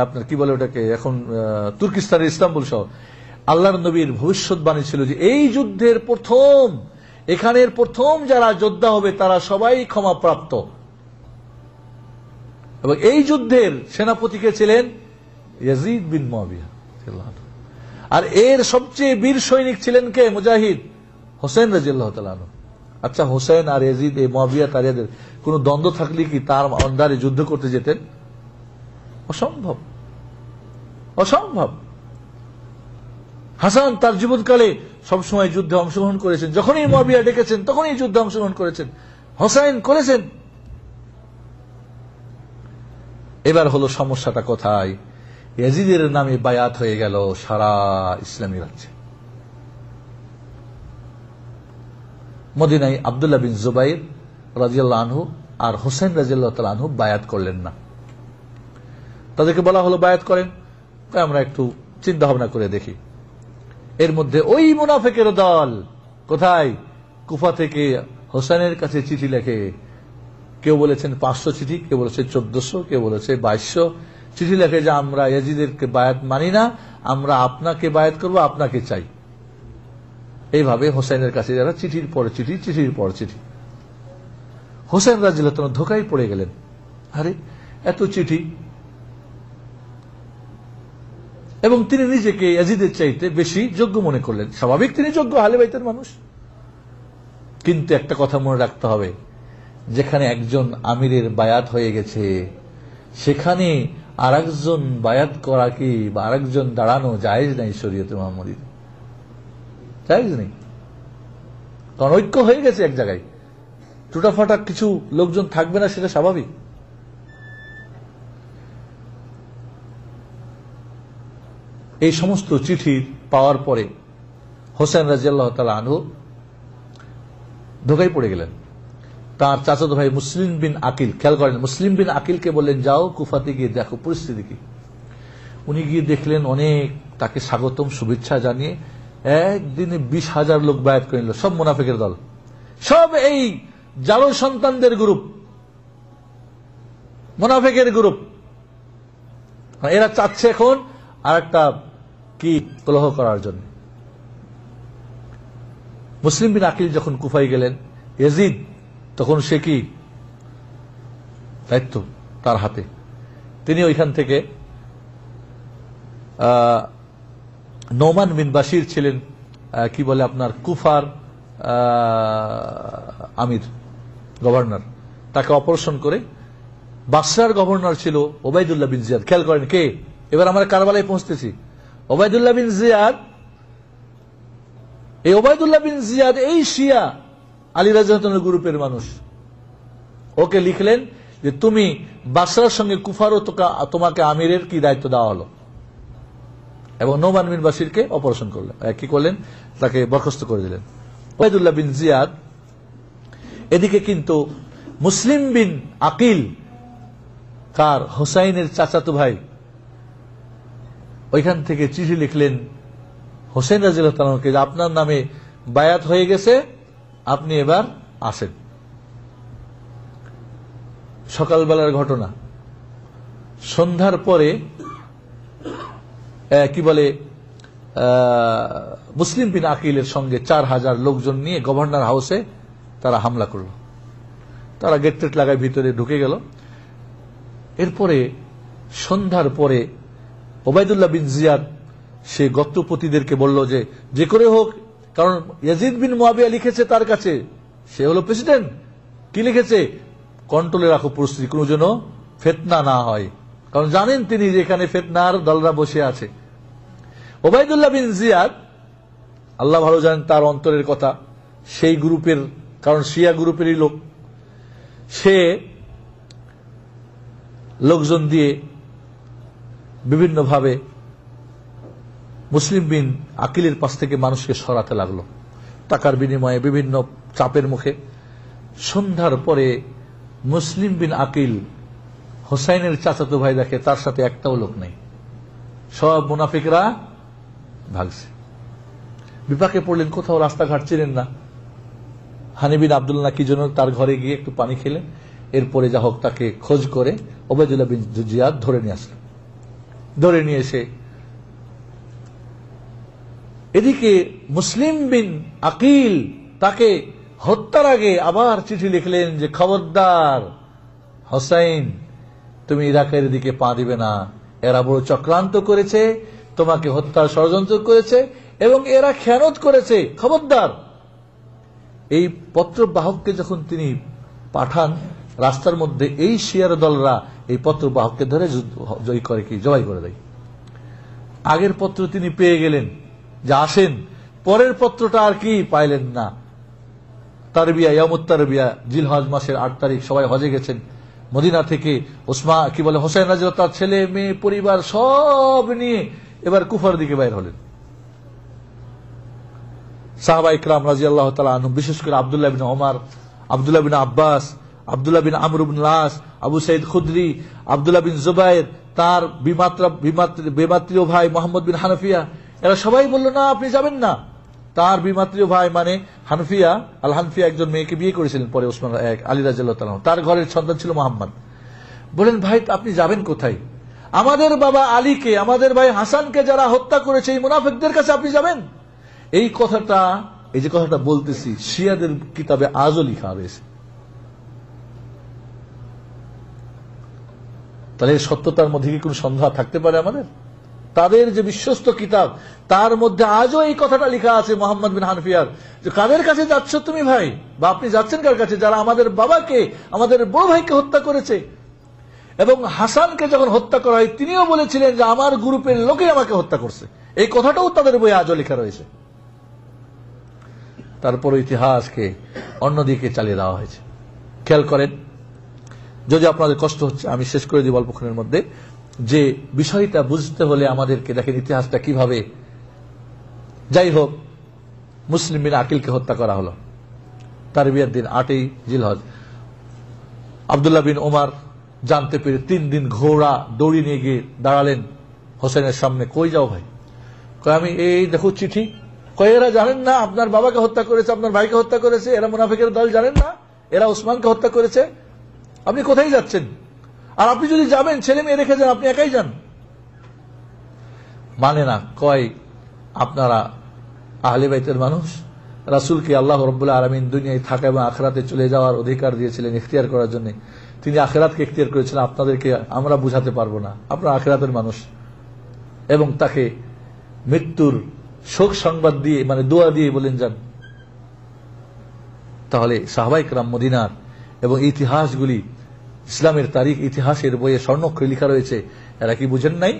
আপনার কি বলে ওটাকে এখন তুর্কিস্তানের ইস্তাম্বুল শহর, আল্লাহর নবীর ভবিষ্যৎবাণী ছিল যে এই যুদ্ধের এখানের প্রথম যারা যোদ্ধা হবে তারা সবাই ক্ষমাপ্রাপ্ত। এবং এই যুদ্ধের সেনাপতিকে ছিলেন ইয়াজিদ বিন মুআবিয়া। আর এর সবচেয়ে বীর সৈনিক ছিলেন কে? মুজাহিদ হোসেন রাদিয়াল্লাহু তাআলা আনহু। আচ্ছা, হোসেন আর ইয়াজিদ, এই মুআবিয়া তার এদের কোন দ্বন্দ্ব থাকলে কি তার আন্ডারে যুদ্ধ করতে যেতেন? অসম্ভব, অসম্ভব। হাসান তার জীবনকালে সবসময় যুদ্ধে অংশগ্রহণ করেছেন, যখনই মুআবিয়া ডেকেছেন তখনই যুদ্ধে অংশগ্রহণ করেছেন, হোসেন করেছেন। এবার হলো সমস্যাটা কোথায়? ইয়াজিদের নামে বায়াত হয়ে গেল সারা ইসলামী রাজ্যে। মদিনায় আব্দুল্লাহ বিন জুবাইর রাদিয়াল্লাহু আনহু আর হোসেন রাদিয়াল্লাহু তাআলা আনহু বায়াত করলেন না। তাদেরকে বলা হলো বায়াত করেন, আমরা একটু চিন্তা ভাবনা করে দেখি। এর মধ্যে ওই মুনাফিকের দল কোথায়? কুফা থেকে হোসেনের কাছে চিঠি লেখে। কেউ বলেছেন 500 চিঠি, কেউ বলেছে 1400, কেউ বলেছে 2200 চিঠি লেখে যে আমরা ইয়াজিদেরকে বায়াত মানি না, আমরা আপনাকে বায়াত করব, আপনাকে চাই। এইভাবে হোসেনের কাছে যারা চিঠির পর চিঠি, চিঠির পর চিঠি। হোসেন রাদিয়াল্লাহু তাআলা ধোঁকায় পড়ে গেলেন। আরে এত চিঠি, এবং তিনি নিজেকে ইয়াজিদের চাইতে বেশি যোগ্য মনে করলেন। স্বাভাবিক, তিনি যোগ্য, আহলে বাইতের মানুষ। কিন্তু একটা কথা মনে রাখতে হবে, যেখানে একজন আমিরের বায়াত হয়ে গেছে সেখানে আরেকজন বায়াত করা কি বা আরেকজন দাঁড়ানো জায়েজ নাই শরীয়তে মুহাম্মদীতে, জায়েজ নেই। কারণ ঐক্য হয়ে গেছে এক জায়গায়, টুটাফাটা কিছু লোকজন থাকবে না, সেটা স্বাভাবিক। এই সমস্ত চিঠি পাওয়ার পরে হোসেন রাদিয়াল্লাহু তাআলা আনহু ধোঁকায় পড়ে গেলেন। তার চাচাতো ভাই মুসলিম বিন আকিল, খেয়াল করেন, মুসলিম বিন আকিলকে বললেন যাও কুফাতে গিয়ে দেখো পরিস্থিতি কি। উনি গিয়ে দেখলেন অনেক তাকে স্বাগতম শুভেচ্ছা জানিয়ে একদিনে 20,000 লোক বায়াত করে নিল, সব মুনাফিকের দল, সব এই জালো সন্তানদের গ্রুপ, মুনাফিকের গ্রুপ। এরা চাচ্ছে এখন আর একটা কি কলহ করার জন্য। মুসলিম বিন আকিল যখন কুফায় গেলেন, ইয়াজিদ তখন সে কি দায়িত্ব তার হাতে, তিনি ওইখান থেকে নোমান বিন বাশির ছিলেন কি বলে আপনার কুফার আমির, গভর্নর, তাকে অপারেশন করে বাসরার গভর্নর ছিল ওবায়দুল্লাহ বিন জিয়াদ। খেয়াল করেন কে, এবার আমরা কারবালায় পৌঁছতেছি। ওবায়দুল্লাহ বিন জিয়াদ, এই ওবায়দুল্লাহ বিন জিয়াদ এই শিয়া আলী রাদিয়াল্লাহু আনহু গ্রুপের মানুষ। ওকে লিখলেন যে তুমি বাসরার সঙ্গে কুফারও তোমাকে আমিরের কি দায়িত্ব দেওয়া হলো, এবং নোমান বিন বাশিরকে অপারেশন করলেন, কি করলেন, তাকে বরখাস্ত করে দিলেন। ওবায়দুল্লাহ বিন জিয়াদ এদিকে কিন্তু মুসলিম বিন আকিল, কার হোসাইনের চাচাতো ভাই, ওইখান থেকে চিঠি লিখলেন হোসেন রাদিয়াল্লাহু তাআলা আনহুকে, আপনার নামে বায়াত হয়ে গেছে, আপনি এবার আসেন। সকালবেলার ঘটনা, সন্ধ্যার পরে কি বলে মুসলিম বিন আকিলের সঙ্গে 4,000 লোকজন নিয়ে গভর্নর হাউসে তারা হামলা করল। তারা গেট টেট লাগায় ভিতরে ঢুকে গেল। এরপরে সন্ধ্যার পরে ওবায়দুল্লাহ বিন জিয়াদ সে গত্রপতিদেরকে বলল যে যে করে হোক, কারণ ইয়াজিদ বিন মুআবিয়া লিখেছে তার কাছে, সে হলো প্রেসিডেন্ট, কি লিখেছে, কন্ট্রোলে রাখো পরিস্থিতি, কোনো যেন ফিতনা না হয়, কারণ জানেন তিনি যে এখানে ফিতনার দলরা বসে আছে। ওবায়দুল্লাহ বিন জিয়াদ, আল্লাহ ভালো জানেন তার অন্তরের কথা, সেই গ্রুপের, কারণ শিয়া গ্রুপেরই লোক, সে লোকজন দিয়ে বিভিন্নভাবে মুসলিম বিন আকিলের পাশ থেকে মানুষকে সরাতে লাগলো, টাকার বিনিময়ে বিভিন্ন চাপের মুখে। সন্ধ্যার পরে মুসলিম বিন আকিল হোসাইনের চাচাতো ভাই দেখে তার সাথে একটাও লোক নেই, সব মুনাফিকরা ভাগছে। বিপাকে পড়লেন, কোথাও রাস্তাঘাট চিনেন না, হানি বিন আব্দুল্লাহ কি জন্য তার ঘরে গিয়ে একটু পানি খেলেন, এরপরে যা হোক তাকে খোঁজ করে ওবায়দুল্লাহ বিন জিয়াদ ধরে নিয়ে আসলেন। ধরে নিয়ে এসে এদিকে মুসলিম বিন আকিল তাকে হত্যার আগে আবার চিঠি লিখলেন যে খবরদার হোসাইন, তুমি ইরাকের দিকে পা দিবে না, এরা বড় চক্রান্ত করেছে, তোমাকে হত্যার ষড়যন্ত্র করেছে এবং এরা খেয়ানত করেছে, খবরদার। এই পত্র বাহককে যখন তিনি পাঠান রাস্তার মধ্যে, এই শিয়ার দলরা এই পত্র বাহককে ধরে জবাই করে দেয়। আগের পত্র তিনি পেয়ে গেলেন যে আসেন, পরের পত্রটা আর কি পাইলেন না। তারবিয়া, ইয়ামুত তারবিয়া, জিলহজ মাসের 8 তারিখ সবাই হজে গেছেন। মদিনা থেকে হোসেন রাদিয়াল্লাহু তার ছেলে মেয়ে পরিবার সব নিয়ে এবার কুফার দিকে বাইর হলেন। সাহাবা ইকরাম রাদিয়াল্লাহু তাআলা আনহুম, বিশেষ করে আব্দুল্লাহ বিন ওমর, আব্দুল্লাহ বিন আব্বাস, আব্দুল্লাহ বিন আমর ইবনে আস, আবু সাইদ খুদরি, আব্দুল্লাহ বিন জুবাইর, তার বিমাত্রীয় ভাই মোহাম্মদ বিন হানাফিয়া, এরা সবাই বলল না আপনি যাবেন না। তার বিমাত্রীয় ভাই মানে হানফিয়া, আল হানফিয়া একজন মেয়েকে বিয়ে করেছিলেন পরে ওসমান আলী রাদিয়াল্লাহু তাআলা, তার ঘরের সন্তান ছিল মোহাম্মদ। বলেন ভাই আপনি যাবেন কোথায়? আমাদের বাবা আলীকে, আমাদের ভাই হাসানকে যারা হত্যা করেছে এই মুনাফিকদের কাছে আপনি যাবেন? এই যে কথাটা বলতেছি শিয়াদের কিতাবে আজও লেখা রয়েছে। তাহলে সত্যতার মধ্যে কি কোন সন্দেহ থাকতে পারে আমাদের? তাদের যে বিশ্বস্ত কিতাব তার মধ্যে আজও এই কথাটা লেখা আছে মোহাম্মদ বিন হানফিয়ার, যে কাদের কাছে যাচ্ছ তুমি ভাই, বা আপনি যাচ্ছেন কার কাছে? যারা আমাদের বাবাকে, আমাদের বড় ভাইকে হত্যা করেছে। এবং হাসানকে যখন হত্যা করা হয় তিনিও বলেছিলেন যে আমার গ্রুপের লোকে আমাকে হত্যা করছে। এই কথাটাও তাদের বইয়ে আজও লেখা রয়েছে। তারপর ইতিহাসকে অন্যদিকে চালিয়ে দেওয়া হয়েছে। খেয়াল করেন, যদি আপনাদের কষ্ট হচ্ছে আমি শেষ করে দিব অল্পক্ষণের মধ্যে, যে বিষয়টা বুঝতে হলে আমাদেরকে দেখেন ইতিহাসটা কিভাবে। যাই হোক, মুসলিম বিন আকিলকে হত্যা করা হলো তারবিয়ার দিন 8ই জিলহজ। আব্দুল্লাহ বিন ওমর জানতে পেরে 3 দিন ঘোড়া দৌড়ি নিয়ে গিয়ে দাঁড়ালেন হোসেনের সামনে। কই যাও ভাই? কয় আমি এই দেখো চিঠি। কয় এরা জানেন না আপনার বাবাকে হত্যা করেছে, আপনার ভাইকে হত্যা করেছে, এরা মুনাফিকের দল, জানেন না এরা ওসমানকে হত্যা করেছে? আপনি কোথায় যাচ্ছেন? আর আপনি যদি যাবেন ছেলে মেয়ে রেখে যান, আপনি একাই যান। মানে না, কয় আপনারা আহলে বাইতের মানুষ, রাসূলকে আল্লাহ রাব্বুল আলামিন দুনিয়ায় থাকা এবং আখিরাতে চলে যাওয়ার অধিকার দিয়েছিলেন ইখতিয়ার করার জন্য। তিনি আখিরাতকে ইখতিয়ার করেছিলেন, আপনাদেরকে আমরা বুঝাতে পারবো না, আপনারা আখিরাতের মানুষ। এবং তাকে মৃত্যুর শোক সংবাদ দিয়ে মানে দোয়া দিয়ে বলেন যান। তাহলে সাহাবায়ে কেরাম মদিনার এবং ইতিহাসগুলি, ইসলামের তারিখ ইতিহাসের বইয়ে স্বর্ণাক্ষরে লেখা রয়েছে, এরা কি বুঝেন নাই?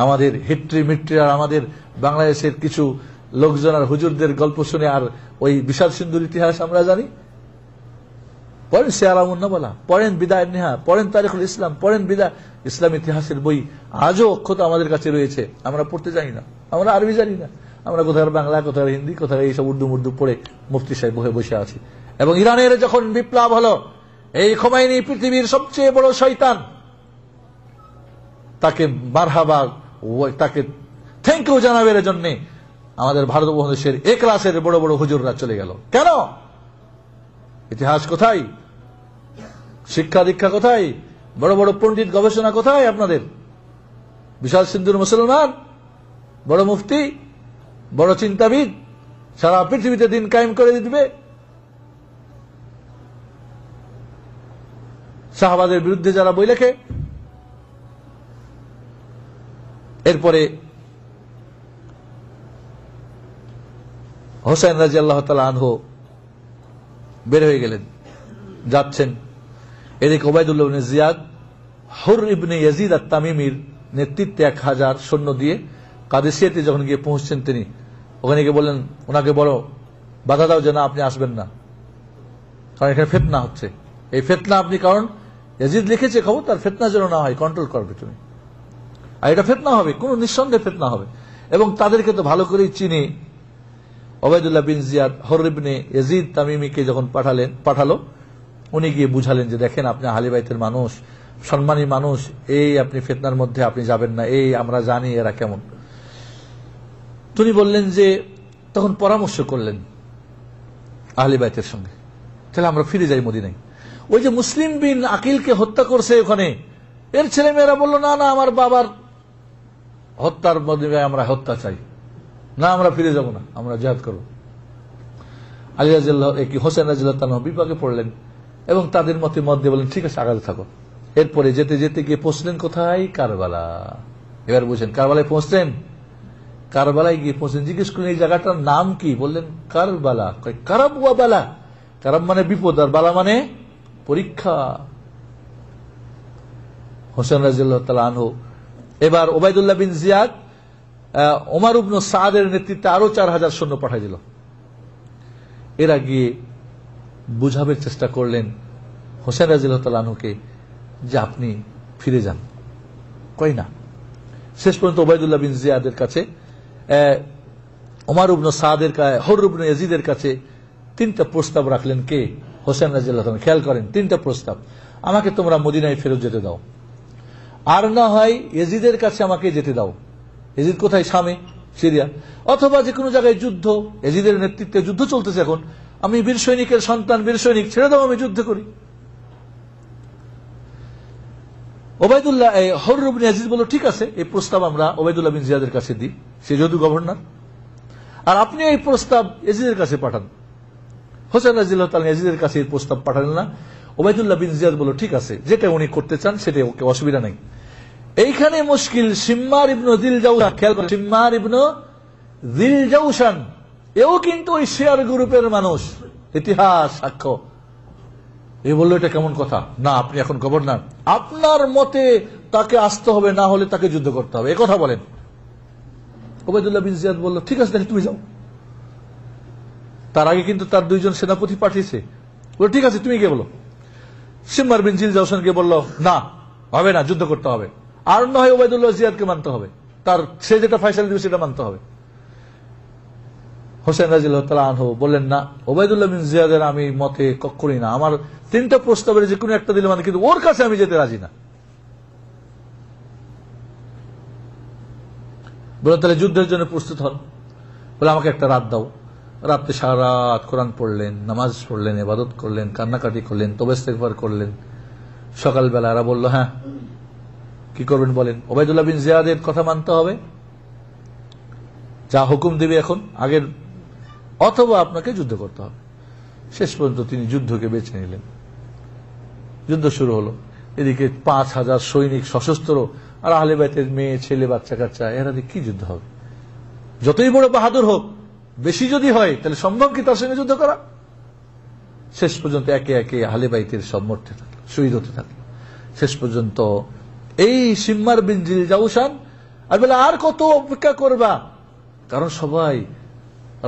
আমাদের হিস্ট্রি মিট্রি আর আমাদের বাংলাদেশের কিছু লোকজন আর হুজুরদের গল্প শুনে আর ওই বিশাল সিন্ধুর ইতিহাস আমরা জানি। পড়েন সিয়ারামুন নবলা, পড়েন বিদায় নেহা, পড়েন তারিখুল ইসলাম, পড়েন বিদায়। ইসলাম ইতিহাসের বই আজও অক্ষত আমাদের কাছে রয়েছে, আমরা পড়তে জানি না, আমরা আরবি জানি না, আমরা কোথায় বাংলা, কোথায় হিন্দি, কোথায় এইসব উর্দু পড়ে মুফতি সাহেব বসে আছি। এবং ইরানের যখন বিপ্লব হলো, এই খোমাইনি পৃথিবীর সবচেয়ে বড় শয়তান, তাকে মারহাবা, তাকে থ্যাংক ইউ জানাবের জন্য আমাদের ভারত উপমহাদেশের এ ক্লাসের বড় বড় হুজুররা চলে গেল। কেন? ইতিহাস কোথায়? শিক্ষা দীক্ষা কোথায়? বড় বড় পণ্ডিত গবেষণা কোথায় আপনাদের? বিশাল সিন্ধুর মুসলমান, বড় মুফতি, বড় চিন্তাবিদ, সারা পৃথিবীতে দিন কায়েম করে দিবে। সাহাবাদের বিরুদ্ধে যারা বই লেখে। এরপরে হোসেন রাদিয়াল্লাহু তাআলা আনহু বের হয়ে গেলেন, যাচ্ছেন। এদিকে ওবায়দুল্লাহ ইবনে জিয়াদ হুর ইবনে ইয়াজিদ আত-তামিমির নেতৃত্বে 1000 সৈন্য দিয়ে কাদেসিয়াতে যখন গিয়ে পৌঁছছেন, তিনি ওখানে গিয়ে বললেন, ওনাকে বড় বাধা দাও যে না আপনি আসবেন না, কারণ এখানে ফিতনা হচ্ছে। এই ফিতনা আপনি, কারণ ইয়াজিদ লিখেছে খবর, তার ফিতনা যেন না হয়, কন্ট্রোল করবে তুমি। আর এটা ফিতনা হবে, কোন নিঃসন্দেহে ফিতনা হবে। এবং তাদেরকে তো ভালো করেই চিনি। ওবায়দুল্লাহ বিন জিয়াদ হুর ইবনে ইয়াজিদ তামিমিকে যখন পাঠালো, উনি গিয়ে বুঝালেন যে দেখেন আপনি আহলে বাইতের মানুষ, সম্মানী মানুষ, এই আপনি ফিতনার মধ্যে আপনি যাবেন না, এই আমরা জানি এরা কেমন। তিনি বললেন যে, তখন পরামর্শ করলেন আহলে বাইতের সঙ্গে, তাহলে আমরা ফিরে যাই মদিনায়। ওই যে মুসলিম বিন আকিলকে হত্যা করছে ওখানে, এর ছেলেমেয়েরা বলল না না, আমার বাবার হত্যার বদলে আমরা হত্যা চাই না, আমরা ফিরে যাব না, আমরা জিহাদ করব। আলী রাদিয়াল্লাহু হোসেন রাদিয়াল্লাহু তাআলা বিপাকে পড়লেন এবং তাদের মতে মত দিয়ে বলেন ঠিক আছে আগাতে থাকো। এরপরে যেতে যেতে গিয়ে পৌঁছলেন কোথায়? কারবালা। এবার বুঝেন, কারবালায় পৌঁছলেন। কারবালায় গিয়ে পৌঁছলেন, জিজ্ঞেস করলেন এই জায়গাটার নাম কি? বললেন কারবালা। কারাব ওয়া বালা, কারাব মানে বিপদ আর বালা মানে পরীক্ষা। হোসেন রাদিয়াল্লাহু তাআলা আনহু এবার ওবায়দুল্লাহ বিন জিয়াদ ওমর ইবনে সাদের নেতৃত্বে আরো 4000 সৈন্য পাঠিয়ে দিল। এরা গিয়ে বুঝাবার চেষ্টা করলেন হোসেন রাদিয়াল্লাহু তাআলা আনহুকে যে আপনি ফিরে যান, কই না। শেষ পর্যন্ত ওবায়দুল্লাহ বিন জিয়াদের কাছে, ওমর ইবনে সাদের কাছে, হুর ইবনে ইয়াজিদের কাছে 3টা প্রস্তাব রাখলেন কে? হোসেন রাদিয়াল্লাহু তাআলা। খেয়াল করেন 3টা প্রস্তাব। আমাকে তোমরা মদিনায় ফেরত যেতে দাও, আর না হয় ইয়াজিদের কাছে আমাকে যেতে দাও। ইয়াজিদ কোথায়? শামে, সিরিয়া, অথবা যে কোনো জায়গায় যুদ্ধ, ইয়াজিদের নেতৃত্বে যুদ্ধ চলতেছে এখন, আমি বীর সৈনিকের সন্তান, বীর সৈনিক, ছেড়ে দাও, আমি যুদ্ধ করি। ওবায়দুল্লাহ হুর ইবনে ইয়াজিদ বলল ঠিক আছে, এই প্রস্তাব আমরা ওবায়দুল্লাহ বিন জিয়াদের কাছে দিই, সে যেহেতু গভর্নর, আর আপনি এই প্রস্তাব ইয়াজিদের কাছে পাঠান। হোসেন রাদিয়াল্লাহু তাআলা ইয়াজিদের কাছে এই প্রস্তাব পাঠালেন না। ওবায়দুল্লাহ বিন জিয়াদ বলল ঠিক আছে, যেটা উনি করতে চান সেটা ওকে, অসুবিধা নাই। এইখানে মুশকিল সিম্মার ইবনে যিল জাওশান, খেয়াল করেন সিম্মার ইবনে যিল জাওশান, এও কিন্তু ওই শেয়ার গ্রুপের মানুষ, ইতিহাস সাক্ষ্য। এ বললো এটা কেমন কথা, না আপনি এখন গভর্নর, আপনার মতে তাকে আসতে হবে, না হলে তাকে যুদ্ধ করতে হবে, এ কথা বলেন। ওবায়দুল্লাহ বিন জিয়াদ বলল ঠিক আছে তাহলে তুমি যাও। তার আগে কিন্তু তার 2জন সেনাপতি পাঠিয়েছে, বলল ঠিক আছে তুমি গিয়ে বলো। সিম্মার বিন যিল জাওশানকে বলল না, হবে না, যুদ্ধ করতে হবে, আর না হয় ওবায়দুল্লাহ জিয়াদকে মানতে হবে, তার সে যেটা ফয়সালা দিবে সেটা মানতে হবে। হোসেন রাদিয়াল্লাহু তাআলা আনহু বললেন না, ওবায়দুল্লাহ বিন জিয়াদের আমি মতে কখনোই না, আমার 3টা প্রস্তাবের যে কোনো একটা দিলে মানে, কিন্তু ওর কাছে আমি যেতে রাজি না। বলে তাহলে যুদ্ধের জন্য প্রস্তুত হন। বলে আমাকে একটা রাত দাও। রাত্রে সারা রাত কোরআন পড়লেন, নামাজ পড়লেন, ইবাদত করলেন, কান্নাকাটি করলেন, তওবা ইস্তেগফার করলেন। সকালবেলা এরা বলল হ্যাঁ কি করবেন বলেন। ওবায়দুল্লাহ বিন জিয়াদের কথা মানতে হবে, যা হুকুম দিবে এখন আগের, অথবা আপনাকে যুদ্ধ করতে হবে। শেষ পর্যন্ত তিনি যুদ্ধকে বেছে নিলেন। যুদ্ধ শুরু হলো। এদিকে 5000 সৈনিক সশস্ত্র, আর আহলে বাইতের মেয়ে ছেলে বাচ্চা কাচ্চা, এরা কি যুদ্ধ হবে? যতই বড় বাহাদুর হোক, বেশি যদি হয় তাহলে সম্ভব কি তার সঙ্গে যুদ্ধ করা? শেষ পর্যন্ত একে একে আহলে বাইতের সব মরতে থাকলো, শহীদ হতে থাকলো। শেষ পর্যন্ত এই সিম্মার বিন যিল জাওশান আর বলে আর কত অপেক্ষা করবা, কারণ সবাই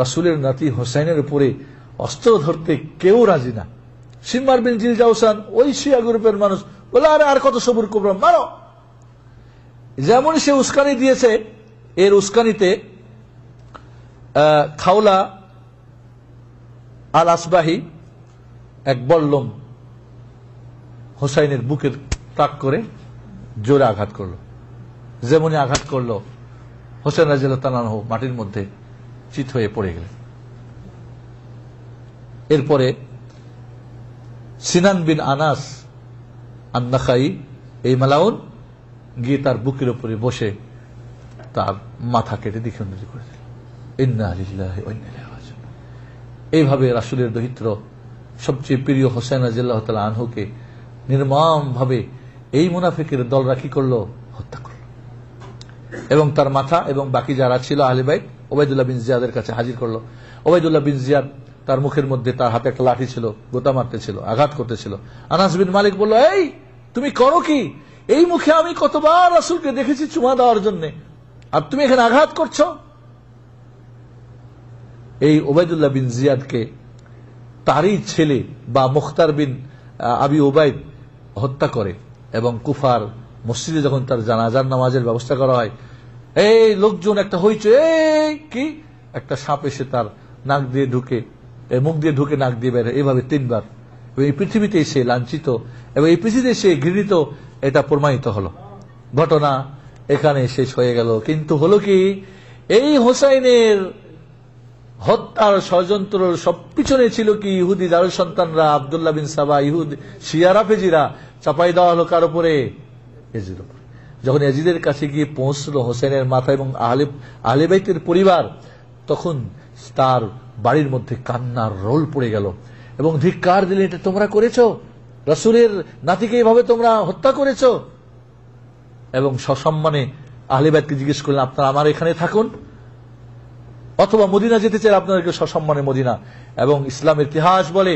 রাসূলের নাতি হোসাইনের উপরে অস্ত্র ধরতে কেউ রাজি না। সিম্মার বিন যিল জাওশান ওই শিয়া গ্রুপের মানুষ বলে আরে আর কত সবুর করবো, মারো। যেমন সে উস্কানি দিয়েছে, এর উস্কানিতে খাওলা আল আসবাহি এক বল্লম হোসাইনের বুকের তাক করে জোরে আঘাত করলো। যেমনই আঘাত করলো, হোসেন রাদিয়াল্লাহু তাআলা আনহু মাটির মধ্যে চিত হয়ে পড়ে গেলেন। এরপরে সিনান বিন আনাস আন-নাখাই এই মালাউন গিয়ে তার বুকের উপরে বসে তার মাথা কেটে দ্বিখণ্ডিত করে দিল। ইন্না লিল্লাহি ওয়া ইন্না ইলাইহি রাজিউন। এইভাবে রাসূলের দহিত্র সবচেয়ে প্রিয় হোসেন রাদিয়াল্লাহু তাআলা আনহুকে নির্মমভাবে এই মুনাফিকের দলরা কি করলো? হত্যা করল। এবং তার মাথা এবং বাকি যারা ছিল আহলে বাইত ওবায়দুল্লাহ বিন জিয়াদের কাছে হাজির করলো। ওবায়দুল্লাহ বিন জিয়াদ তার মুখের মধ্যে, তার হাতে একটা লাঠি ছিল, গোতা মারতেছিল, আঘাত করতেছিল। আনাস বিন মালিক বলল এই তুমি করো কি? এই মুখে আমি কতবার রাসূলকে দেখেছি চুমা দেওয়ার জন্য, আর তুমি এখানে আঘাত করছো। এই ওবায়দুল্লাহ বিন জিয়াদকে তারই ছেলে বা মুখতার বিন আবি ওবায়দ হত্যা করে, এবং কুফার মসজিদে যখন তার জানাজার নামাজের ব্যবস্থা করা হয়, এই লোকজন একটা হইছে, এই কি একটা সাপ এসে তার নাক দিয়ে ঢুকে, মুখ দিয়ে ঢুকে নাক দিয়ে বের, এইভাবে 3 বার। এই পৃথিবীতে সে লাঞ্ছিত এবং এই পৃথিবীতে সে ঘৃণিত, এটা প্রমাণিত হলো। ঘটনা এখানে শেষ হয়ে গেল। কিন্তু হলো কি, এই হোসাইনের হত্যার ষড়যন্ত্র সব পিছনে ছিল কি ইহুদি জারুল সন্তানরা, আব্দুল্লাহ বিন সাবা, ইহুদ শিয়া রাফেজিরা চাপাই দেওয়া হলো কার উপরে? ইয়াজিদের উপরে। যখন ইয়াজিদের কাছে গিয়ে পৌঁছলো হোসেনের মাথা এবং আহলে বাইতের পরিবার, তখন তার বাড়ির মধ্যে কান্নার রোল পড়ে গেল এবং ধিক্কার দিলে, এটা তোমরা করেছো? রাসূলের নাতিকে এইভাবে তোমরা হত্যা করেছো? এবং সসম্মানে আহলে বাইতকে জিজ্ঞেস করলেন, আপনারা আমার এখানে থাকুন অথবা মদিনা যেতে চাই, আপনাদেরকে সসম্মানে মদিনা। এবং ইসলামের ইতিহাস বলে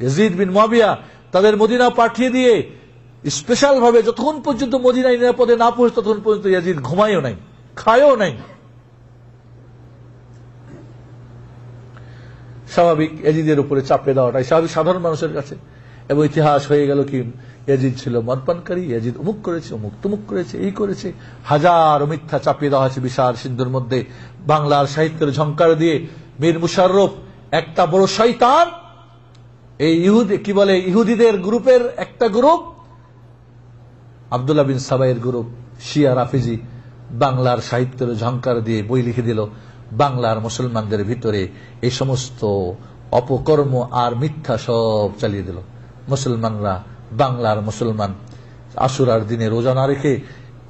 ইয়াজিদ বিন মুয়াবিয়া তাদের মদিনা পাঠিয়ে দিয়ে স্পেশাল ভাবে যতক্ষণ পর্যন্ত মদিনায় নিরাপদে না পৌঁছে ততক্ষণ পর্যন্ত ইয়াজিদ ঘুমায়ও নাই, খায়ও নাই। স্বাভাবিক ইয়াজিদের উপরে চাপে দেওয়াটাই স্বাভাবিক সাধারণ মানুষের কাছে। এবং ইতিহাস হয়ে গেল কি ইয়াজিদ ছিল মদপানকারী, ইয়াজিদ অমুক করেছে, অমুক তমুক করেছে, এই করেছে, হাজার মিথ্যা চাপিয়ে দেওয়া হয়েছে বিশাল সিন্ধুর মধ্যে। বাংলার সাহিত্যের ঝংকার দিয়ে মীর মুশাররফ একটা বড় শয়তান, এই ইহুদিদের গ্রুপের একটা গ্রুপ, আব্দুল্লাহ বিন সাবাইয়ের গ্রুপ শিয়া রাফিজি, বাংলার সাহিত্যের ঝংকার দিয়ে বই লিখে দিল বাংলার মুসলমানদের ভিতরে এই সমস্ত অপকর্ম আর মিথ্যা সব চালিয়ে দিল। মুসলমানরা, বাংলার মুসলমান আশুরার দিনে রোজা না রেখে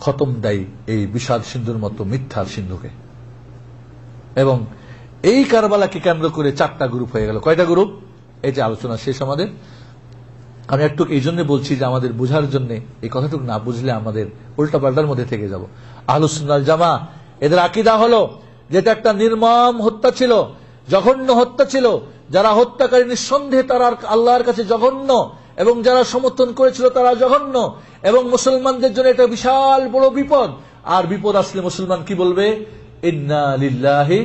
খতম দেয় এই বিষাদ সিন্ধুর মতো মিথ্যার সিন্ধুকে। এবং এই কারবালাকে কেন্দ্র করে 4টা গ্রুপ হয়ে গেল। কয়টা গ্রুপ? এই যে আলোচনা শেষ আমাদের। আমি একটু এই জন্য বলছি যে আমাদের বোঝার জন্য, এই কথাটুকু না বুঝলে আমাদের উল্টাপাল্টার মধ্যে থেকে যাব। আহলুস সুন্নাহ ওয়াল জামাআহ এদের আকীদা হলো যেটা একটা নির্মম হত্যা ছিল, জঘন্য হত্যা ছিল। যারা হত্যাকারী নিঃসন্দেহে তারা আল্লাহর কাছে জঘন্য, এবং যারা সমর্থন করেছিল তারা জঘন্য, এবং মুসলমানদের জন্য এটা বিশাল বড় বিপদ। আর বিপদ আসলে মুসলমান কি বলবে? ইন্না লিল্লাহি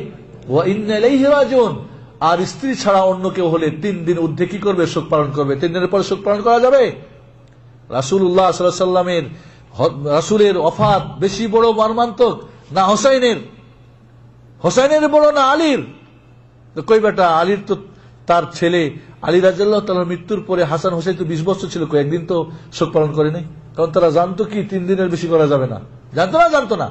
ওয়া ইন্না ইলাইহি রাজিউন। আর স্ত্রী ছাড়া অন্য কেউ হলে 3 দিন ঊর্ধ্বে কি করবে? শোক পালন করবে। 3 দিনের পরে শোক পালন করা যাবে? রাসূলুল্লাহ সাল্লাল্লাহু আলাইহি সাল্লামের রাসূলের ওফাত বেশি বড় মর্মান্তিক না হোসেনের বড় না আলীর? তো কই বেটা, আলীর তো তার ছেলে আলী রাদিয়াল্লাহু তাআলার মৃত্যুর পরে হাসান হোসেন তো 20 বছর ছিল, একদিন তো শোক পালন করে নাই। কারণ তারা জানতো কি 3 দিনের বেশি করা যাবে না। জানতো না।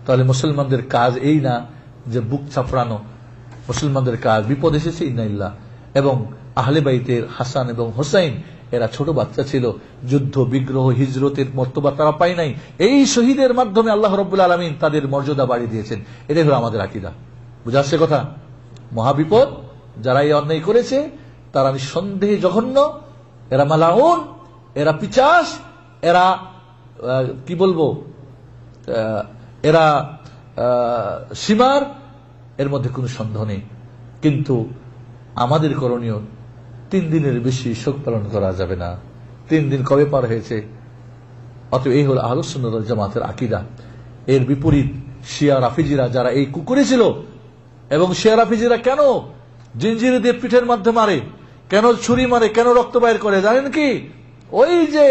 তাহলে মুসলমানদের কাজ এই না যে বুক চাপড়ানো। মুসলমানদের কাজ, বিপদ এসেছে ইন্নালিল্লাহ। এবং আহলে বাইতের হাসান এবং হোসেন এরা ছোট বাচ্চা ছিল, যুদ্ধ বিগ্রহ হিজরতের মর্তবা তারা পায় নাই। এই শহীদের মাধ্যমে আল্লাহ রাব্বুল আলামিন তাদের মর্যাদা বাড়িয়ে দিয়েছেন। এটাই হলো আমাদের আকীদা। বুঝা আসছে কথা? মহাবিপদ, যারা এই অন্যায় করেছে তারা নিঃসন্দেহে জঘন্য, এরা মালাউন, এরা পিচাস, এরা কি বলবো, এরা সীমার, এর মধ্যে কোনো সন্দেহ নেই। কিন্তু আমাদের করণীয় 3 দিনের বেশি শোক পালন করা যাবে না। 3 দিন কবে পার হয়েছে? অতএব এই হল আহলুস সুন্নাহ ওয়াল জামাতের আকীদা। এর বিপরীত শিয়া রাফিজিরা যারা এই কুকুরেছিল, এবং শিয়া রাফিজিরা কেন জিঞ্জির দিয়ে পিঠের মধ্যে মারে, কেন ছুরি মারে, কেন রক্ত বাইর করে জানেন কি? ওই যে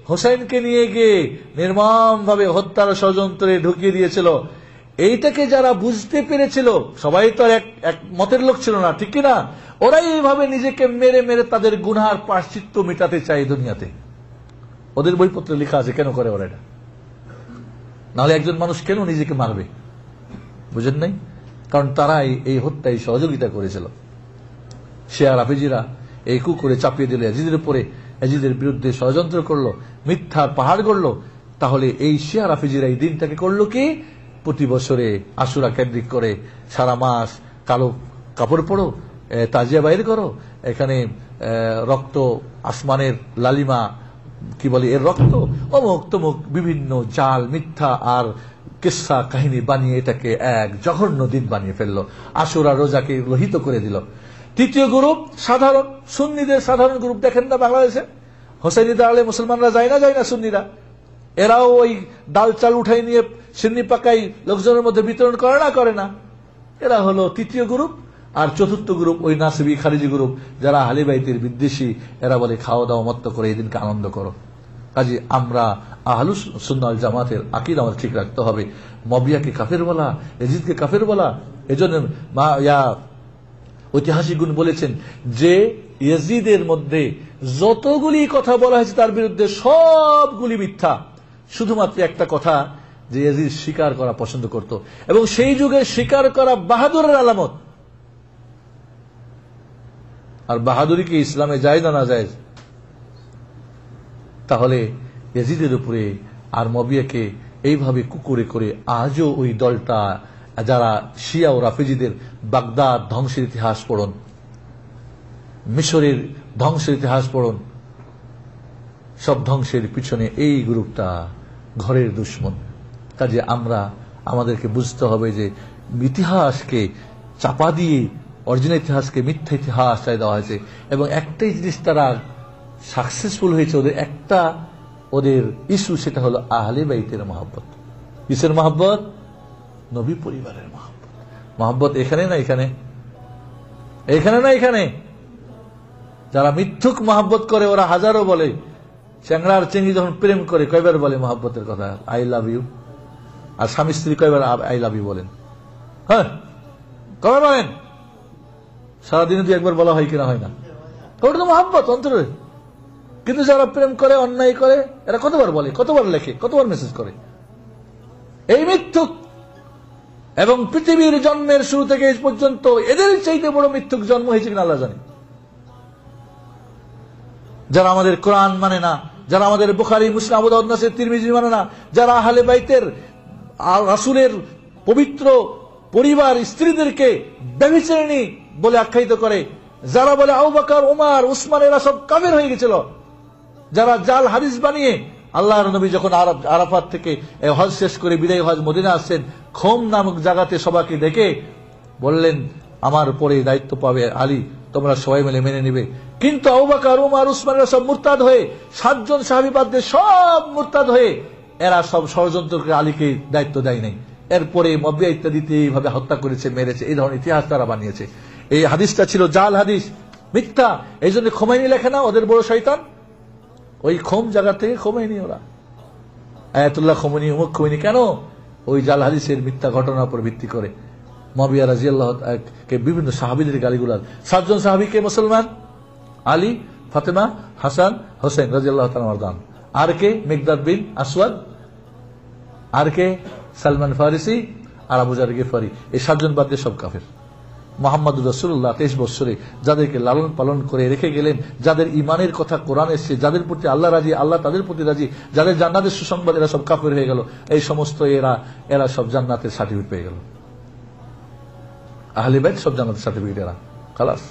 হোসেনকে নিয়ে গিয়ে নির্মম ভাবে হত্যার ষড়যন্ত্রে ঢুকিয়ে দিয়েছিল, এইটাকে যারা বুঝতে পেরেছিল, সবাই তো এক মতের লোক ছিল না, ঠিক কিনা? ওরাই এইভাবে নিজেকে মেরে মেরে তাদের গুনার প্রায়শ্চিত্ত মেটাতে চায় দুনিয়াতে। ওদের বইপত্রে লেখা আছে কেন করে ওরা এটা। নাহলে একজন মানুষ কেন নিজেকে মারবে? বুঝেন নাই? কারণ তারাই এই হত্যায় সহযোগিতা করেছিল। শিয়া রাফিজিরা এই কুকুরে চাপিয়ে দিল ইয়াজিদের উপরে, ইয়াজিদের বিরুদ্ধে ষড়যন্ত্র করলো, মিথ্যার পাহাড় গড়লো। তাহলে এই শিয়া রাফিজিরা এই দিনটাকে করলো কি? প্রতি বছরে আশুরা কেন্দ্রিক করে সারা মাস কালো কাপড় পরো, তাজিয়া বাইর করো, এখানে রক্ত, আসমানের লালিমা কি বলে এর রক্ত, অমুক তমুক বিভিন্ন জাল মিথ্যা আর কিসসা কাহিনী বানিয়ে এটাকে এক জঘন্য দিন বানিয়ে ফেললো। আশুরা রোজাকে লোহিত করে দিল। তৃতীয় গ্রুপ সাধারণ সুন্নিদের সাধারণ গ্রুপ, দেখেন না বাংলাদেশে হোসাইনি দাঁড়ালে মুসলমানরা যায় না সুন্নিরা, এরাও ওই ডাল চাল উঠাই নিয়ে সিন্নি পাকাই লোকজনের মধ্যে বিতরণ করে না। এরা হলো তৃতীয় গ্রুপ। আর চতুর্থ গ্রুপ ওই নাসিবি খারিজি গ্রুপ, যারা আহলে বাইতের বিদ্বেষী। এরা বলে খাওয়া দাওয়া মত্ত করে এই দিনকে আনন্দ করো। কাজে আমরা আহলুস সুন্নাহ ওয়াল জামাতের আকীদা আমাদের ঠিক রাখতে হবে। মুয়াবিয়াকে কাফের বলা, ইয়াজিদকে কাফের বলা, এজন্য ঐতিহাসিকগণ বলেছেন যে ইয়াজিদের মধ্যে যতগুলি কথা বলা হয়েছে তার বিরুদ্ধে সবগুলি মিথ্যা। শুধুমাত্র একটা কথা যে ইয়াজিদ শিকার করা পছন্দ করত, এবং সেই যুগে শিকার করা বাহাদুরের আলামত। আর বাহাদুরি কি ইসলামে যায় না জায়েজ? তাহলে ইয়াজিদের উপরে আর মুয়াবিয়াকে এইভাবে কুকুরে করে আজও ওই দলটা, যারা শিয়া ও রাফিজিদের বাগদাদ ধ্বংসের ইতিহাস পড়ুন, মিশরের ধ্বংসের ইতিহাস পড়ুন, সব ধ্বংসের পিছনে এই গ্রুপটা ঘরের দুশ্মন। কাজে আমাদেরকে বুঝতে হবে যে ইতিহাসকে চাপা দিয়ে অরিজিনাল ইতিহাসকে মিথ্যা ইতিহাস চাই দেওয়া হয়েছে, এবং একটাই জিনিস তারা সাকসেসফুল হয়েছে, ওদের ইস্যু, সেটা হলো আহলে বাইতের মহব্বত। কিসের মহব্বত? নবী পরিবারের মহব্বত। মহব্বত এখানে না এখানে, এখানে না এখানে। যারা মিথ্যুক মহব্বত করে ওরা হাজারো বলে। চ্যাংড়ার চেঙ্গি যখন প্রেম করে কয়বার বলে মহব্বতের কথা, আই লাভ ইউ? আর স্বামী স্ত্রী কয়বার আই লাভ ইউ বলেন? হ্যাঁ, কবে বলেন? সারাদিনে দু একবার বলা হয় কিনা হয় না? ওটা তো মহব্বত অন্তরে। কিন্তু যারা প্রেম করে, অন্যায় করে, এরা কতবার বলে, কতবার লেখে, কতবার মেসেজ করে? এই মিথ্যুক। এবং পৃথিবীর জন্মের শুরু থেকে এই পর্যন্ত এদের চাইতে বড় মিথ্যুক জন্ম হয়েছে কিনা আল্লাহ জানে। যারা আমাদের কোরআন মানে না, যারা আমাদের বুখারী, মুসলিম, আবু দাউদ, নাসাই, তিরমিজি মানে না, যারা আহলে বাইতের রাসূলের পবিত্র পরিবার স্ত্রীদেরকে ব্যভিচারিণী বলে আখ্যায়িত করে, যারা বলে আবু বকর, ওমর, উসমান এরা সব কাফের হয়ে গেছিল, যারা জাল হাদিস বানিয়ে আল্লাহর নবী যখন আরাফাত থেকে হজ শেষ করে বিদায় হজ মদিনা আসছেন, খোম নামক জায়গাতে সবাইকে ডেকে বললেন, আমার পরে দায়িত্ব পাবে আলী, তোমরা সবাই মিলে মেনে নিবে। কিন্তু আবু বকর, ওমর, উসমান এরা সব মুরতাদ হয়ে, 7 জন সাহাবী বাদ দিয়ে সব মুরতাদ হয়ে এরা সব ষড়যন্ত্র করে আলীকে দায়িত্ব দেয় নাই। এরপরে মুয়াবিয়া ইত্যাদিতে এইভাবে হত্যা করেছে, মেরেছে, এই ধরনের ইতিহাস তারা বানিয়েছে। এই হাদিসটা ছিল জাল হাদিস, মিথ্যা। এই জন্য খোমেনি লেখে না, ওদের বড় শয়তান। ওই খোম জায়গা থেকে খোমেনি, ওরা আয়াতুল্লাহ খোমেনি, অমুক খোমেনি, কেন? ওই জাল হাদিসের মিথ্যা ঘটনার উপর ভিত্তি করে মুয়াবিয়া রাদিয়াল্লাহু কে বিভিন্ন সাহাবীদের গালিগুলার। 7 জন সাহাবীকে মুসলমান, আলী, ফাতেমা, হাসান, হোসেন রাদিয়াল্লাহু তাআলা আনহুম। আর কে? মিকদাদ বিন আসওয়াদ, আর কে? সালমান ফারিসি, আর আবু জার গিফারি। এই 7 জন বাদ দিয়ে সব কাফের। মুহাম্মদুর রাসূলুল্লাহ 23 বছরে যাদেরকে লালন পালন করে রেখে গেলেন, যাদের ইমানের কথা কোরআন এসেছে, যাদের প্রতি আল্লাহ রাজি, আল্লাহ তাদের প্রতি রাজি, যাদের জান্নাতের সুসংবাদ, এরা সব কাফের হয়ে গেল। এই সমস্ত এরা সব জান্নাতের সার্টিফিকেট পেয়ে গেল। আহলে বাইত সব জান্নাতের সার্টিফিকেট এরা, খালাস।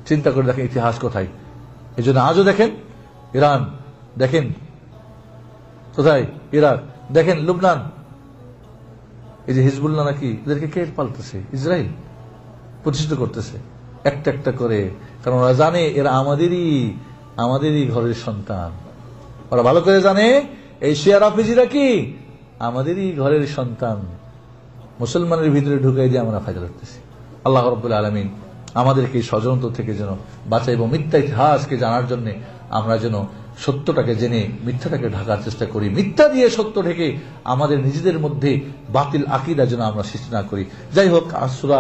চিন্তা করে দেখেন ইতিহাস কোথায়। এই জন্য আজও দেখেন ইরান, দেখেন কোথায় ইরাক, দেখেন লুবনান, এই যে হিজবুল্লাহ নাকি, এদেরকে কে পালতেছে? ইসরায়েল প্রতিষ্ঠিত করতেছে একটা একটা করে। কারণ ওরা জানে এরা আমাদেরই ঘরের সন্তান। ওরা ভালো করে জানে এই শিয়া রাফিজিরা কি আমাদেরই ঘরের সন্তান। মুসলমানের ভিতরে ঢুকাই দিয়ে আমরা ফায়দা করতেছি। আল্লাহ রাব্বুল আলামিন আমাদেরকে এই ষড়যন্ত্র থেকে যেন বাঁচাই, এবং মিথ্যা ইতিহাসকে জানার জন্য আমরা যেন সত্যটাকে জেনে মিথ্যাটাকে ঢাকার চেষ্টা করি। মিথ্যা দিয়ে সত্য ঢেকে আমাদের নিজেদের মধ্যে বাতিল আকীদা যেন আমরা সৃষ্টি না করি। যাই হোক, সূরা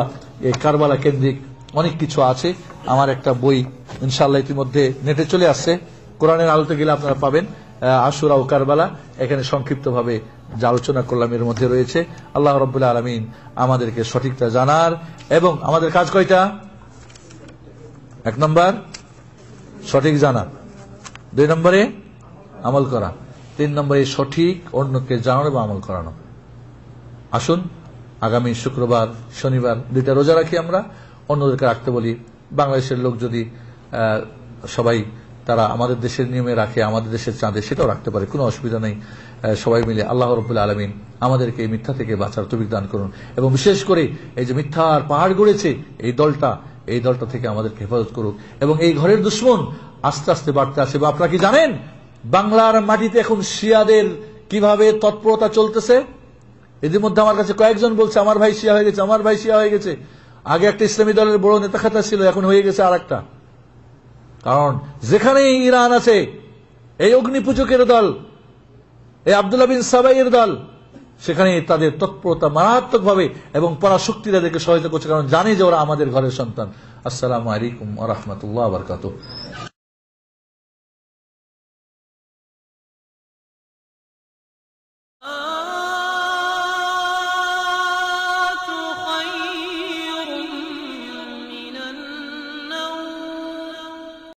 কারবালা কেন্দ্রিক অনেক কিছু আছে। আমার একটা বই ইনশাআল্লাহ ইতিমধ্যে নেটে চলে আসছে, কোরআনের আলোতে গেলে আপনারা পাবেন, আশুরা ও কারবালা। এখানে সংক্ষিপ্তভাবে যা আলোচনা করলাম এর মধ্যে রয়েছে। আল্লাহ রাব্বুল আলামিন আমাদেরকে সঠিকটা জানার, এবং আমাদের কাজ কয়টা? 1 নম্বর সঠিক জানা, 2 নম্বরে আমল করা, 3 নম্বরে সঠিক অন্যকে জানানো বা আমল করানো। আসুন আগামী শুক্রবার, শনিবার 2টা রোজা রাখি আমরা, অন্যদেরকে রাখতে বলি। বাংলাদেশের লোক যদি সবাই তারা আমাদের দেশের নিয়মে রাখে, আমাদের দেশের চাঁদে, সেটাও রাখতে পারে, কোনো অসুবিধা নেই। সবাই মিলে আল্লাহ রাব্বুল আলামিন আমাদেরকে এই মিথ্যা থেকে বাঁচার তৌফিক দান করুন, এবং বিশেষ করে এই যে মিথ্যার পাহাড় গড়েছে এই দলটা থেকে আমাদেরকে হেফাজত করুক। এবং এই ঘরের দুশমন আস্তে আস্তে বাড়তে আসে। আপনারা কি জানেন বাংলার মাটিতে এখন শিয়াদের কিভাবে তৎপরতা চলতেছে? এদের মধ্যে আমার কাছে কয়েকজন বলছে আমার ভাই শিয়া হয়ে গেছে, আমার ভাই শিয়া হয়ে গেছে। আগে একটা ইসলামী দলের বড় নেতা খাতা ছিল, এখন হয়ে গেছে আর একটা। কারণ যেখানেই ইরান আছে, এই অগ্নিপূজকের দল, এই আব্দুল্লাহ বিন সাবাইয়ের দল, সেখানে তাদের তৎপরতা মারাত্মক ভাবে এবং পরাশক্তি তাদেরকে সহায়তা করছে, কারণ জানে যে ওরা আমাদের ঘরের সন্তান। আসসালামু আলাইকুম ওয়া রাহমাতুল্লাহি ওয়া বারাকাতুহু।